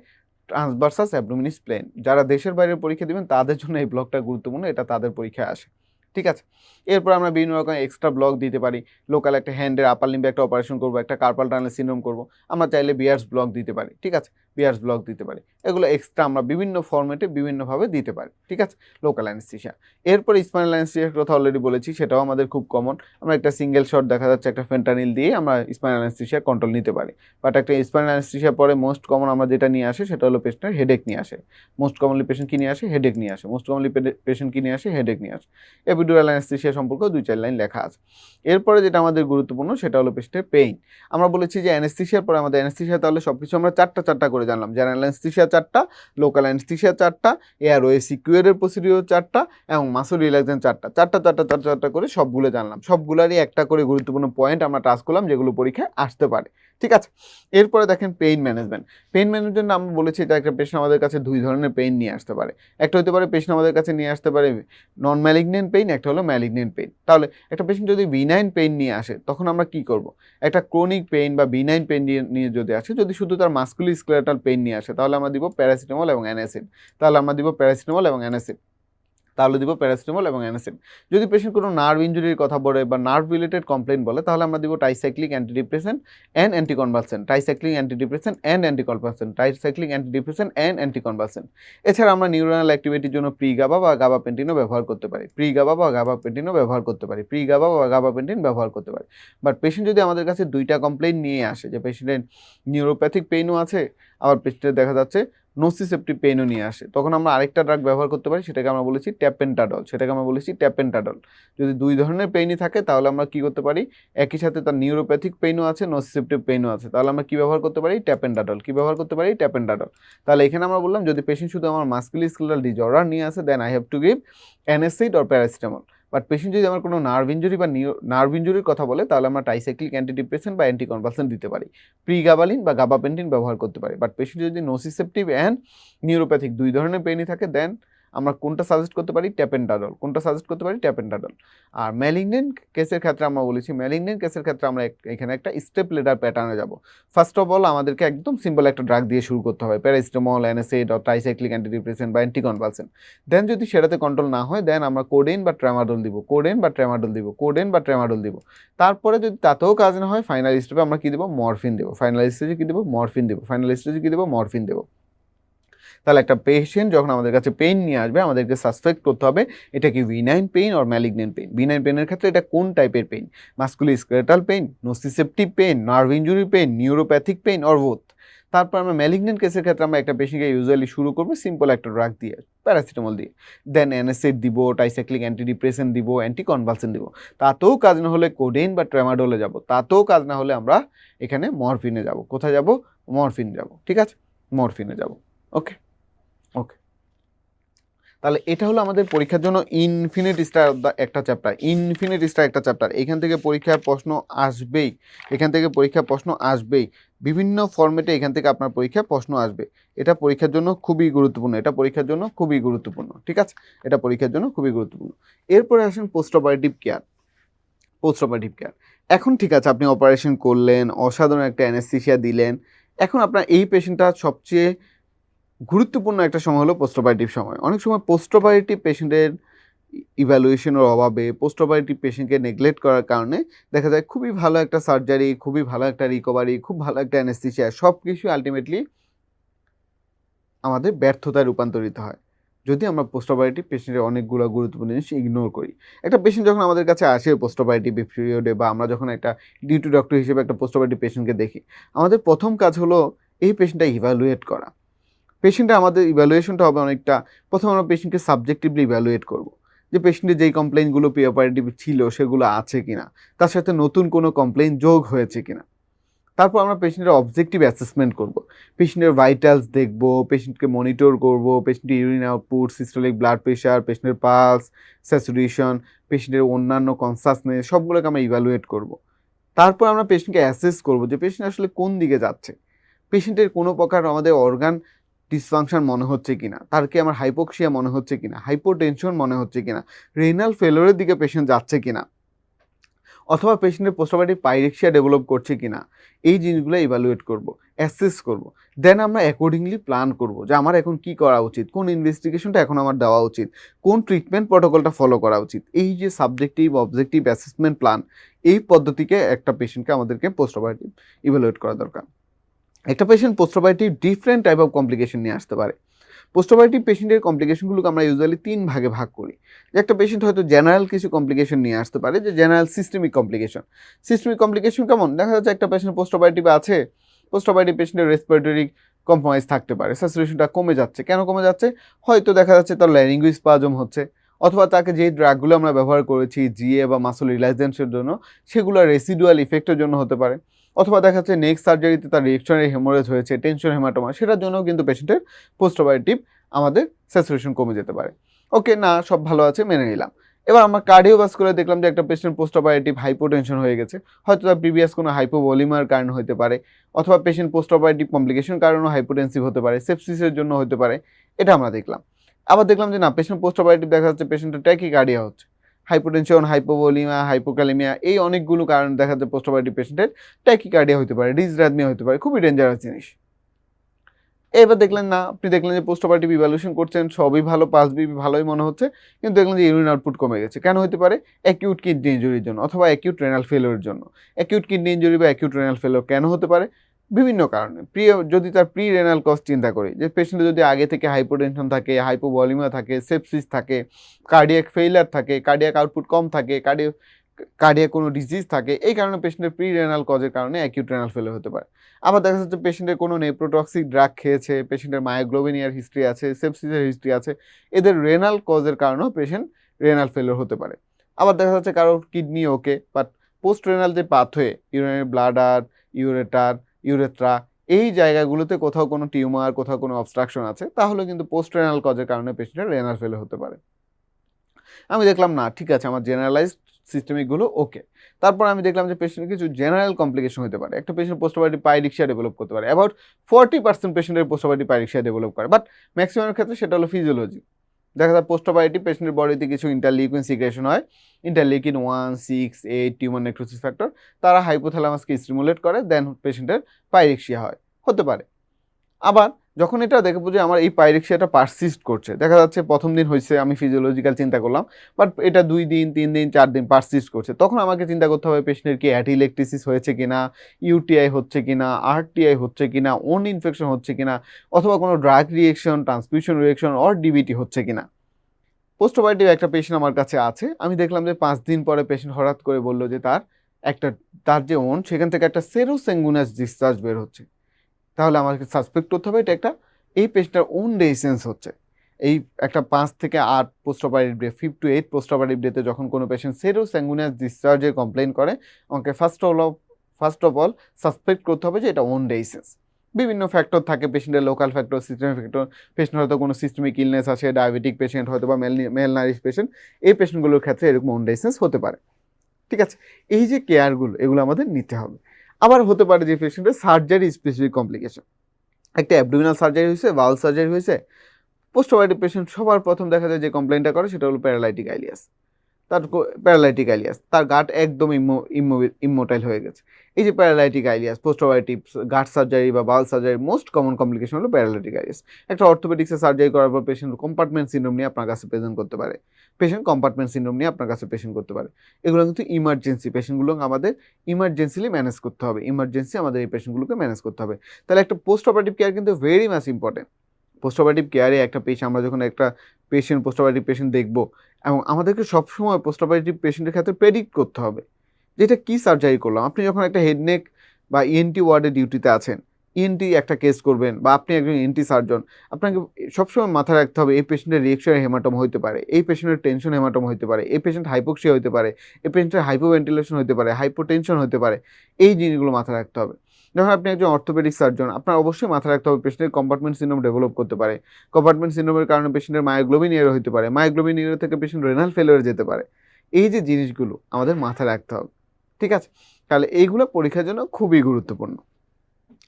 ট্রান্সভার্সাস অ্যাবডোমিনিস প্লেন। যারা দেশের বাইরে পরীক্ষা দিবেন তাদের জন্য এই ব্লকটা গুরুত্বপূর্ণ, এটা তাদের পরীক্ষায় আসে, ঠিক আছে। এরপর আমরা বিভিন্ন রকম এক্সট্রা ব্লক দিতে পারি। লোকাল একটা হ্যান্ডের আপার লিম্বে একটা অপারেশন করবো, একটা কার্পাল টানেল সিনড্রোম করবো, আমরা চাইলে বিয়ার্স ব্লক দিতে পারি, ঠিক আছে, বিয়ার্স ব্লক দিতে পারি। এগুলো এক্সট্রা আমরা বিভিন্ন ফরম্যাটে বিভিন্নভাবে দিতে পারি, ঠিক আছে, লোকাল অ্যানেস্থেসিয়া। এরপর স্পাইনাল অ্যানেস্থেসিয়ার কথা অলরেডি বলেছি, সেটাও আমাদের খুব কমন। আমরা একটা সিঙ্গেল শট দেখা যাচ্ছে একটা ফেন্টানিল দিয়ে আমরা স্পাইনাল অ্যানেস্থেসিয়া কন্ট্রোল নিতে পারি। বাট একটা স্পাইনাল অ্যানেস্থেসিয়া পরে মোস্ট কমন আমরা যেটা নিয়ে আসে সেটা হলো পেশেন্টের হেডেক নিয়ে আসে। মোস্ট কমনলি পেশেন্ট কি নিয়ে আসে, হেডেক নিয়ে আসে। মোস্ট কমনলি পেশেন্ট কি নিয়ে আসে, হেডেক নিয়ে আসে। এপিডুরাল অ্যানেস্থেসিয়া সম্পর্কেও 2-4 লাইন লেখা আছে। এরপরে যেটা আমাদের গুরুত্বপূর্ণ সেটা হলো পেশেন্টের পেইন। আমরা বলেছি যে অ্যানেস্থেসিয়ার পরে আমাদের অ্যানেস্থেসিয়া তাহলে সবকিছু আমরা চারটা করে জানলাম। জেনারেল অ্যানেস্থেসিয়া 4টা, লোকাল অ্যানেস্থেসিয়া 4টা, এয়ারওয়ে সিকিউরের প্রসিডিওর 4টা, এবং মাসল রিল্যাক্সেশন 4টা করে সবগুলো জানলাম। সবগুলারই একটা করে গুরুত্বপূর্ণ পয়েন্ট আমরা টাচ করলাম যেগুলো পরীক্ষায় আসতে পারে, ঠিক আছে। এরপরে দেখেন পেইন ম্যানেজমেন্ট। পেইন ম্যানেজমেন্ট আমরা বলেছি এটা একটা পেশেন্ট আমাদের কাছে 2 ধরনের পেইন নিয়ে আসতে পারে। একটা হতে পারে পেশেন্ট আমাদের কাছে নিয়ে আসতে পারে নন ম্যালিগনেন্ট পেইন, একটা হলো ম্যালিগনেন্ট পেইন। তাহলে একটা পেশেন্ট যদি বিনাইন পেইন নিয়ে আসে তখন আমরা কি করব, একটা ক্রনিক পেইন বা বিনাইন পেইন নিয়ে যদি আসে, যদি শুধু তার মাস্কুলোস্কেলেটাল পেইন নিয়ে আসে তাহলে আমরা দিব প্যারাসিটামল এবং অ্যানাসিড, তাহলে আমরা দিব প্যারাসিটামল এবং অ্যানাসিড, তাহলে দিব প্যারাসিটামল এবং অ্যানাসিড। যদি পেশেন্ট কোনো নার্ভ ইনজুরির কথা বলে বা নার্ভ রিলেটেড কমপ্লেন বলে তাহলে আমরা দিব tricyclic antidepressant and anticonvulsant, tricyclic antidepressant and anticonvulsant, tricyclic antidepressant and anticonvulsant. এছাড়া আমরা নিউরোনাল অ্যাক্টিভিটির জন্য প্রিগাবা বা গাবাপেন্টিনও ব্যবহার করতে পারি, প্রিগাবা বা গাবাপেন্টিনও ব্যবহার করতে পারি, প্রিগাবা বা গাবাপেন্টিন ব্যবহার করতে পারি। বাট পেশেন্ট যদি আমাদের কাছে 2টা কমপ্লেন নিয়ে আসে যে পেশেন্টের নিউরোপ্যাথিক পেইনও আছে, আবার পেশেন্টের দেখা যাচ্ছে নোসিসেপ্টিভ পেইনও নিয়ে আসে, তখন আমরা আরেকটা ড্রাগ ব্যবহার করতে পারি, সেটাকে আমরা বলেছি ট্যাপেন্টাডল, যদি 2 ধরনের পেইনই থাকে তাহলে আমরা কি করতে পারি, একই সাথে তার নিউরোপ্যাথিক পেইনও আছে, নোসিসেপ্টিভ পেইনও আছে, তাহলে আমরা কি ব্যবহার করতে পারি, ট্যাপেন্টাডল। কি ব্যবহার করতে পারি, ট্যাপেন্টাডল। তাহলে এখানে আমরা বললাম যদি পেশেন্ট শুধু আমার মাস্কুলোস্কেলেটাল ডিসঅর্ডার নিয়ে আসে then I have to give antacid or paracetamol. But patient যদি আমার কোনো নার্ভ ইনজুরি বা নার্ভ ইনজুরির কথা বলে তাহলে আমরা ট্রাইসাইক্লিক অ্যান্টিডিপ্রেসেন্ট বা অ্যান্টিকনভালসেন্ট দিতে পারি, প্রিগাবালিন বা গাবাপেন্টিন ব্যবহার করতে পারি। বাট পেশেন্ট যদি নোসিসেপ্টিভ অ্যান্ড নিউরোপ্যাথিক 2 ধরনের পেইনই থাকে দেন আমরা কোনটা সাজেস্ট করতে পারি, ট্যাপেন্টাডল। কোনটা সাজেস্ট করতে পারি, ট্যাপেন্টাডল। আর ম্যালিগনেন্ট কেসের ক্ষেত্রে আমরা বলেছি, ম্যালিগনেন্ট কেসের ক্ষেত্রে আমরা এখানে একটা স্টেপ লেডার প্যাটার্নে যাব। ফার্স্ট অফ অল আমাদেরকে একদম সিম্পল একটা ড্রাগ দিয়ে শুরু করতে হবে, প্যারাসিটামল, অ্যানাসিড অর ট্রাইসাইক্লিক অ্যান্টিডিপ্রেসেন্ট বা অ্যান্টিকনভালসেন্ট। দেন যদি সেটাতে কন্ট্রোল না হয় দেন আমরা কোডেইন বা ট্রামাডল দিব, তারপরে যদি তাতেও কাজ না হয় ফাইনাল স্টেপে আমরা কি দেবো, মরফিন দেবো। ফাইনাল স্টেজে কি দেবো, মরফিন দেবো। তাহলে একটা পেশেন্ট যখন আমাদের কাছে পেইন নিয়ে আসবে আমাদেরকে সাসপেক্ট করতে হবে এটা কি ভিনাইন পেইন অর ম্যালিগনেন্ট পেইন। ভিনাইন পেইনের ক্ষেত্রে এটা কোন টাইপের pain, musculoskeletal pain, nociceptive pain, nerve injury pain, neuropathic pain or both. তারপর আমরা ম্যালিগনেন্ট কেসের ক্ষেত্রে আমরা একটা পেশেন্টকে ইউজুয়ালি শুরু করবো সিম্পল একটা ড্রাগ দিয়ে, প্যারাসিটামল দিয়ে, দেন অ্যানাসিড দিব, ট্রাইসাইক্লিক অ্যান্টিডিপ্রেসেন্ট দিব, অ্যান্টিকনভালসেন্ট দিব। তাতেও কাজ না হলে কোডেইন বা ট্রামাডলে যাব, তাতেও কাজ না হলে আমরা এখানে মরফিনে যাব। কোথায় যাব, মরফিন যাব, ঠিক আছে, মরফিনে যাব। ওকে ওকে, তাহলে এটা হলো আমাদের পরীক্ষার জন্য ইনফিনিট স্টার একটা চ্যাপ্টার। এখান থেকে পরীক্ষার প্রশ্ন আসবেই, বিভিন্ন ফরম্যাটে এখান থেকে আপনার পরীক্ষার প্রশ্ন আসবে। এটা পরীক্ষার জন্য খুবই গুরুত্বপূর্ণ, ঠিক আছে, এটা পরীক্ষার জন্য খুবই গুরুত্বপূর্ণ। এরপরে আসেন পোস্ট অপারেটিভ কেয়ার। এখন ঠিক আছে, আপনি অপারেশন করলেন, অসাধারণ একটা অ্যানেস্থেসিয়া দিলেন, এখন আপনার এই পেশেন্টটা সবচেয়ে গুরুত্বপূর্ণ একটা সময় হলো পোস্ট অপারেটিভ সময়। অনেক সময় পোস্ট অপারেটিভ পেশেন্টের ইভ্যালুয়েশনের অভাবে পোস্ট অপারেটিভ পেশেন্টকে নেগলেক্ট করার কারণে দেখা যায় খুবই ভালো একটা সার্জারি, খুবই ভালো একটা রিকভারি, খুব ভালো একটা অ্যানেস্থেসিয়া সব কিছু আলটিমেটলি আমাদের ব্যর্থতায় রূপান্তরিত হয় যদি আমরা পোস্ট অপারেটিভ পেশেন্টের অনেকগুলো গুরুত্বপূর্ণ জিনিস ইগনোর করি। একটা পেশেন্ট যখন আমাদের কাছে আসে পোস্ট অপারেটিভ পিরিয়ডে বা আমরা যখন একটা ডিউটি ডক্টর হিসেবে একটা পোস্ট অপারেটিভ পেশেন্টকে দেখি, আমাদের প্রথম কাজ হলো এই পেশেন্টটা ইভ্যালুয়েট করা। পেশেন্টটা আমাদের ইভ্যালুয়েশনটা হবে অনেকটা, প্রথমে আমরা পেশেন্টকে সাবজেক্টিভলি ইভ্যালুয়েট করব যে পেশেন্টের যেই কমপ্লেইনগুলো প্রি অপারেটিভ ছিল সেগুলো আছে কিনা, তার সাথে নতুন কোনো কমপ্লেইন যোগ হয়েছে কিনা। তারপর আমরা পেশেন্টের অবজেক্টিভ অ্যাসেসমেন্ট করব, পেশেন্টের ভাইটালস দেখব, পেশেন্টকে মনিটর করব, পেশেন্টের urine output, systolic blood pressure, পেশেন্টের পালস, স্যাচুরেশন, পেশেন্টের অন্যান্য কনসাসনেস সবগুলোকে আমরা ইভ্যালুয়েট করব। তারপর আমরা পেশেন্টকে অ্যাসেস করব যে পেশেন্ট আসলে কোন দিকে যাচ্ছে, পেশেন্টের কোনো প্রকার আমাদের অর্গান ডিসফাংশন মনে হচ্ছে কিনা, তার কি আমার হাইপোক্সিয়া মনে হচ্ছে কিনা, হাইপোটেনশন মনে হচ্ছে কিনা, রেনাল ফেলোরের দিকে পেশেন্ট যাচ্ছে কিনা, অথবা পেশেন্টের পোস্ট অপারেটিভ পাইরেক্সিয়া ডেভেলপ করছে কিনা, এই জিনিসগুলো ইভ্যালুয়েট করব, অ্যাসেস করব। দেন আমরা অ্যাকর্ডিংলি প্ল্যান করব যে আমার এখন কি করা উচিত, কোন ইনভেস্টিগেশনটা এখন আমার দেওয়া উচিত, কোন ট্রিটমেন্ট প্রটোকলটা ফলো করা উচিত। এই যে সাবজেক্টিভ অবজেক্টিভ অ্যাসেসমেন্ট প্ল্যান, এই পদ্ধতিকে একটা পেশেন্টকে আমাদেরকে পোস্ট অপারেটিভ ইভ্যালুয়েট করা দরকার। একটা patient post operative different type of complication নিয়ে আসতে পারে। পোস্ট অপারেটিভ পেশেন্টের কমপ্লিকেশনগুলোকে আমরা ইউজুয়ালি 3 ভাগে ভাগ করি। যে একটা পেশেন্ট হয়তো জেনারেল কিছু কমপ্লিকেশন নিয়ে আসতে পারে, যে general systemic complication. Systemic complication কেমন? দেখা যাচ্ছে একটা পেশেন্ট পোস্ট অপারেটিভে আছে, পোস্ট অপারেটিভ পেশেন্টের রেসপিরেটরি কম্প্রোমাইজ থাকতে পারে, স্যাচুরেশনটা কমে যাচ্ছে। কেন কমে যাচ্ছে? হয়তো দেখা যাচ্ছে তার ল্যারিঙ্গোস্পাজম হচ্ছে, অথবা তাকে যেই ড্রাগগুলো আমরা ব্যবহার করেছি জিএ বা মাসল রিল্যাক্সেশনের জন্য সেগুলো রেসিডুয়াল ইফেক্টের জন্য হতে পারে, অথবা দেখা যাচ্ছে নেক্সট সার্জারিতে তার রিয়েকশনের হেমোরেজ হয়েছে, টেনশন হেমাটোমা, সেটার জন্যও কিন্তু পেশেন্টের পোস্ট অপারেটিভ আমাদের স্যাচুরেশন কমে যেতে পারে। ওকে, না সব ভালো আছে, মেনে নিলাম। এবার আমরা কার্ডিওভাস্কুলার দেখলাম যে একটা পেশেন্ট পোস্ট অপারেটিভ হাইপোটেনশন হয়ে গেছে, হয়তো তার প্রিভিয়াস কোনো হাইপোভলিউমার কারণ হতে পারে, অথবা পেশেন্ট পোস্ট অপারেটিভ কমপ্লিকেশন কারণেও হাইপোটেনসিভ হতে পারে, সেপসিসের জন্য হতে পারে, এটা আমরা দেখলাম। আবার দেখলাম যে না, পেশেন্ট পোস্ট অপারেটিভ দেখা যাচ্ছে পেশেন্টের ট্যাকিকার্ডিয়া হচ্ছে, হাইপোটেনশন, হাইপোভলিউমা, হাইপোক্যালেমিয়া, এই অনেকগুলো কারণ দেখা যাচ্ছে পোস্ট অপারেটিভ পেশেন্টের ট্যাকিকার্ডিয়া হতে পারে, ডিসরাথমিয়া হতে পারে, খুবই ডেঞ্জারাস জিনিস। এবার দেখলেন না, আপনি দেখলেন যে পোস্ট অপারেটিভ ইভ্যালুয়েশন করছেন, সবই ভালো, পাস বিবি ভালোই মনে হচ্ছে, কিন্তু দেখলেন যে ইউরিন আউটপুট কমে গেছে। কেন হতে পারে? অ্যাকিউট কিডনি ইনজুরির জন্য অথবা অ্যাকিউট রেনাল ফেলিওরের জন্য। অ্যাকিউট কিডনি ইনজুরি বা অ্যাকিউট রেনাল ফেলিওর কেন হতে পারে? বিভিন্ন কারণে। যদি তার প্রি রেনাল কজ চিন্তা করি, যে পেশেন্টের যদি আগে থেকে হাইপোটেনশন থাকে, হাইপোভলিউমিয়া থাকে, সেপসিস থাকে, কার্ডিয়াক ফেইলার থাকে, কার্ডিয়াক আউটপুট কম থাকে, কার্ডিয়াক কোনো ডিজিজ থাকে, এই কারণে পেশেন্টের প্রি রেনাল কজের কারণে অ্যাকিউট রেনাল ফেলিওর হতে পারে। আবার দেখা যাচ্ছে পেশেন্টের কোনো নেপ্রোটক্সিক ড্রাগ খেয়েছে, পেশেন্টের মায়োগ্লোবিনিয়ার হিস্ট্রি আছে, সেপসিসের হিস্ট্রি আছে, এদের রেনাল কজের কারণেও পেশেন্ট রেনাল ফেলিওর হতে পারে। আবার দেখা যাচ্ছে কারো kidney okay, but post renal যে pathway, urinary bladder, ureter, urethra, এই জায়গাগুলোতে কোথাও কোনো টিউমার, কোথাও কোনো অবস্ট্রাকশন আছে, তাহলে কিন্তু পোস্ট রেনাল কজের কারণে পেশেন্টের রেনাল ফেলিওর হতে পারে। আমি দেখলাম না, ঠিক আছে, আমার জেনারেলাইজড সিস্টেমিকগুলো ওকে। তারপর আমি দেখলাম যে পেশেন্টের কিছু জেনারেল কমপ্লিকেশন হতে পারে। একটা পেশেন্ট পোস্ট অপারেটিভ পাইরিক্সিয়া ডেভেলপ করতে পারে, অ্যাবাউট 40% পেশেন্টের পোস্ট অপারেটিভ পাইরিক্সিয়া ডেভেলপ করে, বাট ম্যাক্সিমামের ক্ষেত্রে সেটা হলো ফিজিওলজি। দেখা যায় পোস্ট অপারেটিভ পেশেন্টের বডিতে কিছু ইন্টারলিউকিন সিক্রেশন হয়, ইন্টারলিউকিন 1, 6, 8, টিউমার নেক্রোসিস ফ্যাক্টর, তারা হাইপোথ্যালামাসকে স্টিমুলেট করে, দেন পেশেন্টের পাইরিক্সিয়া হয়, হতে পারে। আবার যখন এটা দেখবো যে আমার এই পাইরেক্সিয়াটা পারসিস্ট করছে, দেখা যাচ্ছে প্রথম দিন হয়েছে, আমি ফিজিওলজিক্যাল চিন্তা করলাম, বাট এটা 2 দিন, 3 দিন, 4 দিন পারসিস্ট করছে, তখন আমাকে চিন্তা করতে হবে পেশেন্টের কি অ্যাটিলেকটিসিস হয়েছে কিনা, ইউটিআই হচ্ছে কিনা, আরটিআই হচ্ছে কিনা, ওন ইনফেকশন হচ্ছে কিনা, অথবা কোনো drug reaction, transmission reaction or DBT হচ্ছে কিনা। পোস্ট অপারেটিভ একটা পেশেন্ট আমার কাছে আছে, আমি দেখলাম যে 5 দিন পরে পেশেন্ট হঠাৎ করে বললো যে তার যে ওন, সেখান থেকে একটা সেরোসেঙ্গুনাস ডিসচার্জ বের হচ্ছে। তাহলে আমাকে সাসপেক্ট করতে হবে এটা একটা এই পেশেন্টটার ওন ডেসেন্স হচ্ছে। এই একটা 5 থেকে 8 post operative day, 5 to 8 post operative ডেতে যখন কোনো পেশেন্ট সেরোস্যাঙ্গুইনাস ডিসচার্জের কমপ্লেন করে, আমাকে ফার্স্ট অফ অল সাসপেক্ট করতে হবে যে এটা ওন ডেসেন্স। বিভিন্ন ফ্যাক্টর থাকে পেশেন্টের, local factor, systemic factor, patient হয়তো কোনো সিস্টেমিক ইলনেস আছে, ডায়াবেটিক পেশেন্ট হয়তো বা মেল নারিশ পেশেন্ট, এই পেশেন্টগুলোর ক্ষেত্রে এরকম ওন ডেসেন্স হতে পারে। ঠিক আছে, এই যে কেয়ারগুলো এগুলো আমাদের নিতে হবে। আবার হতে পারে যে পেশেন্টের সার্জারি স্পেসিফিক কমপ্লিকেশন, একটা অ্যাবডোমিনাল সার্জারি হয়েছে, ভালভ সার্জারি হয়েছে, পোস্ট অপারেটিভ পেশেন্ট সবার প্রথম দেখা যায় যে কমপ্লেনটা করে সেটা হলো প্যারালাইটিক আইলিয়াস। তার প্যারালাইটিক আইলিয়াস, তার গাট একদম ইমোটাইল হয়ে গেছে। এই যে প্যারালাইটিক আইলিয়াস, পোস্ট অপারেটিভ গাট সার্জারি বা বাউল সার্জারি মোস্ট কমন কমপ্লিকেশন হলো প্যারালাইটিক আইলিয়াস। একটা অর্থোপেডিক্সের সার্জারি করার পর পেশেন্ট কম্পার্টমেন্ট সিনড্রোম নিয়ে আপনার কাছে প্রেজেন্ট করতে পারে, কম্পার্টমেন্ট সিনড্রোম নিয়ে আপনার কাছে পেশেন্ট করতে পারে। এগুলো কিন্তু ইমার্জেন্সি, পেশেন্টগুলো আমাদের ইমার্জেন্সিলি ম্যানেজ করতে হবে, ইমার্জেন্সি আমাদের এই পেশেন্টগুলোকে ম্যানেজ করতে হবে। তাহলে একটা পোস্ট অপারেটিভ কেয়ার কিন্তু very much important. Post operative কেয়ারে একটা পেশেন্ট, আমরা যখন একটা পোস্ট অপারেটিভ পেশেন্ট দেখবো, এবং আমাদেরকে সবসময় পোস্ট অপারেটিভ পেশেন্টের ক্ষেত্রে প্রেডিক্ট করতে হবে যে এটা কী সার্জারি করলাম। আপনি যখন একটা হেডনেক বা ইএনটি ওয়ার্ডে ডিউটিতে আছেন, ইএনটি একটা কেস করবেন বা আপনি একজন ইএনটি সার্জন, আপনাকে সবসময় মাথায় রাখতে হবে এই পেশেন্টের রিয়েকশনের হেমাটোমা হতে পারে, এই পেশেন্টের টেনশন হেমাটোমা হতে পারে, এই পেশেন্ট হাইপোক্সিয়া হতে পারে, এই পেশেন্টের হাইপোভেন্টিলেশন হতে পারে, হাইপোটেনশন হতে পারে। এই জিনিসগুলো মাথায় রাখতে হবে। যখন আপনি একজন অর্থোপেডিক সার্জন, আপনার অবশ্যই মাথায় রাখতে হবে পেশেন্টের কম্পার্টমেন্ট সিনড্রোম ডেভেলপ করতে পারে। কম্পার্টমেন্ট সিনড্রোমের কারণে পেশেন্টের মায়োগ্লোবিন এরর হতে পারে, মায়োগ্লোবিন এরর থেকে পেশেন্ট রেনাল ফেলিওরে যেতে পারে। এই যে জিনিসগুলো আমাদের মাথায় রাখতে হবে, ঠিক আছে? তাহলে এইগুলো পরীক্ষার জন্য খুবই গুরুত্বপূর্ণ।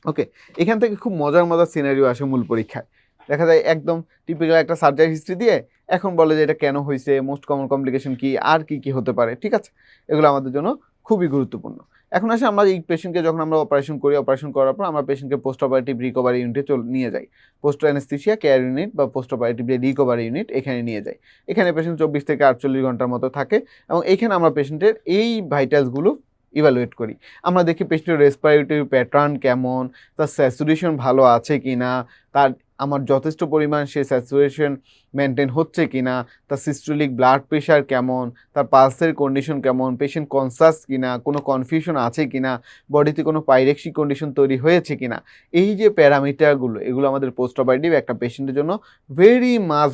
ওকে, এখান থেকে খুব মজার সিনারিও আসে মূল পরীক্ষায়। দেখা যায় একদম টিপিক্যাল একটা সার্জারি হিস্ট্রি দিয়ে এখন বলে যে এটা কেন হয়েছে, মোস্ট কমন কমপ্লিকেশন কি, আর কি কি হতে পারে, ঠিক আছে? এগুলো আমাদের জন্য খুবই গুরুত্বপূর্ণ। এখন আসে আমরা এই পেশেন্টকে যখন আমরা অপারেশন করি, অপারেশন করার পর আমরা পেশেন্টকে পোস্ট অপারেটিভ রিকভারি ইউনিটে নিয়ে যাই, পোস্ট অ্যানেস্থেসিয়া কেয়ার ইউনিট বা পোস্ট অপারেটিভ রিকভারি ইউনিট, এখানে নিয়ে যাই। এখানে পেশেন্ট 24 থেকে 48 ঘন্টার মতো থাকে এবং এখানে আমরা পেশেন্টের এই ভাইটালসগুলো ইভ্যালুয়েট করি। আমরা দেখি পেশেন্টের রেসপিরেটরি প্যাটার্ন কেমন, তার স্যাচুরেশন ভালো আছে কি না, তার আমার যথেষ্ট পরিমাণ সে স্যাচুরেশন মেনটেন হচ্ছে কি না, তার সিস্টোলিক ব্লাড প্রেশার কেমন, তার পালসের কন্ডিশন কেমন, পেশেন্ট কনসাস কি না, কোনো কনফিউশন আছে কি না, বডিতে কোনো পাইরেক্সিক কন্ডিশন তৈরি হয়েছে কি না। এই যে প্যারামিটারগুলো, এগুলো আমাদের পোস্ট অপারেটিভ একটা পেশেন্টের জন্য ভেরি মাচ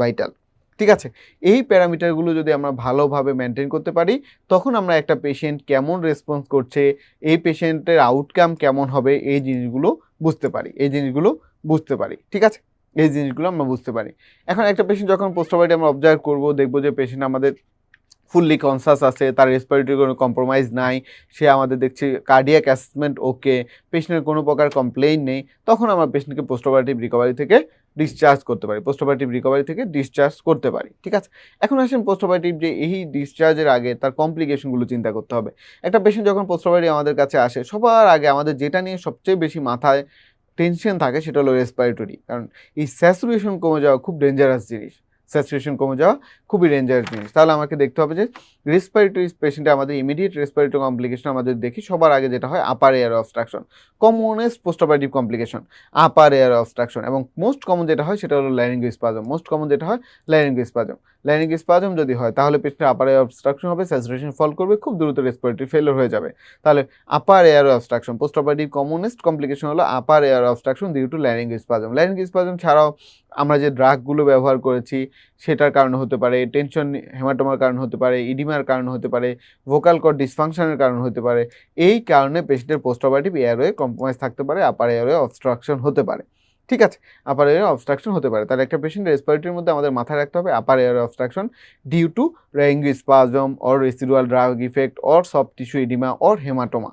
ভাইটাল, ঠিক আছে? এই প্যারামিটারগুলো যদি আমরা ভালোভাবে মেনটেন করতে পারি, তখন আমরা একটা পেশেন্ট কেমন রেসপন্স করছে, এই পেশেন্টের আউটকাম কেমন হবে, এই জিনিসগুলো বুঝতে পারি, ঠিক আছে? এই জিনিসগুলো আমরা বুঝতে পারি। এখন একটা পেশেন্ট যখন পোস্ট অপারেটিভ আমরা অবজার্ভ করবো, দেখবো যে পেশেন্ট আমাদের ফুললি কনসাস আছে, তার রেসপিরেটরি কোনো কম্প্রোমাইজ নাই, সে আমাদের দেখছি কার্ডিয়াক অ্যাসেসমেন্ট ওকে, পেশেন্টের কোনো প্রকার কমপ্লেইন নেই, তখন আমরা পেশেন্টকে পোস্ট অপারেটিভ রিকভারি থেকে ডিসচার্জ করতে পারি, ঠিক আছে? এখন আসেন পোস্ট অপারেটিভ যে এই ডিসচার্জের আগে তার কমপ্লিকেশনগুলো চিন্তা করতে হবে। একটা পেশেন্ট যখন পোস্ট অপারেটিভ আমাদের কাছে আসে, সবার আগে আমাদের যেটা নিয়ে সবচেয়ে বেশি মাথায় টেনশন থাকে সেটা হলো রেসপিরেটরি। কারণ এই স্যাচুরেশন কমে যাওয়া খুব ডেঞ্জারাস জিনিস, খুবই ডেঞ্জারাস জিনিস। তাহলে আমাকে দেখতে হবে যে রেসপিরেটরি পেশেন্টে আমাদের ইমিডিয়েট রেসপিরেটরি কমপ্লিকেশন আমাদের দেখি সবার আগে যেটা হয় upper air obstruction, commonest post operative complication upper air obstruction. এবং মোস্ট কমন যেটা হয় সেটা হলো ল্যারিঙ্গোস্পাজম যদি হয় তাহলে পেশেন্টের আপার এয়ার অবস্ট্রাকশন হবে, স্যাচুরেশন ফল করবে, খুব দ্রুত রেসপিরেটরি ফেলিওর হয়ে যাবে। তাহলে upper air obstruction post operative commonest complication হলো upper air obstruction due to laryngospasm ছাড়াও আমরা যে ড্রাগগুলো ব্যবহার করেছি সেটার কারণে হতে পারে, টেনশন হেমাটোমার কারণে হতে পারে, ইডিমার কারণে হতে পারে, ভোকাল কর্ড ডিসফাংশনের কারণে হতে পারে। এই কারণে পেশেন্টের পোস্ট অপারেটিভ এয়ারওয়ে কম্প্রোমাইজ থাকতে পারে, আপার এয়ারওয়ে অবস্ট্রাকশন হতে পারে, ঠিক আছে? আপার এয়ারওয়ে অবস্ট্রাকশন হতে পারে। তাহলে একটা পেশেন্টের রেসপিরেটরির মধ্যে আমাদের মাথায় রাখতে হবে upper airway obstruction due to laryngospasm or residual drug effect or soft tissue oedema or haematoma.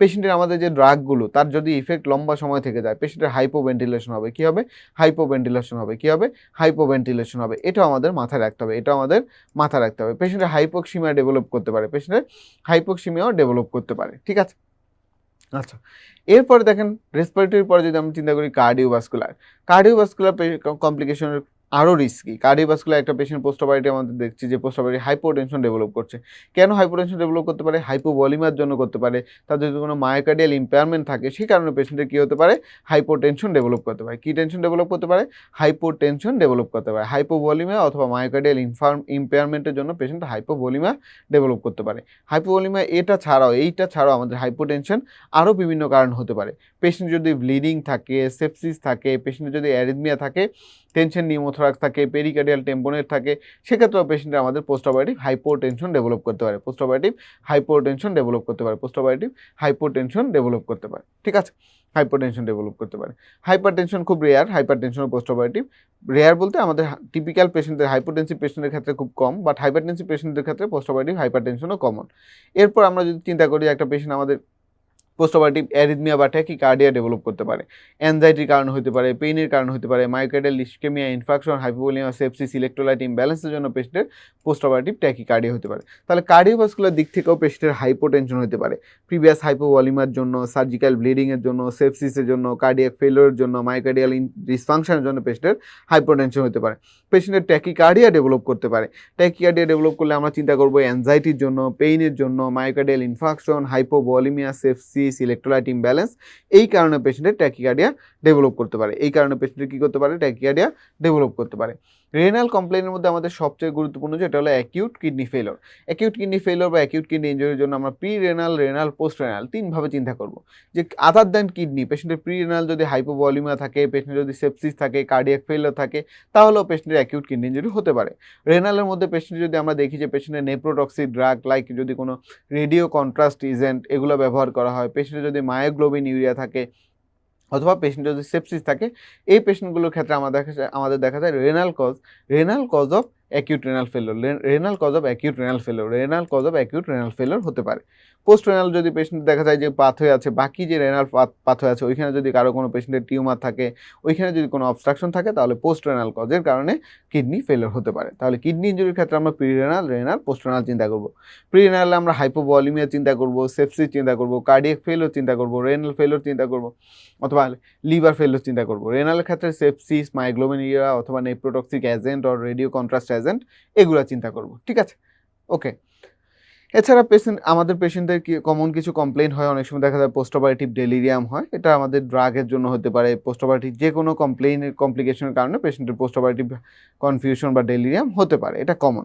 পেশেন্টের আমাদের যে ড্রাগগুলো তার যদি ইফেক্ট লম্বা সময় থেকে যায়, পেশেন্টের হাইপোভেন্টিলেশন হবে। এটাও আমাদের মাথায় রাখতে হবে। পেশেন্টের হাইপোক্সিমিয়া ডেভেলপ করতে পারে, ঠিক আছে? আচ্ছা, এরপরে দেখেন রেসপিরেটরির পরে যদি আমরা চিন্তা করি কার্ডিওভাস্কুলার কমপ্লিকেশনের আরও রিস্কি। কার্ডিওভাস্কুলার একটা পেশেন্ট পোস্ট অপারেটিভ আমাদের দেখছি যে পোস্ট অপারেটিভ হাইপোটেনশন ডেভেলপ করছে। কেন হাইপোটেনশন ডেভেলপ করতে পারে? হাইপোভলিমিয়ার জন্য করতে পারে। তার যদি কোনো মায়োকার্ডিয়াল ইম্পেয়ারমেন্ট থাকে সেই কারণে পেশেন্টের কী হতে পারে? হাইপোটেনশন ডেভেলপ করতে পারে। কী টেনশন ডেভেলপ করতে পারে? হাইপোটেনশন ডেভেলপ করতে পারে। হাইপোভলিমিয়া অথবা মায়োকার্ডিয়াল ইম্পেয়ারমেন্টের জন্য পেশেন্ট হাইপোভলিমিয়া ডেভেলপ করতে পারে। হাইপোভলিমিয়া এইটা ছাড়াও আমাদের হাইপোটেনশন আরও বিভিন্ন কারণ হতে পারে। পেশেন্ট যদি ব্লিডিং থাকে, সেপসিস থাকে, পেশেন্টের যদি অ্যারিথমিয়া থাকে, টেনশন নিউমোথরাক্স থাকে, পেরিকার্ডিয়াল টেম্পোনেট থাকে, সেক্ষেত্রেও পেশেন্টের আমাদের পোস্ট অপারেটিভ হাইপোটেনশন ডেভেলপ করতে পারে, ঠিক আছে? হাইপারটেনশন খুব rare, hypertension post operative rare বলতে আমাদের টিপিক্যাল পেশেন্টদের, হাইপোটেনসিভ পেশেন্টের ক্ষেত্রে খুব কম, বাট হাইপারটেনসিভ পেশেন্টের ক্ষেত্রে পোস্ট অপারেটিভ হাইপারটেনশনও কমন। এরপর আমরা যদি চিন্তা করি একটা পেশেন্ট আমাদের পোস্ট অপারেটিভ অ্যারিথমিয়া বা ট্যাকিকার্ডিয়া ডেভেলপ করতে পারে, অ্যাংজাইটির কারণে হতে পারে, পেইনের কারণে হতে পারে, myocardial ischaemia, infarction, hypovolaemia, sepsis, electrolyte ইমব্যালেন্সের জন্য পেশেন্টের পোস্ট অপারেটিভ ট্যাকিকার্ডিয়া হতে পারে। তাহলে কার্ডিওভাস্কুলার দিক থেকেও পেশেন্টের হাইপোটেনশন হতে পারে, প্রিভিয়াস হাইপোভলিউমের জন্য, সার্জিক্যাল ব্লিডিংয়ের জন্য, সেপসিসের জন্য, কার্ডিয়াক ফেলিওরের জন্য, মায়োকার্ডিয়াল ডিসফাংশনের জন্য পেশেন্টের হাইপোটেনশন হতে পারে। পেশেন্টের ট্যাকিকার্ডিয়া ডেভেলপ করতে পারে, ট্যাকিকার্ডিয়া ডেভেলপ করলে আমরা চিন্তা করবো অ্যাংজাইটির জন্য, পেইনের জন্য, myocardial infarction, hypovolaemia, sepsis, electrolyte imbalance, এই কারণে পেশেন্টের ট্যাকিকার্ডিয়া ডেভেলপ করতে পারে। এই কারণে পেশেন্টের কী করতে পারে? ট্যাকিকার্ডিয়া ডেভেলপ করতে পারে। রেনাল কমপ্লেনের মধ্যে আমাদের সবচেয়ে গুরুত্বপূর্ণ যেটা হলো acute kidney failure. Acute kidney failure বা অ্যাকিউট কিডনি ইনজুরির জন্য আমরা pre renal, renal, post renal তিনভাবে চিন্তা করব। যে আদার দ্যান কিডনি, পেশেন্টের প্রি রেনাল যদি হাইপোভলিউমিয়া থাকে, পেশেন্টের যদি সেপসিস থাকে, কার্ডিয়াক ফেলিওর থাকে, তাহলেও পেশেন্টের অ্যাকিউট কিডনি ইনজুরি হতে পারে। রেনালের মধ্যে পেশেন্ট যদি আমরা দেখি যে পেশেন্টের নেপ্রোটক্সিক ড্রাগ লাইক যদি কোনো রেডিও কন্ট্রাস্ট এজেন্ট এগুলো ব্যবহার করা হয়, পেশেন্টের যদি মায়োগ্লোবিন ইউরিয়া থাকে, অথবা পেশেন্ট যদি সেপসিস থাকে, এই পেশেন্টগুলোর ক্ষেত্রে আমাদের দেখা যায় renal cause of acute renal failure, renal cause of acute renal failure হতে পারে। পোস্ট রেনাল যদি পেশেন্ট দেখা যায় যে পাথওয়ে আছে, বাকি যে রেনাল পাথওয়ে আছে ওইখানে যদি কারো কোনো পেশেন্টের টিউমার থাকে, ওইখানে যদি কোনো অবস্ট্রাকশন থাকে, তাহলে পোস্ট রেনাল কজের কারণে কিডনি ফেলিওর হতে পারে। তাহলে কিডনি ইনজুরির ক্ষেত্রে আমরা pre renal, renal, post renal চিন্তা করব। প্রি রেনালে আমরা হাইপোভলিমিয়া চিন্তা করব, সেপসিস চিন্তা করব, কার্ডিয়াক ফেলিওর চিন্তা করব, রেনাল ফেলিওর চিন্তা করব, অথবা লিভার ফেলিওর চিন্তা করব। রেনালের ক্ষেত্রে সেপসিস, মায়োগ্লোবিন ইউরিয়া অথবা nephrotoxic agent or radio contrast agent এগুলো চিন্তা করব। ঠিক আছে, ওকে। এছাড়া আমাদের পেশেন্টদের কমন কিছু কমপ্লেইন হয়, অনেক সময় দেখা যায় পোস্ট অপারেটিভ ডেলিরিয়াম হয়, এটা আমাদের ড্রাগের জন্য হতে পারে। পোস্ট অপারেটিভ যে কোনো কমপ্লিকেশনের কারণে পেশেন্টের পোস্ট অপারেটিভ কনফিউশন বা ডেলিরিয়াম হতে পারে, এটা কমন।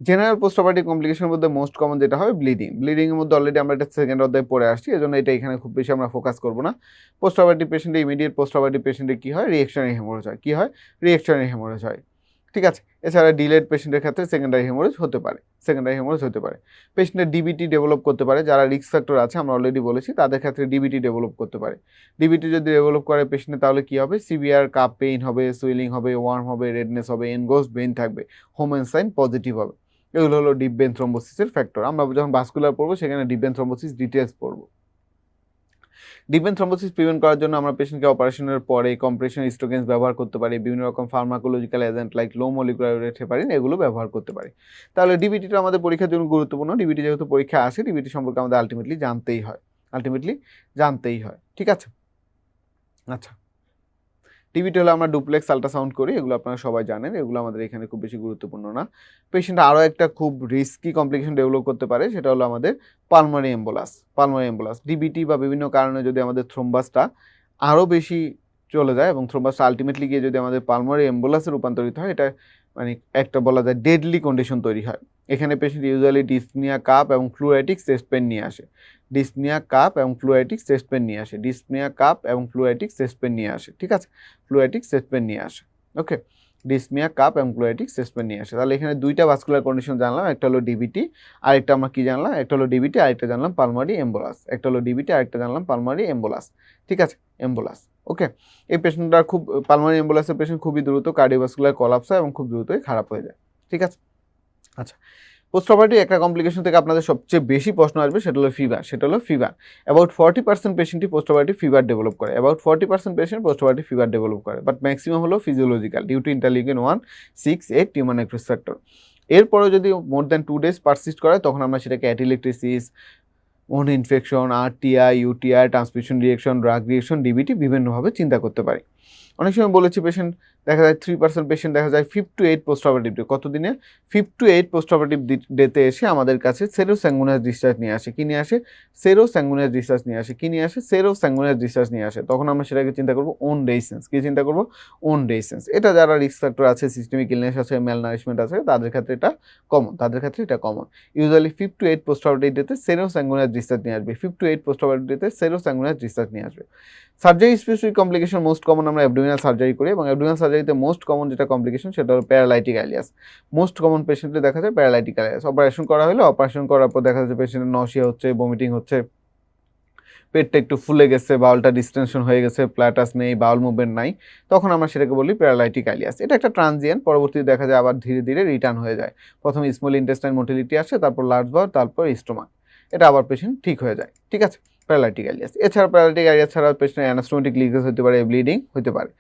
জেনারেল পোস্ট অপারেটিভ কমপ্লিকেশনের মধ্যে মোস্ট কমন যেটা হয় ব্লিডিংয়ের মধ্যে অলরেডি আমরা এটা সেকেন্ড অধ্যায়ে পড়ে আসছি, এজন্য এটা এখানে খুব বেশি আমরা ফোকাস করবো না। পোস্ট অপারেটিভ পেশেন্টে ইমিডিয়েট পোস্ট অপারেটিভ পেশেন্টে কী হয়? রিঅ্যাকশনারি হেমোরেজ হয়। ঠিক আছে, এছাড়া ডিলেড পেশেন্টের ক্ষেত্রে সেকেন্ডারি হেমোরেজ হতে পারে। পেশেন্টের ডিবিটি ডেভেলপ করতে পারে, যারা রিস্ক ফ্যাক্টর আছে আমরা অলরেডি বলেছি তাদের ক্ষেত্রে ডিবিটি ডেভেলপ করতে পারে। ডিবিটি যদি ডেভেলপ করে পেশেন্টের, তাহলে কী হবে? সিভিয়ার কাপ পেইন হবে, সুইলিং হবে, ওয়ার্ম হবে, রেডনেস হবে, এনগোস্ট ভেইন থাকবে, হোম এনজাইম পজিটিভ হবে। এগুলো হলো ডিপ ভেইন থ্রম্বোসিসের ফ্যাক্টর। আমরা যখন ভাস্কুলার পড়বো সেখানে ডিপ ভেইন থ্রম্বোসিস ডিটেলস পড়বো। ডিপ ভেইন থ্রম্বোসিস প্রিভেন্ট করার জন্য আমরা পেশেন্টকে অপারেশনের পরে কম্প্রেশন স্টোকেন্স ব্যবহার করতে পারি, বিভিন্ন রকম ফার্মাকোলজিক্যাল এজেন্ট লাইক লো মলিকুলার ওয়েট হেপারিন এগুলো ব্যবহার করতে পারি। তাহলে ডিবিটিটা আমাদের পরীক্ষার জন্য গুরুত্বপূর্ণ। ডিবিটি যেহেতু পরীক্ষা আসে, ডিবিটি সম্পর্কে আমাদের আলটিমেটলি জানতেই হয়। ঠিক আছে, আচ্ছা। ডিবিটি হলো আমরা ডুপ্লেক্স আল্ট্রাসাউন্ড করি, এগুলো আপনারা সবাই জানেন, এগুলো আমাদের এখানে খুব বেশি গুরুত্বপূর্ণ না। পেশেন্ট আরও একটা খুব রিস্কি কমপ্লিকেশন ডেভেলপ করতে পারে, সেটা হলো আমাদের পালমারি এম্বোলাস। ডিবিটি বা বিভিন্ন কারণে যদি আমাদের থ্রোম্বাসটা আরও বেশি চলে যায় এবং থ্রোম্বাসটা আলটিমেটলি গিয়ে যদি আমাদের পালমারি এম্বোলাসে রূপান্তরিত হয়, এটা মানে একটা বলা যায় ডেডলি কন্ডিশন তৈরি হয়। এখানে পেশেন্ট ইউজুয়ালি ডিসনিয়া কাপ এবং ফ্লুয়াইটিক চেস্ট পেন নিয়ে আসে। ঠিক আছে, ফ্লুয়াইটিক চেস্ট পেন নিয়ে আসে। ওকে, ডিসনিয়া কাপ এবং ফ্লুয়াইটিক চেস্ট পেন নিয়ে আসে। তাহলে এখানে দুইটা ভাস্কুলার কন্ডিশন জানলাম, একটা হলো ডিবিটি, আরেকটা আমরা কি জানলাম? একটা হলো ডিবিটি, আরেকটা জানলাম পালমারি এম্বোলাস। ঠিক আছে, এম্বোলাস। ওকে, এই পেশেন্টটা খুব পালমারি এম্বোলাসের পেশেন্ট খুবই দ্রুত কার্ডিওভাস্কুলার কলাপস হয় এবং খুব দ্রুতই খারাপ হয়ে যায়। ঠিক আছে, আচ্ছা। পোস্ট অপারেটিভ একটা কমপ্লিকেশন থেকে আপনাদের সবচেয়ে বেশি প্রশ্ন আসবে, সেটা হলো ফিভার। অ্যাবাউট 40% পেশেন্টই পোস্ট অপারেটিভ ফিভার ডেভেলপ করে, বাট ম্যাক্সিমাম হলো physiological due to interleukin 1, 6, 8 tumour necrosis factor. এরপরে যদি মোর দ্যান 2 days পারসিস্ট করে, তখন আমরা সেটাকে atelectasis, wound infection, RTI, UTI, transmission reaction, drug reaction, ডিবিটি বিভিন্নভাবে চিন্তা করতে পারি। অনেক সময় বলেছি পেশেন্ট দেখা যায় 3% পেশেন্ট দেখা যায় 5 to 8 পোস্ট অপারেটিভ ডে, কতদিনে 5 to 8 পোস্ট অপারেটিভ ডেতে এসে আমাদের কাছে সেরোস্যাঙ্গুইনাস ডিসচার্জ নিয়ে আসে। সেরোস্যাঙ্গুইনাস ডিসচার্জ নিয়ে আসে। তখন আমরা সেটাকে চিন্তা করবো ওন ডেইসেন্স। এটা যারা রিস্ক ফ্যাক্টর আছে, সিস্টেমিক ইলনেস আছে, ম্যালনারিশমেন্ট আছে, তাদের ক্ষেত্রে এটা common. Usually 5 to 8 post operative ডেতে সেরোস্যাঙ্গুইনাস ডিসচার্জ নিয়ে আসবে। Surgery specific complication most common আমরা অ্যাবডোমিনাল সার্জারি করি, এবং অ্যাবডোমিনাল সার্জারিতে মোস্ট কমন যেটা কমপ্লিকেশন সেটা হলো প্যারালাইটিক আইলিয়াস। মোস্ট কমন পেশেন্টে দেখা যায় প্যারালাইটিক আইলিয়াস। অপারেশন করার পর দেখা যাচ্ছে পেশেন্টের নশিয়া হচ্ছে, বমিটিং হচ্ছে, পেটটা একটু ফুলে গেছে, বাউলটা ডিস্টেনশন হয়ে গেছে, প্ল্যাটাস নেই, বাউল মুভমেন্ট নাই, তখন আমরা সেটাকে বলি প্যারালাইটিক আইলিয়াস। এটা একটা ট্রানজিয়েন্ট, পরবর্তীতে দেখা যায় আবার ধীরে ধীরে রিটার্ন হয়ে যায়। প্রথমে স্মল ইন্টেস্টাইন মোটিলিটি আসে, তারপর লার্জ বাউল, তারপর স্টোমাক, এটা আবার পেশেন্ট ঠিক হয়ে যায়। ঠিক আছে, প্যারালাইটিক আইলিয়াস। এছাড়া প্যারালাইটিক আইলিয়াস ছাড়া পেশেন্টের অ্যানাস্টোমেটিক লিকেজ হতে পারে, ব্লিডিং হতে পারে।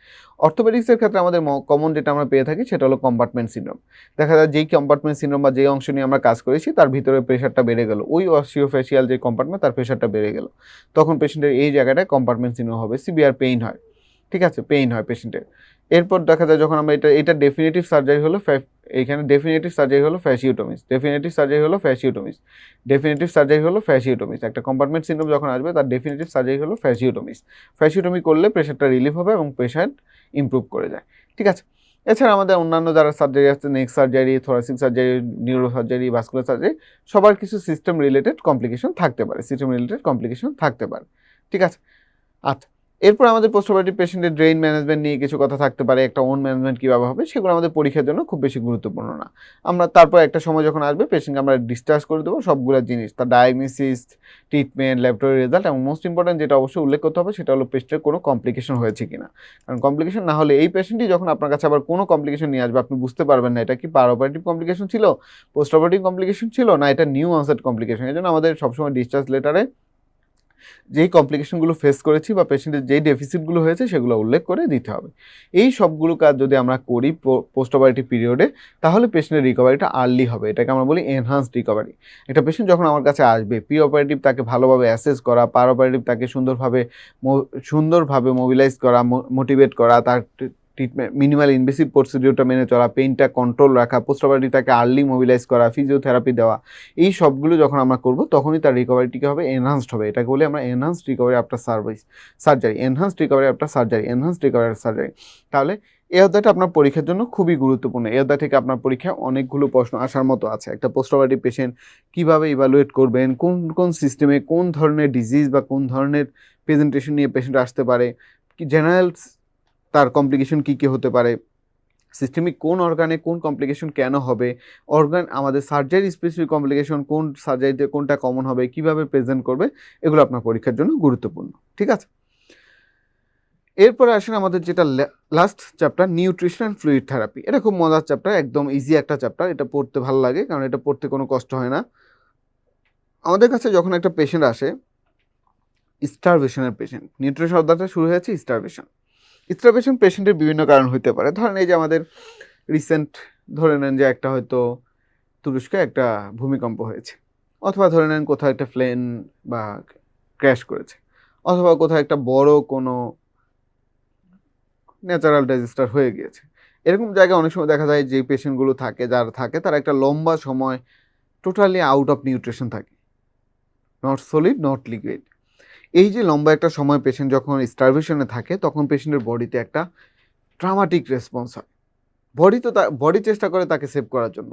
অর্থোপেডিক্সের ক্ষেত্রে আমাদের কমন যেটা আমরা পেয়ে থাকি সেটা হলো কম্পার্টমেন্ট সিনড্রোম। দেখা যায় যেই কম্পার্টমেন্ট সিনড্রোম বা যেই অংশ নিয়ে আমরা কাজ করেছি তার ভিতরে প্রেশারটা বেড়ে গেল, ওই অস্টিওফেশিয়াল যে কম্পার্টমেন্ট তার প্রেশারটা বেড়ে গেল, তখন পেশেন্টের এই জায়গাটায় কম্পার্টমেন্ট সিনড্রোম হবে, সিভিয়ার পেইন হয়, ঠিক আছে, পেইন হয় পেশেন্টের। এরপর দেখা যায় যখন আমরা এটা ডেফিনেটিভ সার্জারি হলো, এইখানে ডেফিনেটিভ সার্জারি হলো ফ্যাসিওটমিস, ডেফিনেটিভ সার্জারি হলো ফ্যাসিওটমিস, ডেফিনেটিভ সার্জারি হলো ফ্যাসিওটমিস। একটা কম্পার্টমেন্ট সিনড্রোম যখন আসবে তার ডেফিনেটিভ সার্জারি হলো ফ্যাসিওটমিস। ফ্যাসিওটমি করলে প্রেশারটা রিলিফ হবে এবং পেশেন্ট ইমপ্রুভ করে যায়, ঠিক আছে। এছাড়া আমাদের অন্যান্য যারা সার্জারি আছে, neck surgery, thoracic surgery, neuro surgery, vascular surgery, সবার কিছু সিস্টেম রিলেটেড কমপ্লিকেশন থাকতে পারে, ঠিক আছে। আচ্ছা, এরপর আমাদের পোস্ট অপারেটিভ পেশেন্টের ড্রেইন ম্যানেজমেন্ট নিয়ে কিছু কথা থাকতে পারে, একটা ওন ম্যানেজমেন্ট কীভাবে হবে, সেগুলো আমাদের পরীক্ষার জন্য খুব বেশি গুরুত্বপূর্ণ না। আমরা তারপর একটা সময় যখন আসবে পেশেন্টকে আমরা ডিসচার্জ করে দেবো সবগুলো জিনিস, তার ডায়াগনোসিস, ট্রিটমেন্ট, ল্যাবরেটরি রেজাল্ট, এবং মোস্ট ইম্পর্টেন্ট যেটা অবশ্যই উল্লেখ করতে হবে সেটা হলো পেশেন্টের কোনো কমপ্লিকেশন হয়েছে কিনা। কারণ কমপ্লিকেশন না হলে এই পেশেন্টই যখন আপনার কাছে আবার কোনো কমপ্লিকেশন নিয়ে আসবে আপনি বুঝতে পারবেন না এটা কি পার অপারেটিভ কমপ্লিকেশন ছিল, পোস্ট অপারেটিভ কমপ্লিকেশন ছিল, না এটা নিউ অনসেট কমপ্লিকেশন। এই জন্য আমাদের সবসময় ডিসচার্জ লেটারে যেই কমপ্লিকেশনগুলো ফেস করেছি বা পেশেন্টের যেই ডেফিসিটগুলো হয়েছে সেগুলো উল্লেখ করে দিতে হবে। এই সবগুলো কাজ যদি আমরা করি পোস্ট অপারেটিভ পিরিয়ডে, তাহলে পেশেন্টের রিকভারিটা আর্লি হবে, এটাকে আমরা বলি এনহান্সড রিকভারি। একটা পেশেন্ট যখন আমার কাছে আসবে, প্রি অপারেটিভ তাকে ভালোভাবে অ্যাসেস করা, পার অপারেটিভ তাকে সুন্দরভাবে মোবিলাইজ করা, মোটিভেট করা, তার ট্রিটমেন্ট মিনিমাল ইনভেসিভ প্রসিডিওরটা মেনে চলা, পেইনটা কন্ট্রোল রাখা, পোস্ট অপারেটিভ তাকে আর্লি মোবিলাইজ করা, ফিজিওথেরাপি দেওয়া, এই সবগুলো যখন আমরা করব তখনই তার রিকভারিটিকে হবে এনহান্সড হবে। এটাকে বলি আমরা enhanced recovery after surgery, enhanced recovery after surgery, enhanced recovery after surgery. তাহলে এই অধ্যায়টা আপনার পরীক্ষার জন্য খুবই গুরুত্বপূর্ণ। এই অধ্যায় থেকে আপনার পরীক্ষায় অনেকগুলো প্রশ্ন আসার মতো আছে। একটা পোস্ট অপারেটিভ পেশেন্ট কীভাবে ইভালুয়েট করবেন, কোন সিস্টেমে কোন ধরনের ডিজিজ বা কোন ধরনের প্রেজেন্টেশন নিয়ে পেশেন্ট আসতে পারে, কি জেনারেল তার কমপ্লিকেশন কী কী হতে পারে, সিস্টেমিক কোন অর্গানে কোন কমপ্লিকেশন কেন হবে, আমাদের সার্জারি স্পেসিফিক কমপ্লিকেশন কোন সার্জারিতে কোনটা কমন হবে, কিভাবে প্রেজেন্ট করবে, এগুলো আপনার পরীক্ষার জন্য গুরুত্বপূর্ণ, ঠিক আছে। এরপরে আসেন আমাদের যেটা last chapter, nutrition and fluid therapy. এটা খুব মজার চ্যাপ্টার, একদম ইজি একটা চ্যাপ্টার, এটা পড়তে ভালো লাগে কারণ এটা পড়তে কোনো কষ্ট হয় না। আমাদের কাছে যখন একটা পেশেন্ট আসে, স্টারভেশনের পেশেন্ট, নিউট্রিশন অধ্যায়টা শুরু হয়েছে স্টারভেশন পেশেন্টের বিভিন্ন কারণ হতে পারে। ধরেন এই যে আমাদের রিসেন্ট ধরে নেন যে একটা হয়তো তুরস্কে একটা ভূমিকম্প হয়েছে, অথবা ধরে নেন কোথাও একটা প্লেন বা ক্র্যাশ করেছে, অথবা কোথাও একটা বড় কোনো ন্যাচারাল ডিজাস্টার হয়ে গিয়েছে। এরকম জায়গায় অনেক সময় দেখা যায় যে পেশেন্টগুলো যারা থাকে তারা একটা লম্বা সময় টোটালি আউট অফ নিউট্রিশন থাকে, নট সলিড নট লিকুইড। এই যে লম্বা একটা সময় পেশেন্ট যখন স্টারভেশনে থাকে তখন পেশেন্টের বডিতে একটা ট্রামাটিক রেসপন্স হয়। বডি চেষ্টা করে তাকে সেভ করার জন্য।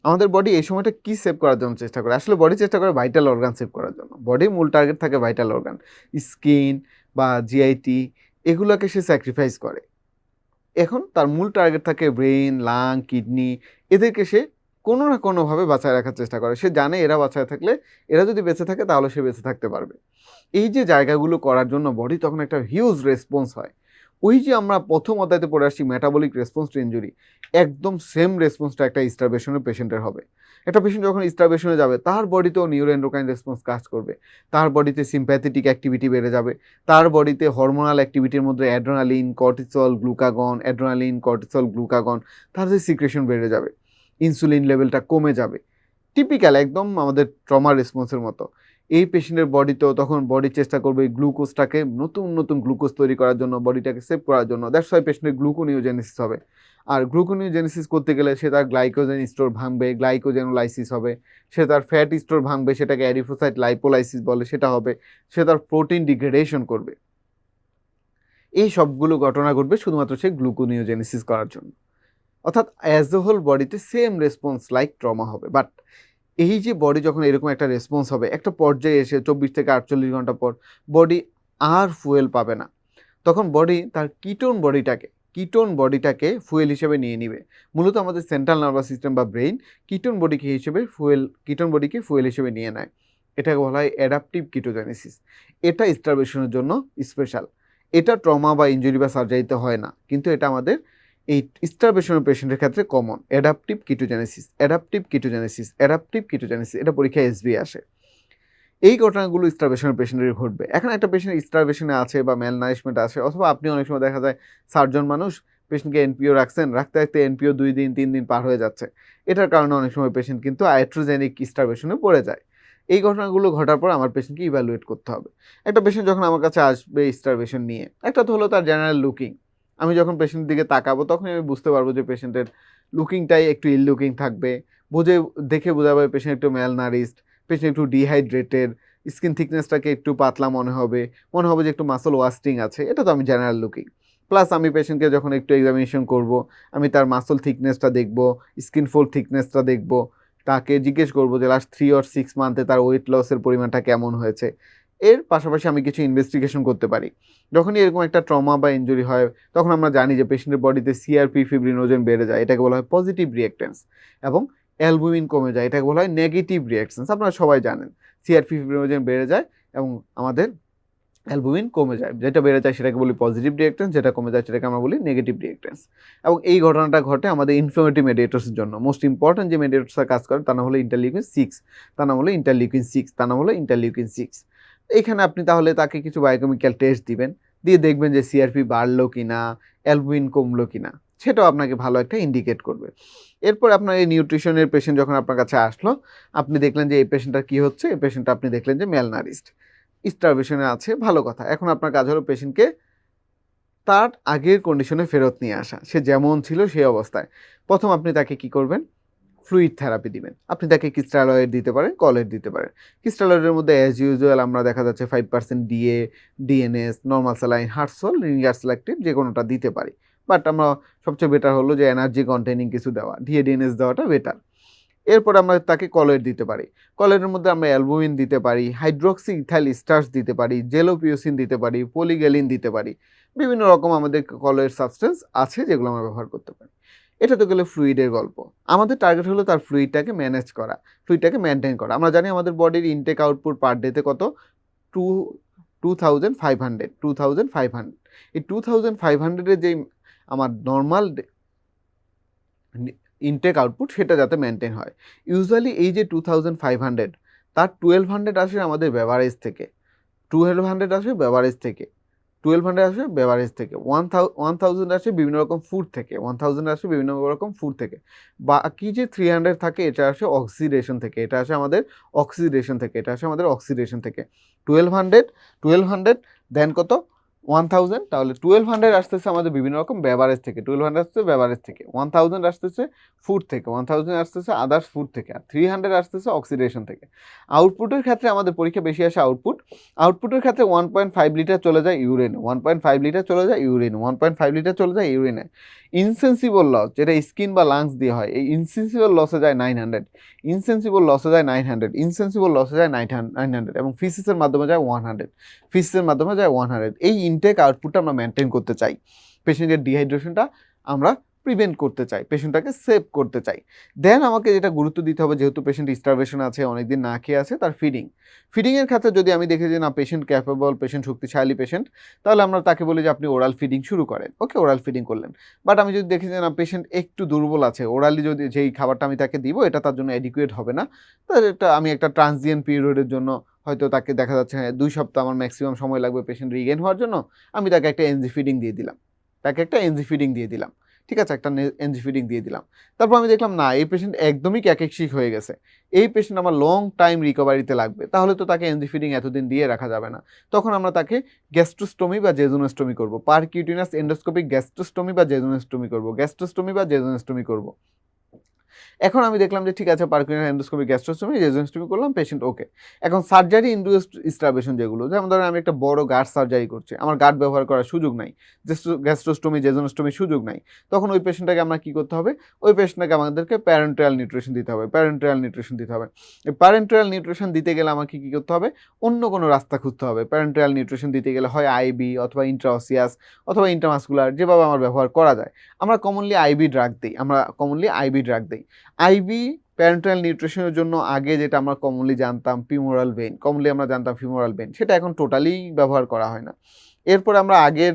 আমাদের বডি এই সময়টা কি সেভ করার জন্য চেষ্টা করে? আসলে বডি চেষ্টা করে ভাইটাল অর্গান সেভ করার জন্য। বডির মূল টার্গেট থাকে ভাইটাল অর্গান, স্কিন বা জিআইটি, এগুলোকে সে স্যাক্রিফাইস করে। এখন তার মূল টার্গেট থাকে ব্রেন, লাং, কিডনি, এদেরকে সে কোনো না কোনোভাবে বাঁচায় রাখার চেষ্টা করে। সে জানে এরা বাঁচায় থাকলে, এরা যদি বেঁচে থাকে তাহলে সে বেঁচে থাকতে পারবে। এই যে জায়গাগুলো করার জন্য বডি তখন একটা হিউজ রেসপন্স হয়। ওই যে আমরা প্রথম অধ্যায়তে পড়ে আসছি মেটাবলিক রেসপন্স টু ইনজুরি, একদম সেম রেসপন্সটা একটা স্টারভেশনের পেশেন্টের হবে। একটা পেশেন্ট যখন স্টারভেশনে যাবে তার বডিতেও নিউরোএন্ডোক্রাইন রেসপন্স কাজ করবে, তার বডিতে সিম্প্যাথেটিক অ্যাক্টিভিটি বেড়ে যাবে, তার বডিতে হরমোনাল অ্যাক্টিভিটির মধ্যে অ্যাড্রেনালিন, কর্টিসল, তার যে সিক্রেশন বেড়ে যাবে, ইনসুলিন লেভেলটা কমে যাবে। টিপিক্যাল একদম আমাদের ট্রমা রেসপন্সের মতো। এই পেশেন্টের বডিতেও তখন বডি চেষ্টা করবে গ্লুকোজটাকে নতুন গ্লুকোজ তৈরি করার জন্য, বডিটাকে সেভ করার জন্য। দ্যাটস ওয়াই পেশেন্টের গ্লুকোনিওজেনেসিস হবে। আর গ্লুকোনিওজেনেসিস করতে গেলে সে তার গ্লাইকোজেন স্টোর ভাঙবে, গ্লাইকোজেনোলাইসিস হবে। সে তার ফ্যাট স্টোর ভাঙবে, সেটাকে অ্যাডিপোসাইট লাইপোলাইসিস বলে, সেটা হবে। সে তার প্রোটিন ডিগ্রেডেশন করবে। এই সবগুলো ঘটনা ঘটবে শুধুমাত্র সে গ্লুকোনিওজেনেসিস করার জন্য। অর্থাৎ অ্যাজ এ হোল বডিতে সেম রেসপন্স লাইক ট্রমা হবে। বাট এই যে বডি যখন এরকম একটা রেসপন্স হবে, একটা পর্যায়ে এসে 24 থেকে 48 ঘন্টা পর বডি আর ফুয়েল পাবে না। তখন বডি তার কিটোন বডিটাকে ফুয়েল হিসেবে নিয়ে নিবে। মূলত আমাদের সেন্ট্রাল নার্ভাস সিস্টেম বা ব্রেইন কিটোন বডিকে ফুয়েল হিসেবে নিয়ে নেয়। এটাকে বলা হয় অ্যাডাপটিভ কিটোজেনেসিস। এটা স্টারভেশনের জন্য স্পেশাল। এটা ট্রমা বা ইনজুরি বা সার্জারিতে হয় না, কিন্তু এটা আমাদের এই স্টারভেশনের পেশেন্টের ক্ষেত্রে কমন। অ্যাডাপটিভ কিটোজেনেসিস, এটা পরীক্ষায় এসবি আসে। এই ঘটনাগুলো স্টারভেশনের পেশেন্টের ঘটবে। এখন একটা পেশেন্ট স্টারভেশনে আছে বা ম্যাল নারিশমেন্ট আছে, অথবা আপনি অনেক সময় দেখা যায় সার্জন মানুষ, পেশেন্টকে এনপিও রাখছেন, রাখতে রাখতে এনপিও 2 দিন 3 দিন পার হয়ে যাচ্ছে। এটার কারণে অনেক সময় পেশেন্ট কিন্তু আয়াট্রোজেনিক স্টারভেশনে পড়ে যায়। এই ঘটনাগুলো ঘটার পর আমার পেশেন্টকে ইভ্যালুয়েট করতে হবে। একটা পেশেন্ট যখন আমার কাছে আসবে স্টারভেশন নিয়ে, একটা তো হলো তার জেনারেল লুকিং। আমি যখন পেশেন্টের দিকে তাকাবো তখনই আমি বুঝতে পারবো যে পেশেন্টের লুকিংটাই একটু ইল লুকিং থাকবে। দেখে বোঝা যাবে পেশেন্ট একটু ম্যাল নারিশড, পেশেন্ট একটু ডিহাইড্রেটেড, স্কিন থিকনেসটাকে একটু পাতলা মনে হবে যে একটু মাসল ওয়াস্টিং আছে। এটা তো আমি জেনারেল লুকিং। প্লাস আমি পেশেন্টকে যখন একটু এক্সামিনেশন করব, আমি তার মাসল থিকনেসটা দেখব, স্কিন ফোল্ড থিকনেসটা দেখব, তাকে জিজ্ঞেস করবো যে লাস্ট 3 or 6 মান্থে তার ওয়েট লসের পরিমাণটা কেমন হয়েছে। এর পাশাপাশি আমি কিছু ইনভেস্টিগেশন করতে পারি। যখনই এরকম একটা ট্রমা বা ইনজুরি হয়, তখন আমরা জানি যে পেশেন্টের বডিতে সিআরপি, ফিব্রিনোজেন বেড়ে যায়, এটাকে বলা হয় পজিটিভ রিঅ্যাকটেন্স, এবং অ্যালবুমিন কমে যায়, এটাকে বলা হয় নেগেটিভ রিঅ্যাকশনস। আপনারা সবাই জানেন সিআরপি, ফিব্রিনোজেন বেড়ে যায় এবং আমাদের অ্যালবুমিন কমে যায়। যেটা বেড়ে যায় সেটাকে বলি পজিটিভ রিঅ্যাকটেন্স, যেটা কমে যায় সেটাকে আমরা বলি নেগেটিভ রিঅ্যাকটেন্স। এবং এই ঘটনাটা ঘটে আমাদের ইনফ্লামেটরি মেডিয়েটরসের জন্য। মোস্ট ইম্পর্টেন্ট যে মেডিয়েটরসরা কাজ করে তার নাম হলো ইন্টারলিউকিন 6, তার নাম হলো ইন্টারলিউকিন 6, তার নাম হলো ইন্টারলিউকিন 6। এইখানে আপনি তাহলে তাকে কিছু বায়োকেমিক্যাল টেস্ট দিবেন, দিয়ে দেখবেন যে সিআরপি বাড়লো কিনা, অ্যালবুমিন কমলো কিনা, সেটাও আপনাকে ভালো একটা ইন্ডিকেট করবে। এরপর আপনার এই নিউট্রিশনের পেশেন্ট যখন আপনার কাছে আসলো, আপনি দেখলেন যে এই পেশেন্টটার কী হচ্ছে, এই পেশেন্টটা আপনি দেখলেন যে ম্যালনারিশড, স্টারভেশনে আছে, ভালো কথা। এখন আপনার কাজ হলো পেশেন্টকে তার আগের কন্ডিশনে ফেরত নিয়ে আসা, সে যেমন ছিল সেই অবস্থায়। প্রথম আপনি তাকে কি করবেন, ফ্লুইড থেরাপি দিবেন। আপনি তাকে ক্রিস্টালয়েড দিতে পারেন, কলেট দিতে পারেন। ক্রিস্টালয়েডের মধ্যে অ্যাজ ইউজুয়াল আমরা দেখা যাচ্ছে 5% DA, DNS, normal saline, Hartsol, Ringer selective যে কোনোটা দিতে পারি। বাট আমরা সবচেয়ে বেটার হলো যে এনার্জি কন্টেনিং কিছু দেওয়া, ডিএ, ডিএনএস দেওয়াটা বেটার। এরপর আমরা তাকে কলয়েড দিতে পারি। কলয়েডের মধ্যে আমরা অ্যালবুমিন দিতে পারি, হাইড্রোক্সি ইথাইল স্টার্চ দিতে পারি, জেলোপিওসিন দিতে পারি, পলিগ্যালিন দিতে পারি। বিভিন্ন রকম আমাদের কলয়েড সাবস্টেন্স আছে যেগুলো আমরা ব্যবহার করতে পারি। এটা তো গেলে ফ্লুইডের গল্প। আমাদের টার্গেট হলো তার ফ্লুইডটাকে ম্যানেজ করা, ফ্লুইডটাকে মেনটেন করা। আমরা জানি আমাদের বডির ইনটেক আউটপুট পার ডেতে কত, 2500। এই 2500-এর যেই আমার নর্মাল ইনটেক আউটপুট সেটা যাতে মেনটেন হয়। ইউজুয়ালি এই যে 2500, তার 1200 আসে আমাদের বেভারেজ থেকে, 1200 আসে বেভারেজ থেকে, 1200 আসে বেভারেজ থেকে, 1000 আসে বিভিন্ন রকম ফুড থেকে, 1000 আসে বিভিন্ন রকম ফুড থেকে। বাকি যে 300 থাকে এটা আসে অক্সিডেশন থেকে, এটা আসে আমাদের অক্সিডেশন থেকে, এটা আসে আমাদের অক্সিডেশন থেকে। 1200 দেন কত, 1000, তাহলে 1200 আসতেছে আমাদের বিভিন্ন রকম বেভারেজ থেকে, 1200 আসতেছে বেভারেজ থেকে, 1000 আসতেছে ফুড থেকে, 1000 আসতেছে আদার্স ফুড থেকে, আর 300 আসতেছে অক্সিডেশন থেকে। আউটপুটের ক্ষেত্রে আমাদের পরীক্ষা বেশি আসে আউটপুটের ক্ষেত্রে 1.5 লিটার চলে যায় ইউরিনে, 1.5 লিটার চলে যায় ইউরিনে, 1.5 লিটার চলে যায় ইউরিনে। ইনসেন্সিবল লস যেটা স্কিন বা লাংস দিয়ে হয়, এই ইনসেন্সিবল লসে যায় 900, ইনসেন্সিবল লসে যায় 900, ইনসেন্সিবল লসে যায় 900, এবং ফিসিসের মাধ্যমে যায় 100, ফিসের মাধ্যমে যায় 100। এই ইনটেক আউটপুটটা আমরা মেনটেন করতে চাই, পেশেন্টের ডিহাইড্রেশনটা আমরা প্রিভেন্ট করতে চাই, পেশেন্টটাকে সেভ করতে চাই। দেন আমাকে যেটা গুরুত্ব দিতে হবে, যেহেতু পেশেন্ট স্টারভেশন আছে, অনেকদিন না খেয়ে আছে, তার ফিডিংয়ের ক্ষেত্রে যদি আমি দেখি যে না পেশেন্ট ক্যাপেবল, পেশেন্ট শক্তিশালী পেশেন্ট, তাহলে আমরা তাকে বলি যে আপনি ওরাল ফিডিং শুরু করেন। ওকে, ওরাল ফিডিং করলেন। বাট আমি যদি দেখি যে না পেশেন্ট একটু দুর্বল আছে, ওরালি যদি যেই খাবারটা আমি তাকে দিব এটা তার জন্য অ্যাডিকুয়েট হবে না, তাহলে আমি একটা ট্রানজিয়েন্ট পিরিয়ডের জন্য হয়তো তাকে দেখা যাচ্ছে 2 সপ্তাহ আমার ম্যাক্সিমাম সময় লাগবে পেশেন্ট রিগেন হওয়ার জন্য, আমি তাকে একটা এনজি ফিডিং দিয়ে দিলাম, ঠিক আছে, একটা এনজি ফিডিং দিয়ে দিলাম। তারপর আমি দেখলাম না এই পেশেন্ট একদমই ক্যাকেকশিক হয়ে গেছে, এই পেশেন্ট আমার লং টাইম রিকভারিতে লাগবে, তাহলে তো তাকে এনজি ফিডিং এতদিন দিয়ে রাখা যাবে না। তখন আমরা তাকে গ্যাস্ট্রোস্টমি বা জেজুনোস্টমি করব, পারকিউটিনাস এন্ডোস্কোপিক গ্যাস্ট্রোস্টমি বা জেজুনোস্টমি করব। এখন আমি দেখলাম যে ঠিক আছে, পারকিউটিনাস এন্ডোস্কোপি, গ্যাস্ট্রোস্টমি, জেজুনোস্টমি করলাম, পেশেন্ট ওকে। এখন সার্জারি ইনডিউসড স্টারভেশন যেগুলো, যেমন ধরেন আমি একটা বড় গার্ড সার্জারি করছি, আমার গার্ড ব্যবহার করার সুযোগ নাই, গ্যাস্ট্রোস্টমি, জেজুনোস্টমি সুযোগ নাই, তখন ওই পেশেন্টটাকে আমরা কী করতে হবে, ওই পেশেন্টটাকে আমাদেরকে প্যারেন্টাল নিউট্রিশন দিতে হবে। এই প্যারেন্টাল নিউট্রিশন দিতে গেলে আমাকে কী করতে হবে, অন্য কোনো রাস্তা খুঁজতে হবে। প্যারেন্টাল নিউট্রিশন দিতে গেলে হয় আইবি অথবা ইন্ট্রাওসিয়াস অথবা ইন্টারমাসকুলার, যেভাবে আমার ব্যবহার করা যায়। আমরা কমনলি আইবি ড্রাগ দিই। আইবি প্যারেন্টাল নিউট্রিশনের জন্য আগে যেটা আমরা কমনলি জানতাম ফিমোরাল ভেইন, সেটা এখন টোটালি ব্যবহার করা হয় না। এরপর আমরা আগের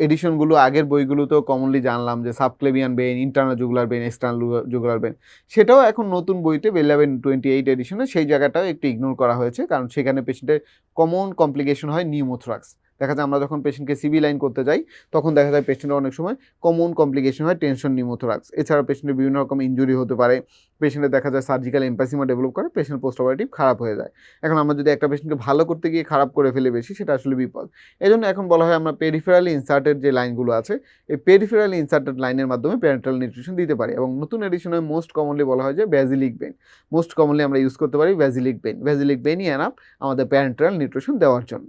এডিশনগুলো আগের বইগুলোতেও কমনলি জানলাম যে সাবক্লেভিয়ান বেইন, ইন্টারনাল জুগুলার বেইন, এক্সটার্নাল জুগুলার বেইন, সেটাও এখন নতুন বইতে বেল11 28 এডিশনে সেই জায়গাটাও একটু ইগনোর করা হয়েছে, কারণ সেখানে পেশেন্টের কমন কমপ্লিকেশন হয় নিউমোথ্রাক্স। দেখা যায় আমরা যখন পেশেন্টকে সিবি লাইন করতে যাই তখন দেখা যায় পেশেন্টের অনেক সময় কমন কমপ্লিকেশন হয় টেনশন নিউমোথ্রাক্স। এছাড়া পেশেন্টের বিভিন্ন রকম ইনজুরি হতে পারে, পেশেন্টের দেখা যায় সার্জিক্যাল এম্পাইসিমা ডেভেলপ করে, পেশেন্ট পোস্ট অপারেটিভ খারাপ হয়ে যায়। এখন আমরা যদি একটা পেশেন্টকে ভালো করতে গিয়ে খারাপ করে ফেলে বেশি, সেটা আসলে বিপদ। এই জন্য এখন বলা হয় আমরা পেরিফেরালি ইনসার্টেড যে লাইনগুলো আছে, এই পেরিফেরালি ইনসার্টেড লাইনের মাধ্যমে প্যারেন্টাল নিউট্রিশন দিতে পারি। এবং নতুন এডিশনে মোস্ট কমনলি বলা হয় যে ব্যাজিলিক বেইন, মোস্ট কমনলি আমরা ইউজ করতে পারি ব্যাজিলিক বেইন। ব্যাজিলিক বেইনই এনাফ আমাদের প্যারেন্টাল নিউট্রিশন দেওয়ার জন্য।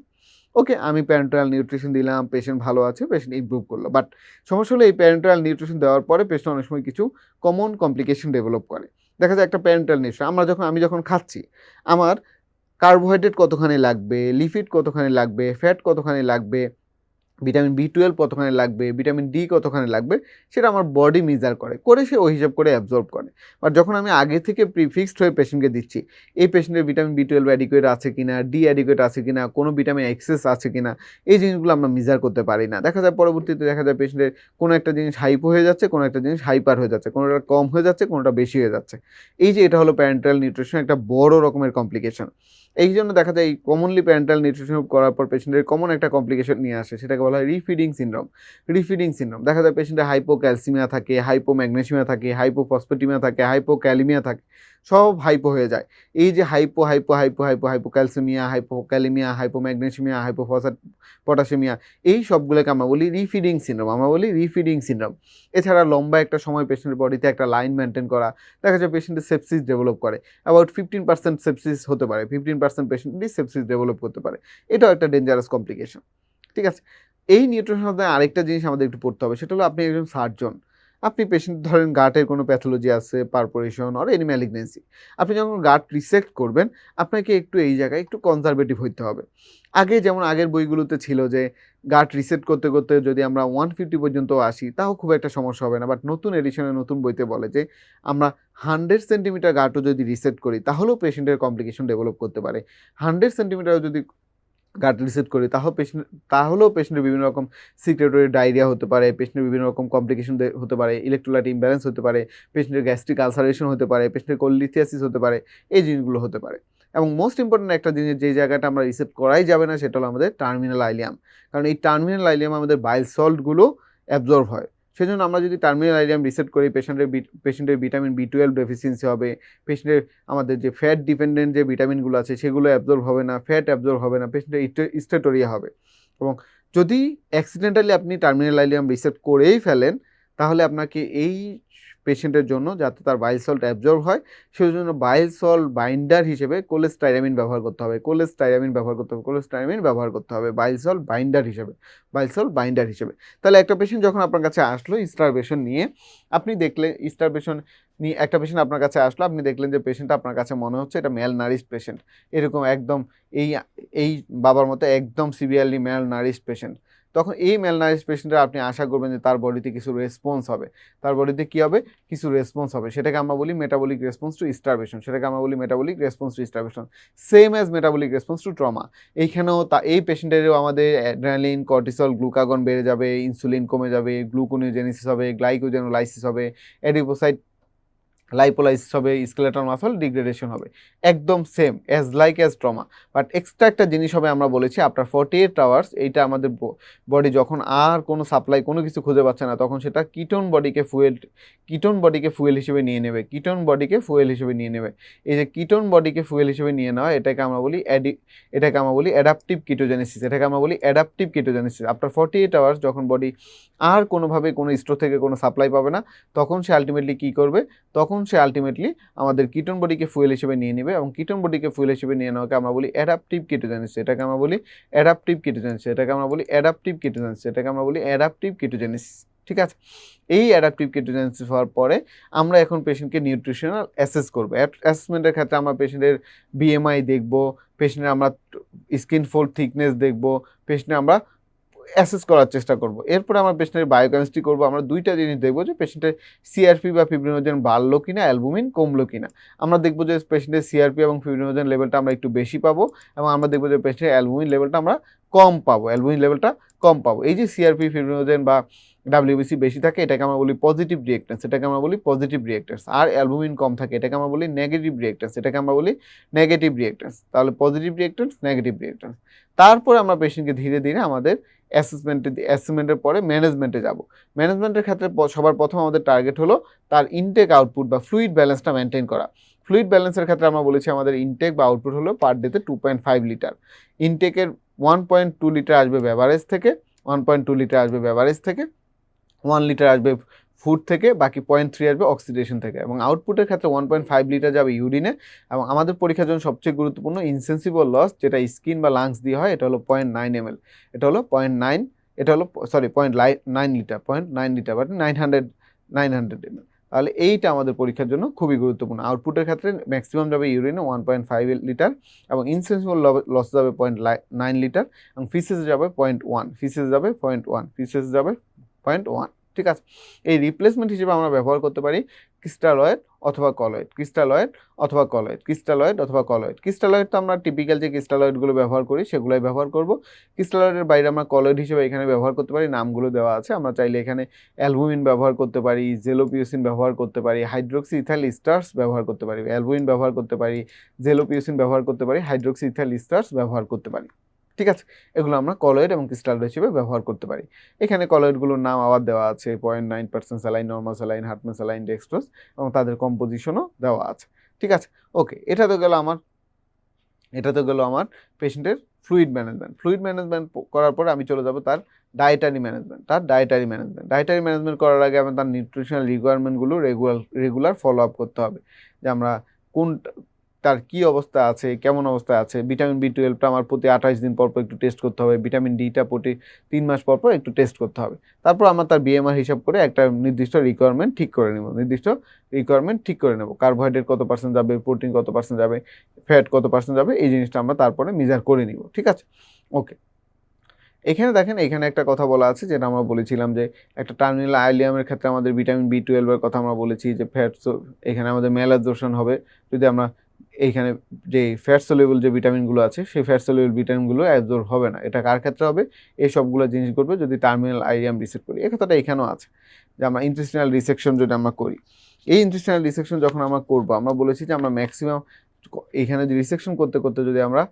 ওকে, আমি প্যারেন্টাল নিউট্রিশন দিলাম, পেশেন্ট ভালো আছে, পেশেন্ট ইমপ্রুভ করলো। বাট সমস্যা হলো এই প্যারেন্টাল নিউট্রিশন দেওয়ার পরে পেশেন্ট অনেক সময় কিছু কমন কমপ্লিকেশন ডেভেলপ করে। দেখা যায় একটা প্যারেন্টাল নিউট্রিশন আমি যখন খাচ্ছি, আমার কার্বোহাইড্রেট কতখানি লাগবে, লিপিড কতখানি লাগবে, ফ্যাট কতখানি লাগবে, ভিটামিন B12 কতখানি লাগবে, ভিটামিন ডি কতখানি লাগবে, সেটা আমার বডি মেজার করে সে ওই হিসাব করে অ্যাবজর্ব করে। বাট যখন আমি আগে থেকে প্রিফিক্সড হয়ে পেশেন্টকে দিচ্ছি, এই পেশেন্টের ভিটামিন B12 অ্যাডিকুয়েট আছে কিনা, ডি অ্যাডিকুয়েট আছে কিনা, কোনো ভিটামিন এক্সেস আছে কিনা, এই জিনিসগুলো আমরা মেজার করতে পারি না। দেখা যায় পরবর্তীতে দেখা যায় পেশেন্টের কোনো একটা জিনিস হাইপো হয়ে যাচ্ছে, কোনো একটা জিনিস হাইপার হয়ে যাচ্ছে, কোনোটা কম হয়ে যাচ্ছে, কোনোটা বেশি হয়ে যাচ্ছে। এই যে এটা হলো প্যারেন্টাল নিউট্রিশন একটা বড় রকমের কমপ্লিকেশন। এই জন্য দেখা যায় এই কমনলি প্যারেন্টাল নিউট্রিশন করার পর পেশেন্টের কমন একটা কমপ্লিকেশন নিয়ে আসে, সেটাকে বলা হয় রিফিডিং সিনড্রোম। রিফিডিং সিনড্রোম দেখা যায় পেশেন্টের হাইপোক্যালসিমিয়া থাকে, হাইপোম্যাগনেসিমিয়া থাকে, হাইপোফসফেটিমিয়া থাকে, হাইপোক্যালিমিয়া থাকে, সব হাইপো হয়ে যায়। এই যে হাইপোক্যালসিমিয়া, হাইপোক্যালিমিয়া, হাইপোম্যাগনেসিমিয়া, পটাশিমিয়া, এই সবগুলোকে আমরা বলি রিফিডিং সিনড্রোম। এছাড়া লম্বা একটা সময় পেশেন্টের বডিতে একটা লাইন মেনটেন করা, দেখা যায় পেশেন্টের সেপসিস ডেভেলপ করে, অ্যাবাউট 15% সেপসিস হতে পারে, 15% পেশেন্টই সেপসিস ডেভেলপ করতে পারে। এটাও একটা ডেঞ্জারাস কমপ্লিকেশন। ঠিক আছে, এই নিউট্রিশন সাথে আরেকটা জিনিস আমাদের একটু পড়তে হবে, সেটা হলো আপনি একজন সার্জন, আপনি পেশেন্ট ধরেন গাটের কোনো প্যাথোলজি আছে, পারপোরেশন অর এনি ম্যালিগনেন্সি, আপনি যখন গাট রিসেক্ট করবেন আপনাকে একটু এই জায়গায় একটু কনজারভেটিভ হইতে হবে। আগে যেমন আগের বইগুলোতে ছিল যে গাট রিসেট করতে করতে যদি আমরা 150 পর্যন্ত আসি তাও খুব একটা সমস্যা হবে না, বাট নতুন এডিশনে নতুন বইতে বলে যে আমরা 100 সেন্টিমিটার গাটও যদি রিসেট করি তাহলেও পেশেন্টের কমপ্লিকেশন ডেভেলপ করতে পারে। 100 সেন্টিমিটারও যদি গাট রিসেট করি তাহলেও পেশেন্টের বিভিন্ন রকম সিক্রেটরি ডায়রিয়া হতে পারে, পেশেন্টের বিভিন্ন রকম কমপ্লিকেশন হতে পারে, ইলেকট্রোলাইট ইমব্যালেন্স হতে পারে, পেশেন্টের গ্যাস্ট্রিক আলসারেশন হতে পারে, পেশেন্টের কোলিথিয়াসিস হতে পারে, এই জিনিসগুলো হতে পারে। এবং মোস্ট ইম্পর্টেন্ট একটা জিনিস যেই জায়গাটা আমরা রিসেট করাই যাবে না সেটা হলো আমাদের টার্মিনাল আইলিয়াম, কারণ এই টার্মিনাল আইলিয়াম আমাদের বাইল সল্টগুলো অ্যাবজর্ব হয়। সেজন্য আমরা যদি টার্মিনাল আইলিয়াম রিসেট করি পেশেন্টের ভিটামিন B12 ডেফিসিয়েন্সি হবে, পেশেন্টের আমাদের যে ফ্যাট ডিপেন্ডেন্ট যে ভিটামিনগুলো আছে সেগুলো অ্যাবজর্ব হবে না, ফ্যাট অ্যাবজর্ব হবে না, পেশেন্টের স্টেটোরিয়া হবে। এবং যদি অ্যাক্সিডেন্টালি আপনি টার্মিনাল আইলিয়াম রিসেট করেই ফেলেন তাহলে আপনাকে এই পেশেন্টের জন্য যাতে তার বাইল সল্ট অ্যাবজর্ব হয় সেই জন্য বাইল সল্ট বাইন্ডার হিসেবে কোলেস্টাইরামিন ব্যবহার করতে হবে, বাইল সল্ট বাইন্ডার হিসেবে। তাহলে একটা পেশেন্ট যখন আপনার কাছে আসলো স্টারবেশন নিয়ে, আপনি দেখলেন স্টারবেশন নিয়ে একটা পেশেন্ট আপনার কাছে আসলো, আপনি দেখলেন যে পেশেন্টটা আপনার কাছে মনে হচ্ছে এটা ম্যাল নারিশড পেশেন্ট, এরকম একদম এই বাবার মতো একদম সিভিয়ারলি ম্যাল নারিশড পেশেন্ট, তখন এই ম্যালনারিশড পেশেন্টের আপনি আশা করবেন যে তার বডিতে কিছু রেসপন্স হবে, সেটাকে আমরা বলি metabolic response to starvation, same as metabolic response to trauma. এইখানেও এই পেশেন্টেরও আমাদের অ্যাড্রেনালিন, কর্টিসল, গ্লুকাগন বেড়ে যাবে, ইনসুলিন কমে যাবে, গ্লুকোনিওজেনেসিস হবে, গ্লাইকোজেনোলাইসিস হবে, অ্যাডিপোসাইট লাইপোলাইসিস হবে, স্কেলেটাল মাসল ডিগ্রেডেশন হবে, একদম same as trauma. But extra একটা জিনিস হবে, আমরা বলেছি আফটার 48 আওয়ার্স এইটা আমাদের বডি যখন আর কোনো সাপ্লাই কোনো কিছু খুঁজে পাচ্ছে না তখন সেটা কিটোন বডিকে ফুয়েল হিসেবে নিয়ে নেবে, এই যে কিটোন বডিকে ফুয়েল হিসেবে নিয়ে নেওয়া এটাকে আমরা বলি অ্যাডাপটিভ কিটোজেনেসিস, আফটার 48 আওয়ার্স যখন বডি আর কোনোভাবে কোনো স্টোর থেকে কোনো সাপ্লাই পাবে না তখন সে আলটিমেটলি কী করবে, আমাদের কিটোন বডিকে ফুয়েল হিসেবে নিয়ে নেবে, এবং কিটোন বডিকে ফুয়েল হিসেবে নিয়ে নেওয়াকে আমরা বলি অ্যাডাপটিভ কিটোজেনেসিস, এটাকে আমরা বলি অ্যাডাপটিভ কিটোজেনেসিস। ঠিক আছে, এই অ্যাডাপটিভ কিটোজেনেসিস হওয়ার পরে আমরা এখন পেশেন্টকে নিউট্রিশনাল অ্যাসেস করবো। অ্যাসেসমেন্টের ক্ষেত্রে আমরা পেশেন্টের BMI দেখব, পেশেন্টের আমরা স্কিন ফোল্ড থিকনেস দেখব, পেশেন্টের আমরা অ্যাসেস করার চেষ্টা করব। এরপরে আমরা পেশেন্টের বায়োকেমিস্ট্রি করব। আমরা 2টা জিনিস দেখব যে পেশেন্টের সিআরপি বা ফিব্রিনোজেন বাড়লো কিনা, অ্যালবুমিন কমলো কিনা। আমরা দেখব যে পেশেন্টের সিআরপি এবং ফিব্রিনোজেন লেভেলটা আমরা একটু বেশি পাবো এবং আমরা দেখব যে পেশেন্টের অ্যালবুমিন লেভেলটা আমরা কম পাবো, অ্যালবুমিন লেভেলটা কম পাবো। এই যে সিআরপি, ফিব্রিনোজেন বা ডাব্লিউবিসি বেশি থাকে এটাকে আমরা বলি পজিটিভ রিঅ্যাক্ট্যান্স, এটাকে আমরা বলি পজিটিভ রিঅ্যাক্ট্যান্স। আর অ্যালবুমিন কম থাকে এটাকে আমরা বলি নেগেটিভ রিঅ্যাক্ট্যান্স, এটাকে আমরা বলি নেগেটিভ রিঅ্যাক্ট্যান্স। তাহলে পজিটিভ রিঅ্যাক্ট্যান্স, নেগেটিভ রিঅ্যাক্ট্যান্স। তারপরে আমরা পেশেন্টকে ধীরে ধীরে আমাদের অ্যাসেসমেন্টের পরে ম্যানেজমেন্টে যাব। ম্যানেজমেন্টের ক্ষেত্রে সবার প্রথম আমাদের টার্গেট হলো তার ইনটেক আউটপুট বা ফ্লুইড ব্যালেন্সটা মেনটেন করা। ফ্লুইড ব্যালেন্সের ক্ষেত্রে আমরা বলেছি আমাদের ইনটেক বা আউটপুট হলো পার ডেতে 2.5 লিটার। ইনটেকের 1.2 লিটার আসবে বেভারেজ থেকে, 1.2 লিটার আসবে বেভারেজ থেকে, 1 লিটার আসবে ফুড থেকে, বাকি 0.3 আসবে অক্সিডেশন থেকে। এবং আউটপুটের ক্ষেত্রে 1.5 লিটার যাবে ইউরিনে। এবং আমাদের পরীক্ষার জন্য সবচেয়ে গুরুত্বপূর্ণ ইনসেন্সিবল লস, যেটা স্কিন বা লাংস দিয়ে হয়, এটা হলো 0.9 ml। এটা হলো 0.9, এটা হলো 0.9 লিটার, 0.9 লিটার বাট 900 ml। তাহলে এইটা আমাদের পরীক্ষার জন্য খুবই গুরুত্বপূর্ণ। আউটপুটের ক্ষেত্রে ম্যাক্সিমাম যাবে ইউরিনে 1.5 লিটার এবং ইনসেন্সিবল লস যাবে 0.9 লিটার এবং ফিসেসে যাবে 0.1, ফিসেসে যাবে 0.1, ফিসেসে যাবে 0.1। ঠিক আছে, এই রিপ্লেসমেন্ট হিসেবে আমরা ব্যবহার করতে পারি ক্রিস্টালয়েড অথবা কলয়েড, ক্রিস্টালয়েড অথবা কলয়েড, ক্রিস্টালয়েড অথবা কলয়েড। ক্রিস্টালয়েড তো আমরা টিপিক্যাল যে ক্রিস্টালয়েডগুলো ব্যবহার করি সেগুলোই ব্যবহার করব। ক্রিস্টালয়েডের বাইরে আমরা কলয়েড হিসেবে এখানে ব্যবহার করতে পারি, নামগুলো দেওয়া আছে। আমরা চাইলে এখানে অ্যালবুমিন ব্যবহার করতে পারি, জেলোপিউসিন ব্যবহার করতে পারি, হাইড্রোক্সি ইথাইল ইস্টার্স ব্যবহার করতে পারি, অ্যালবুমিন ব্যবহার করতে পারি, জেলোপিউসিন ব্যবহার করতে পারি, হাইড্রোক্সি ইথাইল ইস্টার্স ব্যবহার করতে পারি। ঠিক আছে, এগুলো আমরা কলয়েড এবং ক্রিস্টালয়েড হিসেবে ব্যবহার করতে পারি। এখানে কলয়েডগুলোর নাম আবার দেওয়া আছে, 0.9% saline, normal saline, হার্টম্যান saline, dextrose, এবং তাদের কম্পোজিশনও দেওয়া আছে। ঠিক আছে, ওকে, এটা তো গেল আমার পেশেন্টের ফ্লুইড ম্যানেজমেন্ট। ফ্লুইড ম্যানেজমেন্ট করার পরে আমি চলে যাব তার ডায়েটারি ম্যানেজমেন্ট। ডায়েটারি ম্যানেজমেন্ট করার আগে আমার তার নিউট্রিশনাল রিকোয়ারমেন্টগুলো রেগুলার ফলো আপ করতে হবে, যে আমরা তার কি অবস্থা আছে, কেমন অবস্থা আছে। ভিটামিন B12টা আমার প্রতি 28 দিন পর একটু টেস্ট করতে হবে, ভিটামিন ডিটা প্রতি 3 মাস পর একটু টেস্ট করতে হবে। তারপর আমরা তার BMR হিসাব করে একটা নির্দিষ্ট রিকোয়ারমেন্ট ঠিক করে নেব, কার্বোহাইড্রেট কত পার্সেন্ট যাবে, প্রোটিন কত পার্সেন্ট যাবে, ফ্যাট কত পার্সেন্ট যাবে, এই জিনিসটা আমরা তারপরে মেজার করে নিব। ঠিক আছে, ওকে। এখানে দেখেন, এখানে একটা কথা বলা আছে, যেটা আমরা বলেছিলাম যে একটা টার্মিনাল আইলিয়ামের ক্ষেত্রে আমাদের ভিটামিন B12 এর কথা আমরা বলেছি যে এখানে আমাদের ম্যালঅ্যাবজর্পশন হবে যদি আমরা এইখানে যে ফ্যাট সলিউবল যে ভিটামিনগুলো আছে সেই ফ্যাট সলিউবল ভিটামিনগুলো অ্যাবজর্ব হবে না। এটা কার ক্ষেত্রে হবে? এই সবগুলো জিনিস করবে যদি টার্মিনাল আইলিয়াম রিসেট করি। এই কথাটা এখানেও আছে যে আমরা ইন্টেস্টিনাল রিসেকশন যদি আমরা করি, এই ইন্টেস্টিনাল রিসেকশন যখন আমরা করবো, আমরা বলেছি যে আমরা ম্যাক্সিমাম এইখানে যে রিসেকশন করতে করতে যদি আমরা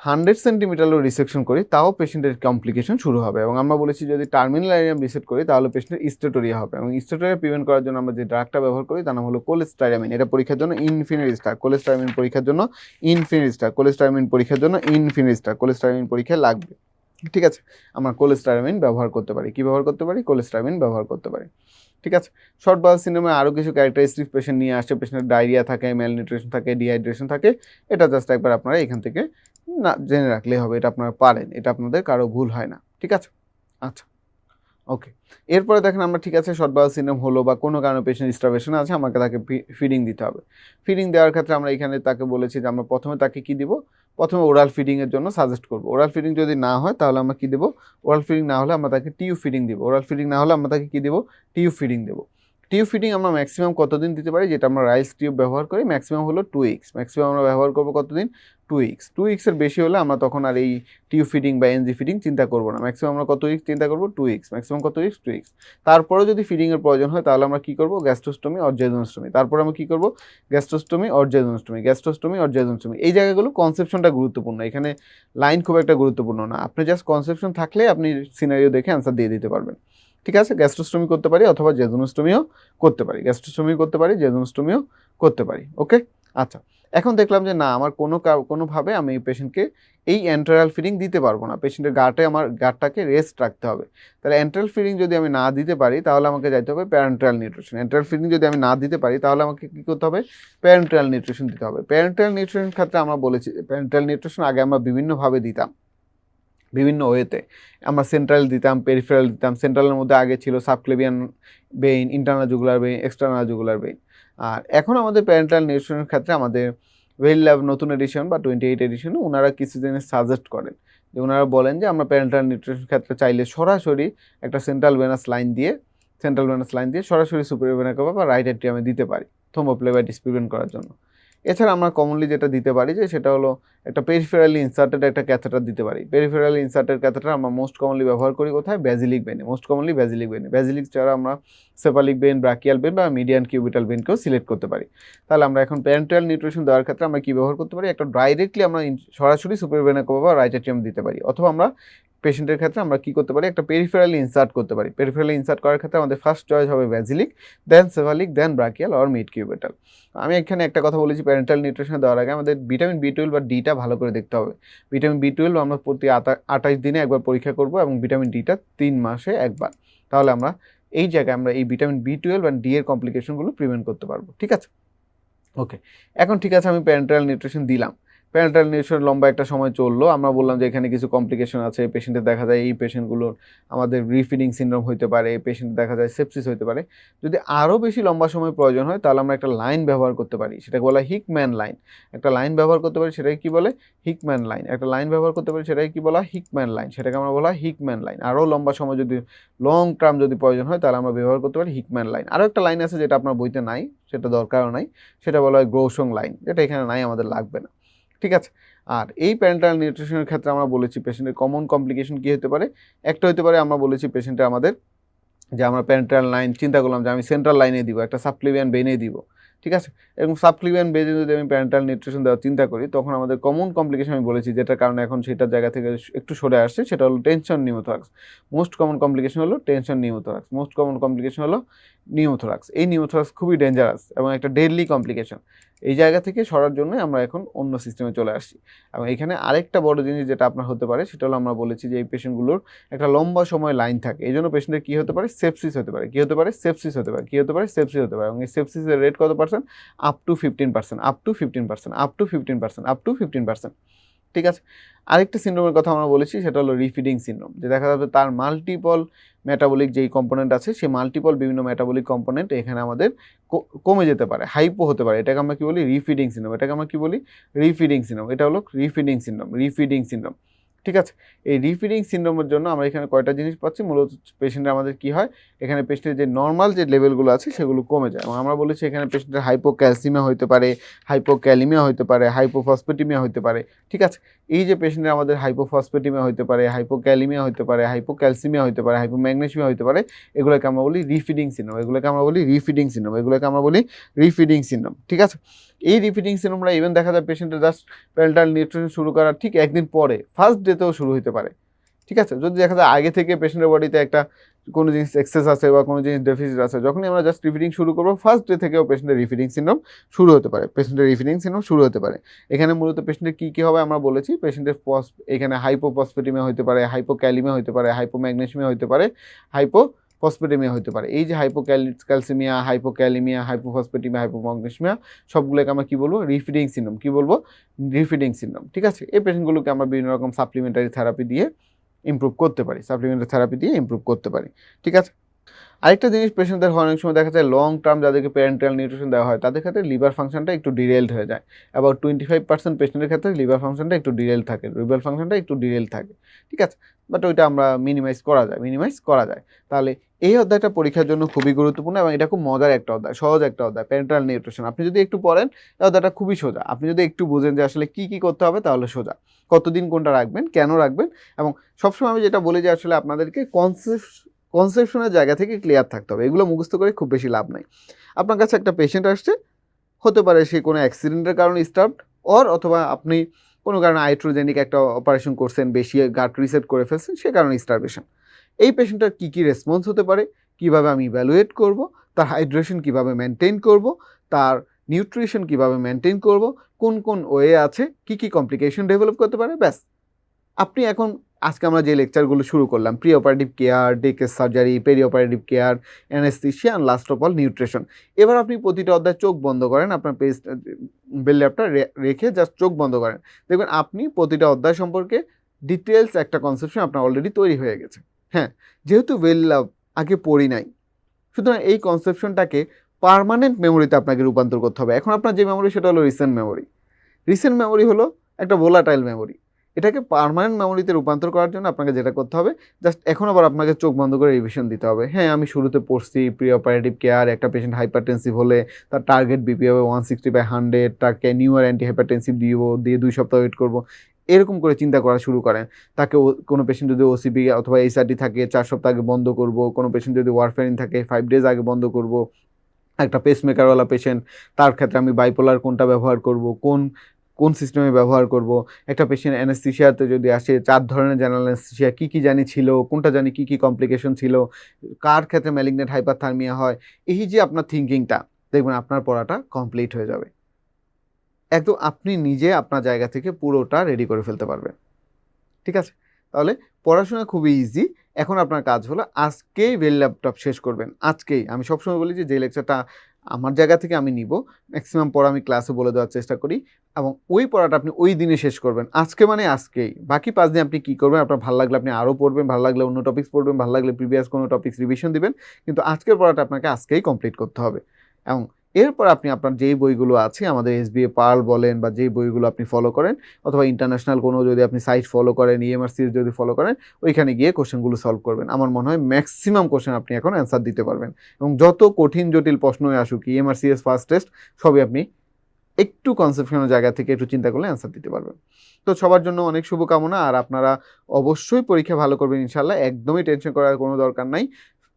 100 সেন্টিমিটারও রিসেকশন করি তাও পেশেন্টের কমপ্লিকেশন শুরু হবে। এবং আমরা বলেছি যদি টার্মিনাল আইলিয়াম রিসেট করি তাহলে পেশেন্টের স্টেটোরিয়া হবে। এবং স্টেটোরিয়া প্রিভেন্ট করার জন্য আমরা যে ড্রাগটা ব্যবহার করি তার নাম হলো কোলেস্টাইরামিন। এটা পরীক্ষার জন্য ইনফিনিটি স্টার। কোলেস্টাইরামিন পরীক্ষার জন্য কোলেস্টাইরামিন পরীক্ষায় লাগবে। ঠিক আছে, আমরা কোলেস্টাইরামিন ব্যবহার করতে পারি। কি ব্যবহার করতে পারি? কোলেস্টাইরামিন ব্যবহার করতে পারি। ঠিক আছে, শর্ট বাউল সিনড্রোমে আরও কিছু ক্যারেক্টারিস্টিক পেশেন্ট নিয়ে আসছে। পেশেন্টের ডায়রিয়া থাকে, ম্যালনিউট্রিশন থাকে, ডিহাইড্রেশন থাকে। এটা জাস্ট একবার আপনারা এখান থেকে না জেনে রাখলেই হবে, এটা আপনারা পারেন, এটা আপনাদের কারো ভুল হয় না। ঠিক আছে, আচ্ছা, ওকে। এরপরে দেখেন আমরা ঠিক আছে শর্ট বাউল সিনড্রোম হলো বা কোনো কারণে পেশেন্ট স্টারভেশন আছে, আমাকে তাকে ফিডিং দিতে হবে। ফিডিং দেওয়ার ক্ষেত্রে আমরা এখানে তাকে বলেছি যে আমরা প্রথমে তাকে কি দিব? প্রথমে ওরাল ফিডিংয়ের জন্য সাজেস্ট করবো। ওরাল ফিডিং যদি না হয় তাহলে আমরা কি দেবো? ওরাল ফিডিং না হলে আমরা তাকে টিউব ফিডিং দিব। ওরাল ফিডিং না হলে আমরা তাকে কি দেবো? টিউব ফিডিং দেবো। টিউব ফিডিং আমরা ম্যাক্সিমাম কতদিন দিতে পারি? যেটা আমরা রাইস টিউব ব্যবহার করি ম্যাক্সিমাম হলো 2 উইকস। ম্যাক্সিমাম আমরা ব্যবহার করবো কতদিন? 2 উইকস। 2 উইক্সের বেশি হলে আমরা তখন আর এই টিউব ফিডিং বা এনজি ফিডিং চিন্তা করবো না। ম্যাক্সিমাম আমরা কত উইক্স চিন্তা করবো? 2 উইক্স। ম্যাক্সিমাম কত উইক্স? 2 উইক্স। তারপরে যদি ফিডিংয়ের প্রয়োজন হয় তাহলে আমরা কী করবো? Gastrostomy or jejunostomy. তারপরে আমরা কী করবো? Gastrostomy or jejunostomy. এই জায়গাগুলো কনসেপশনটা গুরুত্বপূর্ণ, এখানে লাইন খুব একটা গুরুত্বপূর্ণ না। আপনি জাস্ট কনসেপশন থাকলে আপনি সিনারিও দেখে অ্যান্সার দিয়ে দিতে পারবেন। ঠিক আছে, গ্যাস্ট্রোস্টমি করতে পারি অথবা জেজোনোস্টমিও করতে পারি, জেজোনোস্টমিও করতে পারি। ওকে, আচ্ছা। এখন দেখলাম যে না, আমার কোনোভাবে আমি এই পেশেন্টকে এই এন্টারাল ফিডিং দিতে পারবো না। পেশেন্টের আমার গাটটাকে রেস্ট রাখতে হবে। তাহলে এন্টারাল ফিডিং যদি আমি না দিতে পারি তাহলে আমাকে যাইতে হবে প্যারেন্টাল নিউট্রিশন। এন্টারাল ফিডিং যদি আমি না দিতে পারি তাহলে আমাকে কী করতে হবে? প্যারেন্টাল নিউট্রিশন দিতে হবে। প্যারেন্টাল নিউট্রিশন ক্ষেত্রে আমরা বলেছি প্যারেন্টাল নিউট্রিশন আগে আমরা বিভিন্নভাবে দিতাম, বিভিন্ন ওয়েতে। আমরা সেন্ট্রাল দিতাম, পেরিফেরাল দিতাম। সেন্ট্রালের মধ্যে আগে ছিল সাবক্লেভিয়ান বেইন, ইন্টারনাল জুগুলার বেইন, এক্সটার্নাল জুগুলার বেইন। আর এখন আমাদের প্যারেন্টাল নিউট্রিশনের ক্ষেত্রে আমাদের ওয়েল ল্যাব নতুন এডিশন বা 28 এডিশনে ওনারা কিছু জিনিস সাজেস্ট করেন, যে ওনারা বলেন যে আমরা প্যারেন্টাল নিউট্রিশন ক্ষেত্রে চাইলে সরাসরি একটা সেন্ট্রাল ভেনাস লাইন দিয়ে সরাসরি সুপিরিয়র ভেনা কাভা বা রাইট এট্রিয়ামে দিতে পারি থ্রোম্বোপ্লেবাইটিস প্রিভেন্ট করার জন্য। এছাড়া আমরা কমনলি যেটা দিতে পারি যে সেটা হলো একটা পেরিফেরালি ইনসার্টেড একটা ক্যাথেটার দিতে পারি। পেরিফেরালি ইনসার্টেড ক্যাথেটার আমরা মোস্ট কমনলি ব্যবহার করি কোথায়? বেজিলিক ভেনে, মোস্ট কমনলি বেজিলিক ভেনে। বেজিলিক ছাড়া আমরা সেফালিক ভেন, ব্রাকিয়াল ভেন বা মিডিয়ান কিউবিটাল ভেনকেও সিলেক্ট করতে পারি। তাহলে আমরা এখন প্যারেন্টাল নিউট্রিশন দেওয়ার ক্ষেত্রে আমরা কী ব্যবহার করতে পারি? একটা ডাইরেক্টলি আমরা সরাসরি সুপিরিয়র ভেনা কাভা বা রাইট এট্রিয়াম দিতে পারি, অথবা আমরা পেশেন্টের ক্ষেত্রে আমরা কী করতে পারি? একটা পেরিফেরালি ইনসার্ট করতে পারি। পেরিফেরালি ইনসার্ট করার ক্ষেত্রে আমাদের ফার্স্ট চয়েস হবে basilic, then cephalic, then brachial or mid cubital. আমি এখানে একটা কথা বলেছি, প্যারেন্টাল নিউট্রিশন দেওয়ার আগে আমাদের ভিটামিন B12 বা ডিটা ভালো করে দেখতে হবে। ভিটামিন B12 আমরা প্রতি 28 দিনে একবার পরীক্ষা করব এবং ভিটামিন ডিটা 3 মাসে একবার। তাহলে আমরা এই জায়গায় আমরা এই ভিটামিন B12 আর ডি এর কমপ্লিকেশনগুলো প্রিভেন্ট করতে পারবো। ঠিক আছে, ওকে। এখন ঠিক আছে, আমি প্যারেন্টাল নিউট্রিশন দিলাম, প্যারেন্টাল নিউট্রিশন লম্বা একটা সময় চললো, আমরা বললাম যে এখানে কিছু কমপ্লিকেশন আছে, পেশেন্টের দেখা যায় এই পেশেন্টগুলোর আমাদের রিফিডিং সিনড্রোম হইতে পারে, পেশেন্টের দেখা যায় সেপসিস হইতে পারে। যদি আরও বেশি লম্বা সময় প্রয়োজন হয় তাহলে আমরা একটা লাইন ব্যবহার করতে পারি, সেটাকে বলা হিকম্যান লাইন। একটা লাইন ব্যবহার করতে পারি, সেটাকে কি বলে? Hickman line. একটা লাইন ব্যবহার করতে পারি, সেটাকে কি বলা? Hickman line. সেটাকে আমরা বলা হিকম্যান লাইন। আরও লম্বা সময় যদি লং টার্ম যদি প্রয়োজন হয় তাহলে আমরা ব্যবহার করতে পারি হিকম্যান লাইন। আরও একটা লাইন আছে যেটা আপনার বইতে নাই, সেটা দরকারও নাই, সেটা বলা হয় গ্রোসং লাইন, যেটা এখানে নাই, আমাদের লাগবে না। ঠিক আছে, আর এই প্যারেন্টাল নিউট্রিশনের ক্ষেত্রে আমরা বলেছি পেশেন্টের কমন কমপ্লিকেশন কী হতে পারে? একটা হতে পারে আমরা বলেছি পেশেন্টের আমাদের যে আমরা প্যারেন্টাল লাইন চিন্তা করলাম যে আমি সেন্ট্রাল লাইনে দিব, একটা সাবক্লিভিয়ান ভেনে দিব। ঠিক আছে, এরকম সাবক্লিভিয়ান ভেনে যদি আমি প্যারেন্টাল নিউট্রিশন দেওয়ার চিন্তা করি তখন আমাদের কমন কমপ্লিকেশন আমি বলেছি, যেটার কারণে এখন সেটার জায়গা থেকে একটু সরে আসছে, সেটা হলো টেনশন নিউমোথরাক্স। মোস্ট কমন কমপ্লিকেশন হলো টেনশন নিউমোথরাক্স। মোস্ট কমন কমপ্লিকেশন হলো নিউমোথরাক্স। এই নিউমোথরাক্স খুবই ডেঞ্জারাস এবং একটা ডেডলি কমপ্লিকেশন। এই জায়গা থেকে সরার জন্য আমরা এখন অন্য সিস্টেমে চলে আসছি। এবং এখানে আরেকটা বড় জিনিস যেটা আপনার হতে পারে সেটা হলো আমরা বলেছি যে এই পেশেন্টগুলোর একটা লম্বা সময় লাইন থাকে, এই জন্য পেশেন্টের কী হতে পারে? সেপসিস হতে পারে। কী হতে পারে? সেপসিস হতে পারে। কী হতে পারে? সেপসিস হতে পারে। এবং এই সেপসিসের রেট কত percent? Up to 15%, up to 15%, up to 15%, up to 15%। ঠিক আছে, আরেকটা সিনড্রোমের কথা আমরা বলেছি, সেটা হলো রিফিডিং সিনড্রোম, যে দেখা যাবে তার মাল্টিপল মেটাবলিক যেই কম্পোনেন্ট আছে সেই মাল্টিপল বিভিন্ন মেটাবলিক কম্পোনেন্ট এখানে আমাদের কমে যেতে পারে, হাইপো হতে পারে। এটাকে আমরা কি বলি? রিফিডিং সিনড্রোম। এটাকে আমরা কি বলি? রিফিডিং সিনড্রোম। এটা হলো রিফিডিং সিনড্রোম, রিফিডিং সিনড্রোম। ঠিক আছে, এই রিফিডিং সিনড্রোমের জন্য আমরা এখানে কয়টা জিনিস পাচ্ছি? মূলত পেশেন্টের আমাদের কি হয়, এখানে পেশেন্টের যে নর্মাল যে লেভেলগুলো আছে সেগুলো কমে যায়। এবং আমরা বলেছি এখানে পেশেন্টের হাইপোক্যালসিমিয়া হতে পারে, হাইপোক্যালিমিয়া হতে পারে, হাইপোফসফেটিমিয়া হতে পারে। ঠিক আছে, এই যে পেশেন্টের আমাদের হাইপোফসফেটিমিয়া হতে পারে, হাইপোক্যালিমিয়া হতে পারে, হাইপোক্যালসিমিয়া হতে পারে, হাইপোম্যাগনেসিমিয়া হতে পারে, এগুলোকে আমরা বলি রিফিডিং সিনড্রোম। এগুলোকে আমরা বলি রিফিডিং সিনড্রোম। এগুলোকে আমরা বলি রিফিডিং সিনড্রোম। ঠিক আছে, এই রিফিডিং সিনড্রোমরা ইভেন দেখা যায় পেশেন্টের জাস্ট প্যারেন্টাল নিউট্রিশন শুরু করার ঠিক একদিন পরে ফার্স্ট ডেতেও শুরু হতে পারে। ঠিক আছে, যদি দেখা যায় আগে থেকে পেশেন্টের বডিতে একটা কোনো জিনিস এক্সেস আছে বা কোনো জিনিস ডেফিসিট আছে, যখনই আমরা জাস্ট রিফিডিং শুরু করবো ফার্স্ট ডে থেকেও পেশেন্টের রিফিডিং সিনড্রোম শুরু হতে পারে, পেশেন্টের রিফিডিং সিনড্রোম শুরু হতে পারে। এখানে মূলত পেশেন্টের কী কী হবে আমরা বলেছি, পেশেন্টের এখানে হাইপোফসফেটিমিয়া হতে পারে, হাইপোক্যালিমিয়া হতে পারে, হাইপোম্যাগনেসিমিয়া হতে পারে, হাইপোফসফেটিমিয়া হতে পারে। এই যে হাইপোক্যালসিমিয়া, হাইপোক্যালিমিয়া, হাইপোফসফেটিমিয়া, হাইপোম্যাগনেসিমিয়া সবগুলোকে আমরা কী বলবো? রিফিডিং সিনড্রোম। কী বলবো? রিফিডিং সিনড্রোম। ঠিক আছে, এই পেশেন্টগুলোকে আমরা বিভিন্ন রকম সাপ্লিমেন্টারি থেরাপি দিয়ে ইমপ্রুভ করতে পারি, সাপ্লিমেন্টারি থেরাপি দিয়ে ইমপ্রুভ করতে পারি। ঠিক আছে, আরেকটা জিনিস পেশেন্টদের অনেক সময় দেখা যায় লং টার্ম যাদেরকে প্যারেন্টাল নিউট্রিশন দেওয়া হয় তাদের ক্ষেত্রে লিভার ফাংশনটা একটু ডিরেলড হয়ে যায়। অ্যাবাউট 25% পেশেন্টের ক্ষেত্রে লিভার ফাংশনটা একটু ডিরেল থাকে, লিভার ফাংশনটা একটু ডিরেল থাকে। ঠিক আছে, বাট ওইটা আমরা মিনিমাইজ করা যায়। তাহলে এই অধ্যায়টা পরীক্ষার জন্য খুবই গুরুত্বপূর্ণ এবং এটা খুব মজার একটা অধ্যায়, সহজ একটা অধ্যায় প্যারেন্টাল নিউট্রিশন। আপনি যদি একটু পড়েন এই অধ্যায়টা খুবই সোজা, আপনি যদি একটু বুঝেন যে আসলে কী কী করতে হবে তাহলে সোজা। কতদিন কোনটা রাখবেন, কেন রাখবেন, এবং সবসময় আমি যেটা বলি যে আসলে আপনাদেরকে কনসেপশনের জায়গা থেকে ক্লিয়ার থাকতে হবে। এগুলো মুখস্থ করে খুব বেশি লাভ নাই। আপনার কাছে একটা পেশেন্ট আসছে, হতে পারে সে কোনো অ্যাক্সিডেন্টের কারণে স্টার্ভড, অথবা আপনি কোনো কারণে আইট্রোজেনিক একটা অপারেশন করছেন, বেশি গাট রিসেট করে ফেলছেন, সে কারণে স্টারভেশন। এই পেশেন্টটার কী কী রেসপন্স হতে পারে, কীভাবে আমি ইভ্যালুয়েট করব, তার হাইড্রেশন কীভাবে মেনটেন করব, তার নিউট্রিশন কীভাবে মেনটেন করব, কোন কোন ওয়ে আছে, কী কী কমপ্লিকেশন ডেভেলপ করতে পারে, ব্যাস আপনি এখন আজকে আমরা যে লেকচারগুলো শুরু করলাম, pre operative care, day case surgery, peri operative care, anaesthesia and last of all nutrition. এবার আপনি প্রতিটা অধ্যায় চোখ বন্ধ করেন, আপনার বেল ল্যাবটা রেখে জাস্ট চোখ বন্ধ করেন, দেখবেন আপনি প্রতিটা অধ্যায় সম্পর্কে ডিটেলস একটা কনসেপশন আপনার অলরেডি তৈরি হয়ে গেছে। হ্যাঁ, যেহেতু বেল ল্যাব আগে পড়ি নাই, সুতরাং এই কনসেপশনটাকে পার্মানেন্ট মেমোরিতে আপনাকে রূপান্তর করতে হবে। এখন আপনার যে মেমোরি সেটা হলো রিসেন্ট মেমোরি। রিসেন্ট মেমোরি হলো একটা ভোলাটাইল মেমোরি। এটাকে পার্মানেন্ট মেমোরিতে রূপান্তর করার জন্য আপনাকে যেটা করতে হবে, জাস্ট এখন আবার আপনাকে চোখ বন্ধ করে রিভিশন দিতে হবে। হ্যাঁ, আমি শুরুতে পড়ছি প্রি অপারেটিভ কেয়ার, একটা পেশেন্ট হাইপারটেনসিভ হলে তার টার্গেট বিপি হবে 160/100, তাকে নিউয়ার অ্যান্টি হাইপারটেনসিভ দিয়ে 2 সপ্তাহ ওয়েট করবো, এরকম করে চিন্তা করা শুরু করেন। তাকে কোনো পেশেন্ট যদি ওসিপি অথবা এইচআরডি থাকে 4 সপ্তাহ আগে বন্ধ করব, কোনো পেশেন্ট যদি ওয়ারফেরিন থাকে 5 ডেজ আগে বন্ধ করব, একটা পেসমেকারওয়ালা পেশেন্ট তার ক্ষেত্রে আমি বাইপোলার কোনটা ব্যবহার করব, কোন কোন সিস্টেমে ব্যবহার করব, একটা পেশেন্ট অ্যানেস্থেশিয়াতে যদি আসে 4 ধরনের জেনারেল অ্যানেস্থেশিয়া কী কী জানি ছিল, কোনটা জানি কী কী কমপ্লিকেশন ছিল, কার ক্ষেত্রে ম্যালিগনেন্ট হাইপারথার্মিয়া হয়, এই যে আপনার থিঙ্কিংটা, দেখবেন আপনার পড়াটা কমপ্লিট হয়ে যাবে। একদম আপনি নিজে আপনার জায়গা থেকে পুরোটা রেডি করে ফেলতে পারবেন। ঠিক আছে? তাহলে পড়াশোনা খুবই ইজি। এখন আপনার কাজ হলো আজকেই বেল ল্যাপটপ শেষ করবেন। আজকেই। আমি সবসময় বলি যে লেকচারটা আমার জায়গা থেকে আমি নিব, ম্যাক্সিমাম পড়া আমি ক্লাসে বলে দেওয়ার চেষ্টা করি এবং ওই পড়াটা আপনি ওই দিনে শেষ করবেন। আজকে মানে আজকেই। বাকি 5 দিন আপনি কী করবেন? আপনার ভালো লাগলে আপনি আরও পড়বেন, ভালো লাগলে অন্য টপিকস পড়বেন, ভালো লাগলে প্রিভিয়াস কোনো টপিকস রিভিশন দিবেন। কিন্তু আজকের পড়াটা আপনাকে আজকেই কমপ্লিট করতে হবে। এবং এরপর আপনি আপনার যেই বইগুলো আছে, আমাদের এসবিএ পার্ল বলেন বা যেই বইগুলো আপনি ফলো করেন, অথবা ইন্টারন্যাশনাল কোনো যদি আপনি সাইট ফলো করেন, ইএমআর সিরিজ যদি ফলো করেন, ওইখানে গিয়ে কোশ্চেনগুলো সলভ করবেন। আমার মনে হয় ম্যাক্সিমাম কোশ্চেন আপনি এখন অ্যান্সার দিতে পারবেন এবং যত কঠিন জটিল প্রশ্নই আসুক, ইএমআর সিরিজ ফার্স্ট টেস্ট সবই আপনি একটু কনসেপশনের জায়গা থেকে একটু চিন্তা করলে অ্যান্সার দিতে পারবেন। তো সবার জন্য অনেক শুভকামনা। আর আপনারা অবশ্যই পরীক্ষা ভালো করবেন ইনশাল্লাহ, একদমই টেনশন করার কোনো দরকার নাই।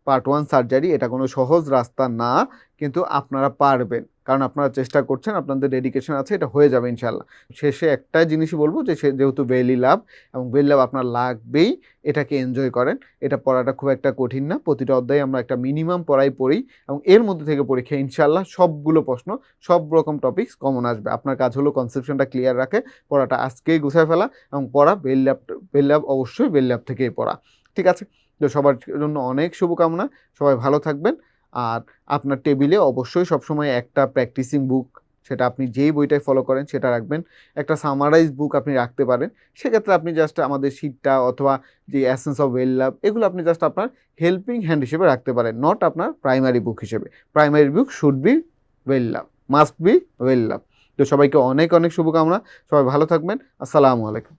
পার্ট 1 সার্জারি এটা কোনো সহজ রাস্তা না, কিন্তু আপনারা পারবেন, কারণ আপনারা চেষ্টা করছেন, আপনাদের ডেডিকেশন আছে, এটা হয়ে যাবে ইনশাল্লাহ। শেষে একটাই জিনিসই বলবো যে যেহেতু বেলি লাভ এবং বেলি লাভ আপনার লাগবেই, এটাকে এনজয় করেন। এটা পড়াটা খুব একটা কঠিন না, প্রতিটা অধ্যায়ে আমরা একটা মিনিমাম পড়ি এবং এর মধ্যে থেকে পরীক্ষা ইনশাল্লাহ সবগুলো প্রশ্ন, সব রকম টপিকস কমন আসবে। আপনার কাজ হলো কনসেপশনটা ক্লিয়ার রাখে, পড়াটা আজকেই গুছায় ফেলা এবং পড়া বেল ল্যাব অবশ্যই বেল ল্যাব থেকেই পড়া। ঠিক আছে? তো সবার জন্য অনেক শুভকামনা, সবাই ভালো থাকবেন। আর আপনার টেবিলে অবশ্যই সবসময় একটা প্র্যাকটিসিং বুক, সেটা আপনি যেই বইটাই ফলো করেন সেটা রাখবেন। একটা সামারাইজ বুক আপনি রাখতে পারেন, সেক্ষেত্রে আপনি জাস্ট আমাদের শিটটা অথবা যে অ্যাসেন্স অফ ওয়েল লাভ, এগুলো আপনি জাস্ট আপনার হেল্পিং হ্যান্ড হিসেবে রাখতে পারেন, নট আপনার প্রাইমারি বুক হিসেবে। Primary book should be well love, must be well love. তো সবাইকে অনেক অনেক শুভকামনা, সবাই ভালো থাকবেন। আসসালামু আলাইকুম।